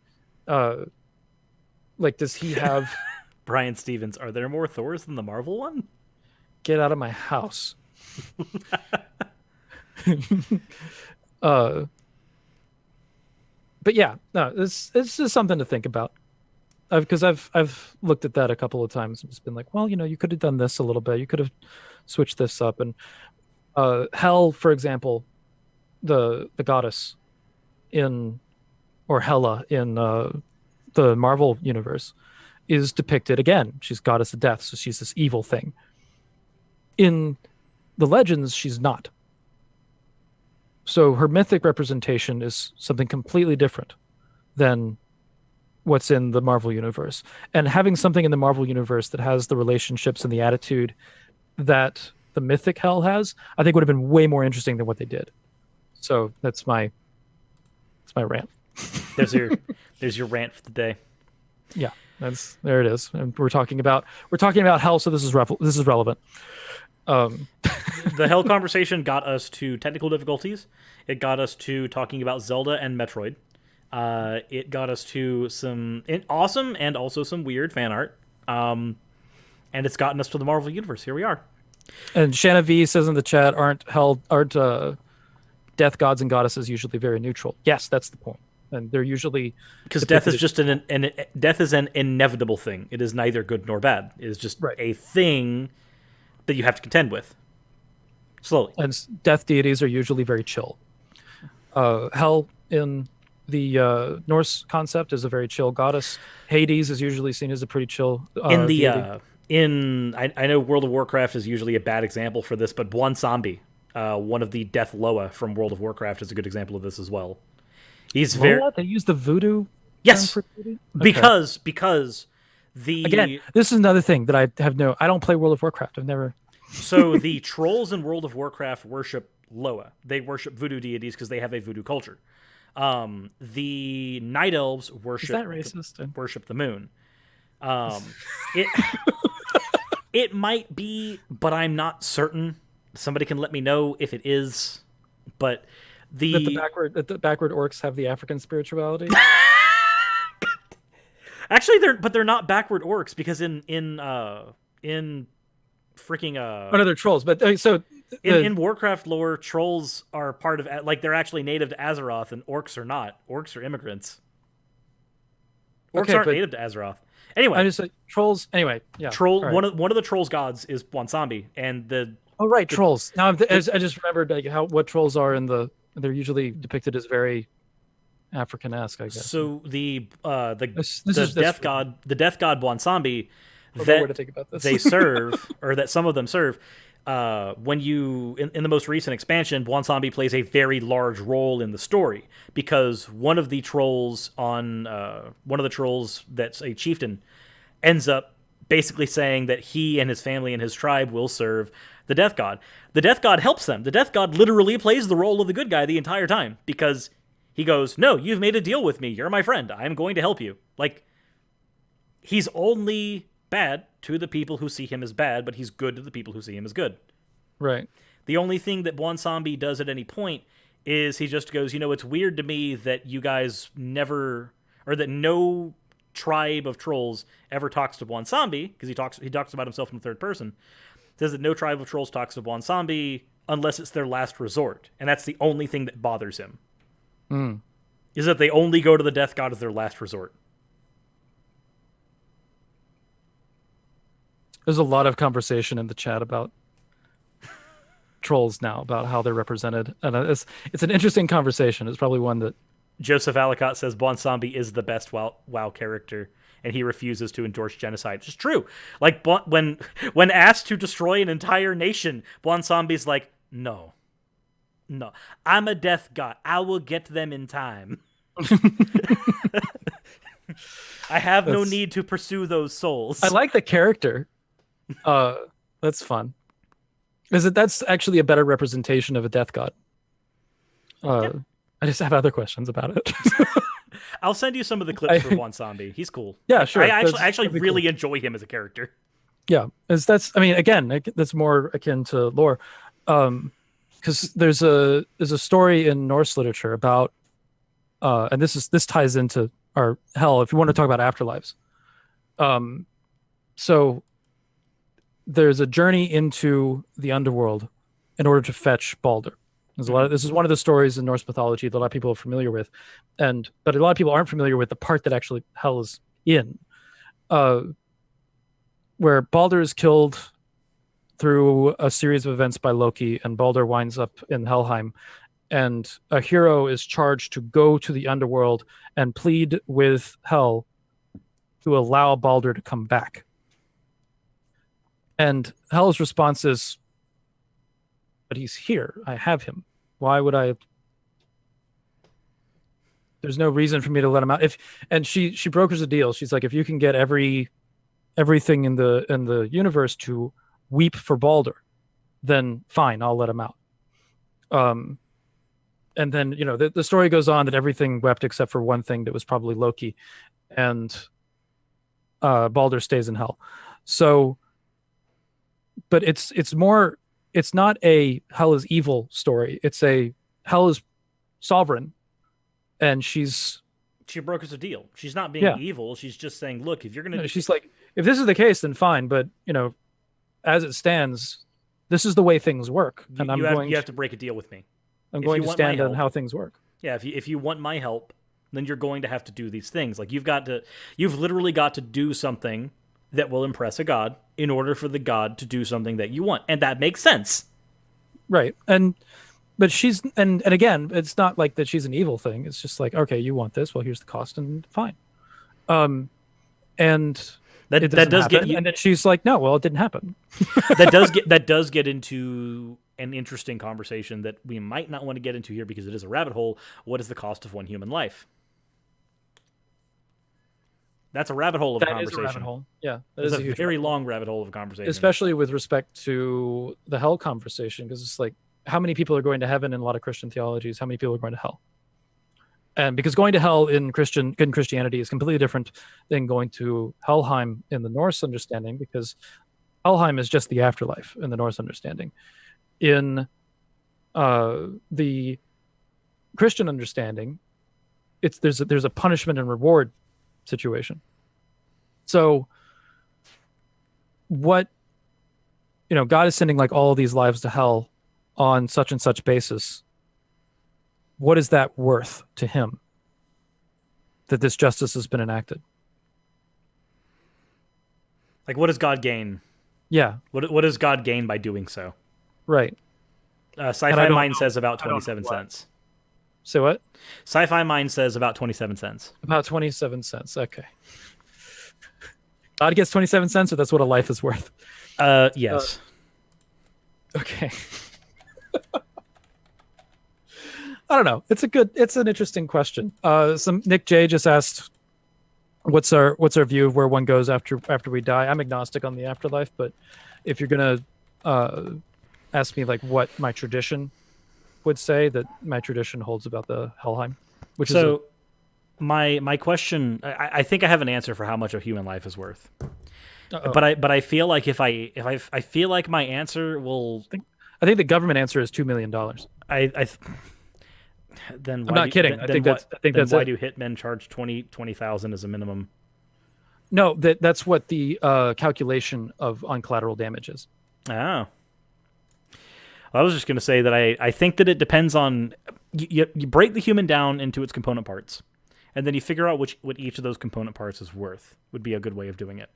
like, does he have? Brian Stevens, are there more Thors than the Marvel one? Get out of my house. But yeah, no, it's just something to think about. Because I've looked at that a couple of times and just been like, well, you could have done this a little bit. You could have switched this up. And Hel, for example, the goddess or Hela in the Marvel universe is depicted again. She's goddess of death, so she's this evil thing. In the legends, she's not. So her mythic representation is something completely different than what's in the Marvel universe. And having something in the Marvel universe that has the relationships and the attitude that the mythic hell has, I think would have been way more interesting than what they did. So that's my rant. There's your rant for the day. Yeah, there it is. And we're talking about hell, so this is relevant. The hell conversation got us to technical difficulties. It got us to talking about Zelda and Metroid. It got us to some awesome and also some weird fan art. And it's gotten us to the Marvel universe. Here we are. And Shanna V says in the chat, aren't death gods and goddesses usually very neutral? Yes, that's the point. And they're usually, because death is just death is an inevitable thing. It is neither good nor bad. It is just a thing that you have to contend with slowly. And death deities are usually very chill. Hell in the Norse concept is a very chill goddess. Hades is usually seen as a pretty chill deity. I know World of Warcraft is usually a bad example for this, but Bwonsambi, one of the Death Loa from World of Warcraft, is a good example of this as well. He's Loa? They use the voodoo. Yes, for voodoo? Okay. Because again, this is another thing that I don't play World of Warcraft. I've never. So the trolls in World of Warcraft worship Loa. They worship voodoo deities because they have a voodoo culture. The night elves worship. Is that racist? Worship the moon. It might be, but I'm not certain. Somebody can let me know if it is. But the backward orcs have the African spirituality. Actually, they're not backward orcs, because in freaking they're trolls. But so in Warcraft lore, trolls are part of, like, they're actually native to Azeroth, and orcs are not. Orcs are immigrants. Orcs aren't native to Azeroth. Anyway, I just like trolls. Anyway, yeah. Right. One of the trolls gods is Bwonsambi, and trolls. Now I just remembered what trolls are they're usually depicted as very African-esque, I guess. So the death god Bwonsambi that they serve, or that some of them serve, when you in the most recent expansion, Bwonsambi plays a very large role in the story, because one of the trolls that's a chieftain ends up basically saying that he and his family and his tribe will serve the death god. The death god helps them. The death god literally plays the role of the good guy the entire time, because he goes, "No, you've made a deal with me. You're my friend. I'm going to help you." Like, he's only bad to the people who see him as bad, but he's good to the people who see him as good. Right. The only thing that Bwonsambi does at any point is he just goes, it's weird to me that you guys never, or that no tribe of trolls ever talks to Bwonsambi, because he talks about himself in the third person. Says that no tribe of trolls talks to Bwonsambi unless it's their last resort, and that's the only thing that bothers him. Is that they only go to the death god as their last resort. There's a lot of conversation in the chat about trolls now, about how they're represented, and it's an interesting conversation. It's probably one that Joseph Alicott says Bwonsambi is the best WoW character, and he refuses to endorse genocide. It's true. Like, when asked to destroy an entire nation, Bwonsambi's like, no, I'm a death god. I will get them in time. I have no need to pursue those souls. I like the character. That's fun. That's actually a better representation of a death god. I just have other questions about it. I'll send you some of the clips for Bwonsambi. He's cool. Yeah, sure. I actually really enjoy him as a character. Yeah, that's more akin to lore, because there's a story in Norse literature about, and this ties into our hell. If you want to talk about afterlives, so there's a journey into the underworld in order to fetch Balder. This is one of the stories in Norse mythology that a lot of people are familiar with, but a lot of people aren't familiar with the part that actually hell is in, where Balder is killed through a series of events by Loki, and Balder winds up in Helheim, and a hero is charged to go to the underworld and plead with Hel to allow Balder to come back. And Hel's response is, but he's here. I have him. Why would I? There's no reason for me to let him out. And she brokers a deal. She's like, if you can get everything in the universe to weep for Balder, then fine, I'll let him out. And then the story goes on that everything wept except for one thing that was probably Loki, and Balder stays in hell. So, but it's not a hell is evil story. It's a hell is sovereign, and she brokers a deal. She's not being evil. She's just saying, look, if you're gonna, she's like, if this is the case, then fine. But as it stands, this is the way things work, and you have to break a deal with me. I'm going to stand on how things work. Yeah, if you want my help, then you're going to have to do these things. Like you've literally got to do something that will impress a god in order for the god to do something that you want, and that makes sense, right? But she's and again, it's not like that she's an evil thing. It's just like, okay, you want this, well, here's the cost, and fine. And that does get you, and then she's like, no, well, it didn't happen. that does get into an interesting conversation that we might not want to get into here because it is a rabbit hole. What is the cost of one human life? That's a rabbit hole of conversation. Is a rabbit hole. Yeah, that is a very long rabbit hole of conversation, especially with respect to the hell conversation, because it's like, how many people are going to heaven in a lot of Christian theologies? How many people are going to hell? And because going to hell in Christianity is completely different than going to Helheim in the Norse understanding, because Helheim is just the afterlife in the Norse understanding. In the Christian understanding, there's a punishment and reward situation. So what God is sending like all these lives to hell on such and such basis. What is that worth to him that this justice has been enacted? Like, what does God gain? Yeah. What does God gain by doing so? Right. Sci-Fi Mind says about 27 cents. Say what? Sci-Fi Mind says about 27 cents. About 27 cents. Okay. God gets 27 cents, or that's what a life is worth? Yes. Okay. I don't know. It's an interesting question. Some Nick J just asked, what's our view of where one goes after we die? I'm agnostic on the afterlife, but if you're gonna ask me like what my tradition would say, that my tradition holds about the Helheim, which so is my question. I think I have an answer for how much a human life is worth. Uh-oh. But I feel like if I feel like my answer will. I think the government answer is $2 million. Then I'm not kidding. I think that's why do hitmen charge 20,000 as a minimum? No, that's what the calculation on collateral damage is. Oh. Well, I was just going to say that I think that it depends on you break the human down into its component parts, and then you figure out what each of those component parts is worth. Would be a good way of doing it.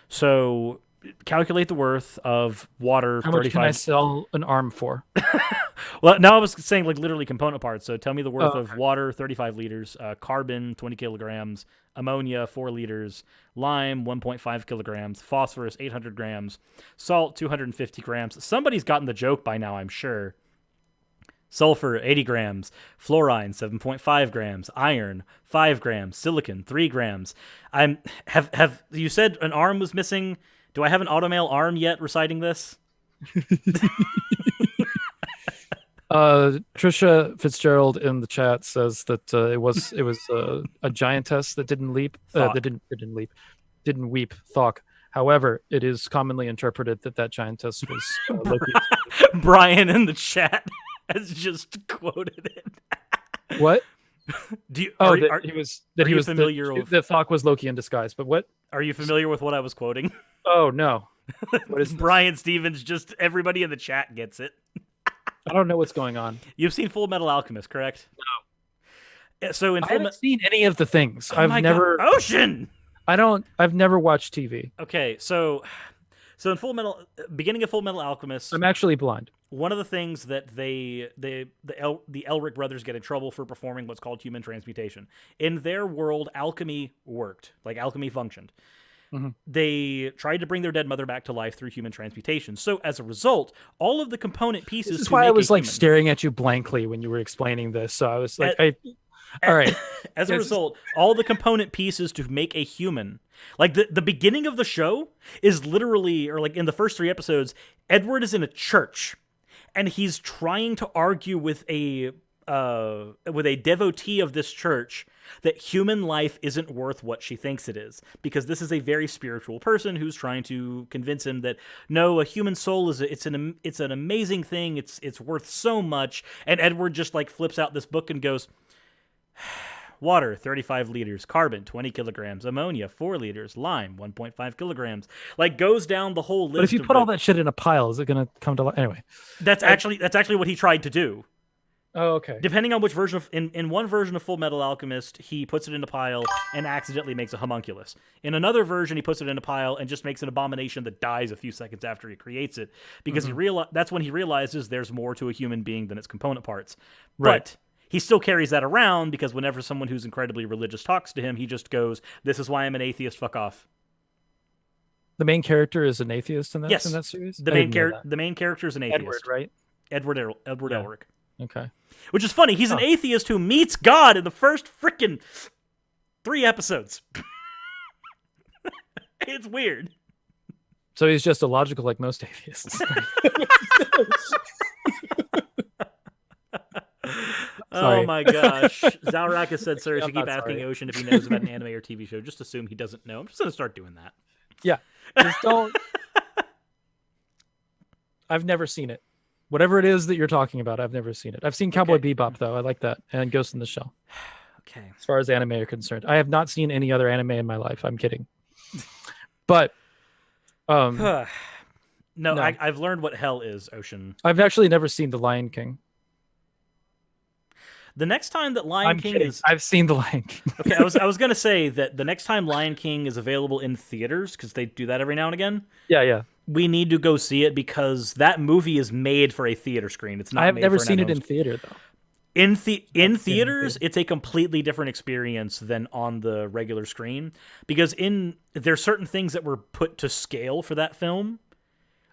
So calculate the worth of water. How much can I sell an arm for? Well, now I was saying like literally component parts. So tell me the worth of water, 35 liters, carbon, 20 kilograms, ammonia, 4 liters, lime, 1.5 kilograms, phosphorus, 800 grams, salt, 250 grams. Somebody's gotten the joke by now, I'm sure. Sulfur, 80 grams, fluorine, 7.5 grams, iron, 5 grams, silicon, 3 grams. Have you said an arm was missing? Do I have an automail arm yet reciting this? Trisha Fitzgerald in the chat says that it was a giantess that didn't leap, didn't weep. Thok. However, it is commonly interpreted that giantess was Loki. Brian in the chat has just quoted it. What? Are you familiar with the Thok was Loki in disguise? But what? Are you familiar with what I was quoting? Oh no. What is Brian Stevens? Just everybody in the chat gets it. I don't know what's going on. You've seen Full Metal Alchemist, correct? No. So I haven't seen any of the things. I've never Ocean. I've never watched TV. Okay, so in beginning of Full Metal Alchemist, I'm actually blind. One of the things that the Elric brothers get in trouble for performing what's called human transmutation. In their world, alchemy worked, like alchemy functioned. They tried to bring their dead mother back to life through human transmutation. So as a result, all of the component pieces. This is why I was like staring at you blankly when you were explaining this. So I was like, all right. As a result, all the component pieces to make a human, like the beginning of the show is literally, or like in the first 3 episodes, Edward is in a church and he's trying to argue with a devotee of this church that human life isn't worth what she thinks it is, because this is a very spiritual person who's trying to convince him that no, a human soul is it's an amazing thing, it's worth so much. And Edward just like flips out this book and goes, water 35 liters, carbon 20 kilograms, ammonia 4 liters, lime 1.5 kilograms, like goes down the whole list. But if you put all that shit in a pile, is it going to come to life? Anyway, that's actually what he tried to do. Oh, okay. Depending on which version of in one version of Full Metal Alchemist, he puts it in a pile and accidentally makes a homunculus. In another version, he puts it in a pile and just makes an abomination that dies a few seconds after he creates it, because that's when he realizes there's more to a human being than its component parts. Right. But he still carries that around, because whenever someone who's incredibly religious talks to him, he just goes, "This is why I'm an atheist. Fuck off." The main character is an atheist in that, yes. in that series? The main character is an atheist. Edward, right? Edward Elric. Okay. Which is funny. He's an atheist who meets God in the first frickin' 3 episodes. It's weird. So he's just illogical like most atheists. Oh my gosh. Zalrak said, sir, should keep asking Ocean if he knows about an anime or TV show. Just assume he doesn't know. I'm just going to start doing that. Yeah. Just don't. I've never seen it. Whatever it is that you're talking about, I've never seen it. I've seen Cowboy Bebop, though. I like that. And Ghost in the Shell. Okay. As far as anime are concerned. I have not seen any other anime in my life. I'm kidding. But no, I've learned what hell is, Ocean. I've actually never seen The Lion King. The next time that Lion King is... I've seen The Lion King. Okay, I was going to say that the next time Lion King is available in theaters, because they do that every now and again. Yeah. We need to go see it, because that movie is made for a theater screen. It's not. I have never seen it in theater, though. In theaters, it's a completely different experience than on the regular screen, because there's certain things that were put to scale for that film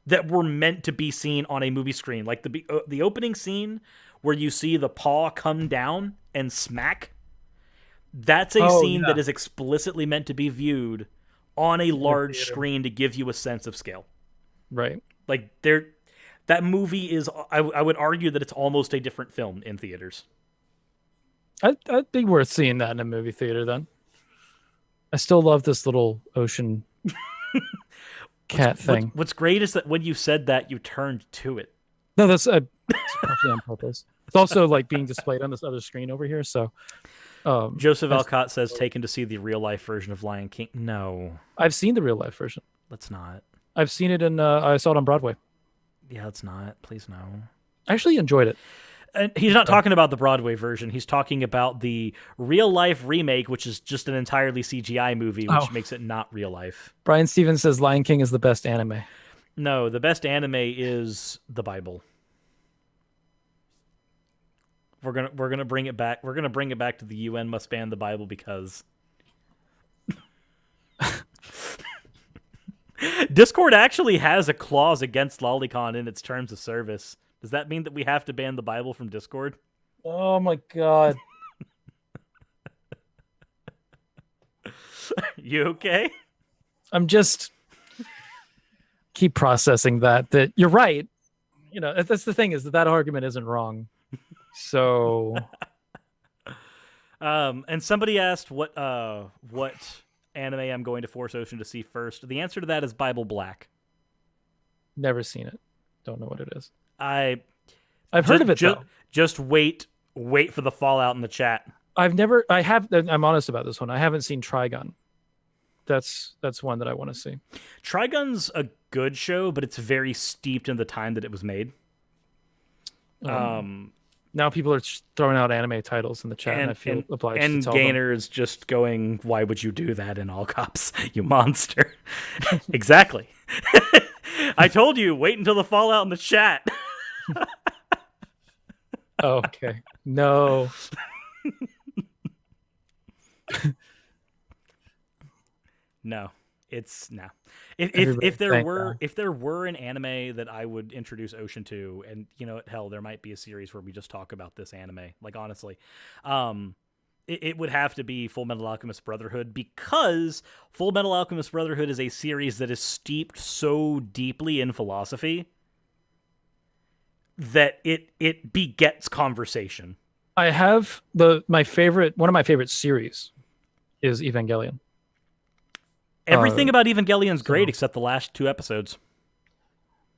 that were meant to be seen on a movie screen, like the opening scene where you see the paw come down and smack. That's a scene that is explicitly meant to be viewed on a large screen to give you a sense of scale. Right. Like that movie is, I would argue that it's almost a different film in theaters. I'd be worth seeing that in a movie theater then. I still love this little ocean cat thing. What's great is that when you said that, you turned to it. No, that's actually on purpose. It's also like being displayed on this other screen over here. So, Joseph Alcott says, taken to see the real life version of Lion King. No, I've seen the real life version. Let's not. I've seen it I saw it on Broadway. Yeah, let's not. Please no. I actually enjoyed it. And he's not talking about the Broadway version. He's talking about the real life remake, which is just an entirely CGI movie, which makes it not real life. Brian Stevens says Lion King is the best anime. No, the best anime is the Bible. We're gonna bring it back. We're gonna bring it back to the UN must ban the Bible because Discord actually has a clause against Lolicon in its terms of service. Does that mean that we have to ban the Bible from Discord? Oh my god. You okay? I'm just keep processing that you're right. You know, that's the thing, is that argument isn't wrong. So and somebody asked what anime I'm going to force Ocean to see first. The answer to that is Bible Black. Never seen it. Don't know what it is. I've heard of it though. Just wait for the fallout in the chat. I'm honest about this one. I haven't seen Trigun. That's one that I want to see. Trigun's a good show, but it's very steeped in the time that it was made. Now people are throwing out anime titles in the chat, and I feel obliged to tell Gainer them. is just going, "Why would you do that?" in all caps, you monster. Exactly. I told you, wait until the fallout in the chat. Okay. No. No. It's nah. If there were an anime that I would introduce Ocean to, and hell, there might be a series where we just talk about this anime. Like honestly, it would have to be Full Metal Alchemist Brotherhood, because Full Metal Alchemist Brotherhood is a series that is steeped so deeply in philosophy that it begets conversation. I have one of my favorite series is Evangelion. Everything about Evangelion's great except the last 2 episodes.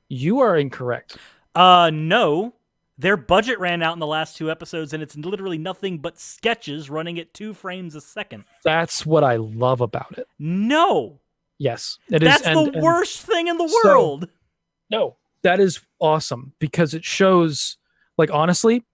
You are incorrect. No. Their budget ran out in the last 2 episodes, and it's literally nothing but sketches running at 2 frames a second. That's what I love about it. No. Yes, it is. That's the worst thing in the world. No, that is awesome, because it shows, like, honestly,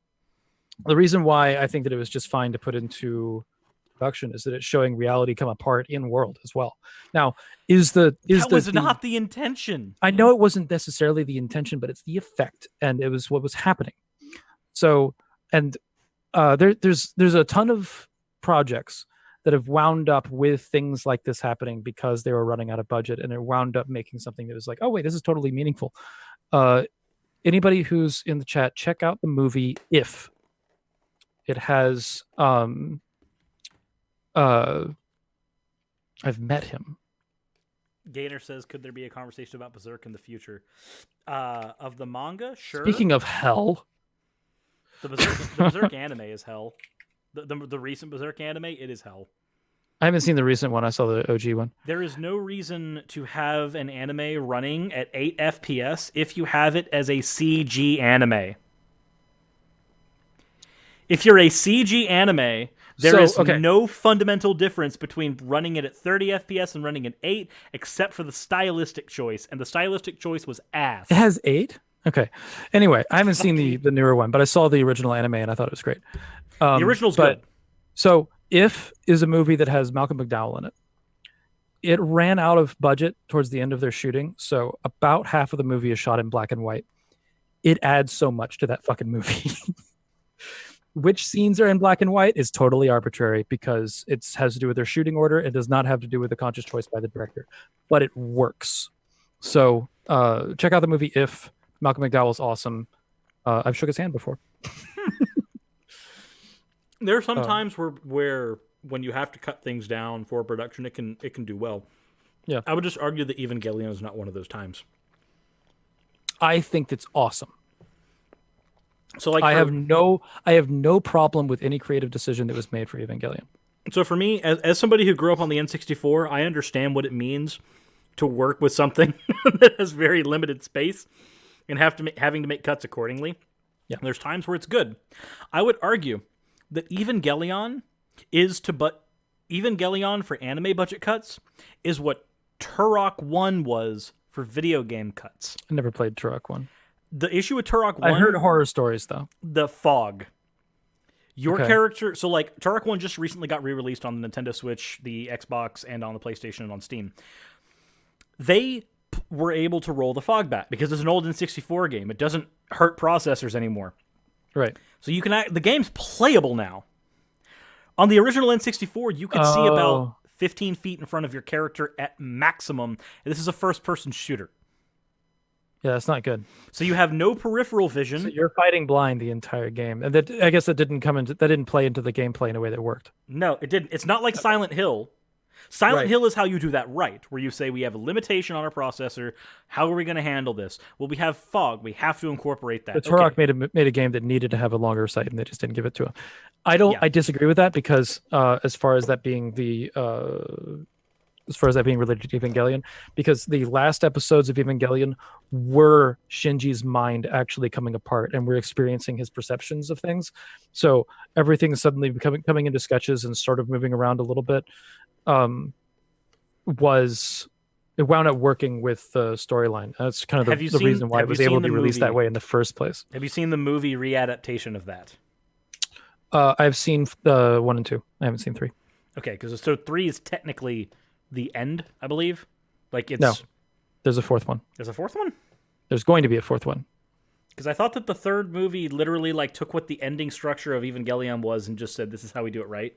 the reason why I think that it was just fine to put into production is that it's showing reality come apart in world as well. Now, that was not the intention. I know it wasn't necessarily the intention, but it's the effect, and it was what was happening. So, and there's a ton of projects that have wound up with things like this happening because they were running out of budget, and it wound up making something that was like, oh wait, this is totally meaningful. Anybody who's in the chat, check out the movie If. It has I've met him. Gator says, could there be a conversation about Berserk in the future? Of the manga? Sure. Speaking of hell. The Berserk anime is hell. The recent Berserk anime, it is hell. I haven't seen the recent one. I saw the OG one. There is no reason to have an anime running at 8 FPS if you have it as a CG anime. If you're a CG anime, there is no fundamental difference between running it at 30 FPS and running at 8, except for the stylistic choice, and the stylistic choice was ass. It has 8? Okay. Anyway, I haven't seen the newer one, but I saw the original anime, and I thought it was great. The original's good. So, If is a movie that has Malcolm McDowell in it. It ran out of budget towards the end of their shooting, so about half of the movie is shot in black and white. It adds so much to that fucking movie. Which scenes are in black and white is totally arbitrary, because it has to do with their shooting order. It does not have to do with a conscious choice by the director, but it works. So check out the movie If. Malcolm McDowell's awesome. I've shook his hand before. There are some times where when you have to cut things down for production, it can do well. Yeah, I would just argue that Evangelion is not one of those times. I think that's awesome. So like I have no problem with any creative decision that was made for Evangelion. So for me, as somebody who grew up on the N64, I understand what it means to work with something that has very limited space and having to make cuts accordingly. Yeah. There's times where it's good. I would argue that Evangelion Evangelion for anime budget cuts is what Turok 1 was for video game cuts. I never played Turok 1. The issue with Turok 1... I heard horror stories, though. The fog. Your character... So, like, Turok 1 just recently got re-released on the Nintendo Switch, the Xbox, and on the PlayStation and on Steam. They were able to roll the fog back because it's an old N64 game. It doesn't hurt processors anymore. Right. So you can... The game's playable now. On the original N64, you could see about 15 feet in front of your character at maximum. And this is a first-person shooter. Yeah, that's not good. So you have no peripheral vision. So you're fighting blind the entire game, and I guess that didn't play into the gameplay in a way that worked. No, it didn't. It's not like Silent Hill. Silent Hill is how you do that right, where you say we have a limitation on our processor. How are we going to handle this? Well, we have fog. We have to incorporate that. But Turok made a game that needed to have a longer sight, and they just didn't give it to him. I disagree with that, because as far as that being related to Evangelion, because the last episodes of Evangelion were Shinji's mind actually coming apart, and we're experiencing his perceptions of things. So everything is suddenly coming into sketches and sort of moving around a little bit. It wound up working with the storyline. That's kind of the reason why it was able to be released that way in the first place. Have you seen the movie readaptation of that? I've seen 1 and 2. I haven't seen 3. Okay, because 3 is technically the end, I believe. Like it's No. There's a 4th one. There's a 4th one? There's going to be a 4th one. Because I thought that the 3rd movie literally like took what the ending structure of Evangelion was and just said, this is how we do it right.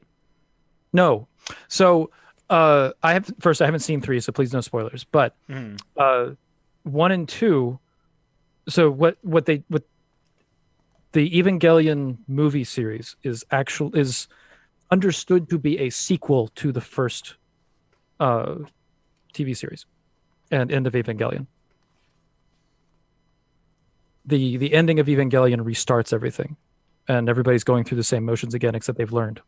No. So I haven't seen 3, so please no spoilers. But 1 and 2. So what the Evangelion movie series is understood to be a sequel to the first TV series and end of Evangelion. The ending of Evangelion restarts everything, and everybody's going through the same motions again, except they've learned.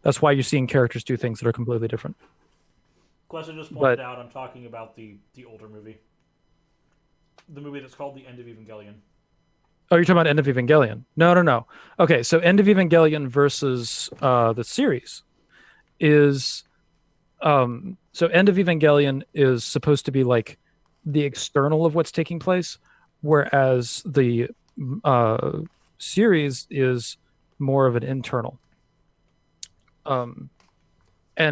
That's why you're seeing characters do things that are completely different. Question just pointed out, I'm talking about the older movie. The movie that's called The End of Evangelion. Oh, you're talking about End of Evangelion? No. Okay, so End of Evangelion versus the series is so End of Evangelion is supposed to be like the external of what's taking place, whereas the series is more of an internal. And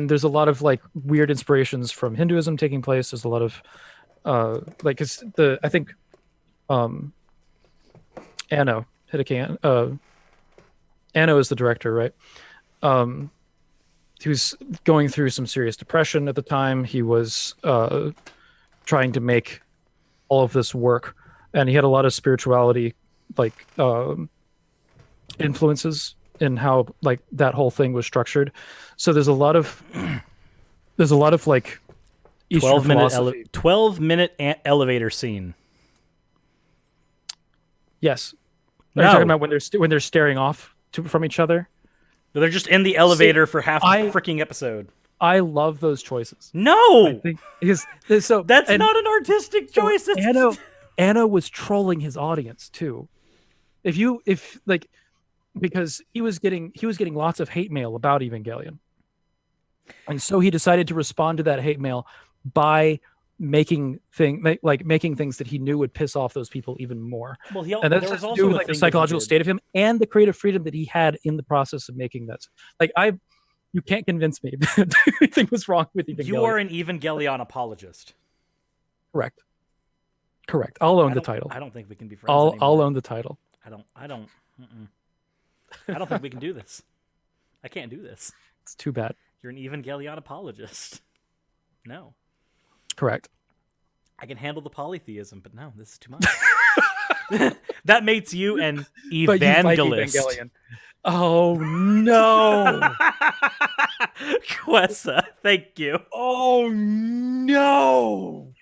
there's a lot of like weird inspirations from Hinduism taking place. There's a lot of like I think Anno Hideki Anno is the director, right? He was going through some serious depression at the time. He was trying to make all of this work, and he had a lot of spirituality like influences in how like that whole thing was structured. So there's a lot of like Eastern 12-minute elevator scene. Yes. Are you talking about when they're staring off from each other? No, they're just in the elevator for half the freaking episode. I love those choices. No, I think because so that's not an artistic choice. Anno was trolling his audience too. Because he was getting lots of hate mail about Evangelion, and so he decided to respond to that hate mail by making things that he knew would piss off those people even more. Well, and that's to do with like the psychological state of him and the creative freedom that he had in the process of making this. You can't convince me that anything was wrong with Evangelion. You are an Evangelion apologist. Correct. I'll own the title. I don't think we can be friends anymore. I'll own the title. I don't think we can do this. I can't do this. It's too bad. You're an Evangelion apologist. No. Correct. I can handle the polytheism, but no, this is too much. That makes you an evangelist. Like oh no. Quessa, thank you. Oh no.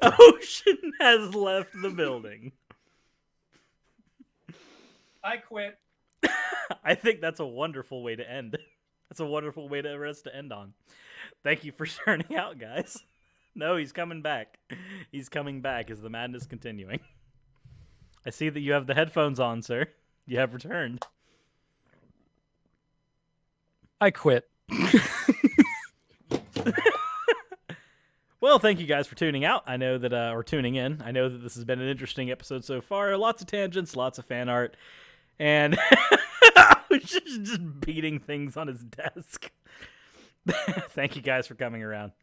Ocean has left the building. I quit. I think that's a wonderful way to end. That's a wonderful way for us to end on. Thank you for turning out, guys. No, he's coming back. He's coming back as the madness continuing. I see that you have the headphones on, sir. You have returned. I quit. Well, thank you guys for tuning out. I know that, or tuning in. I know that this has been an interesting episode so far. Lots of tangents, lots of fan art, and just beating things on his desk. Thank you guys for coming around.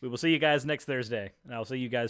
We will see you guys next Thursday, and I'll see you guys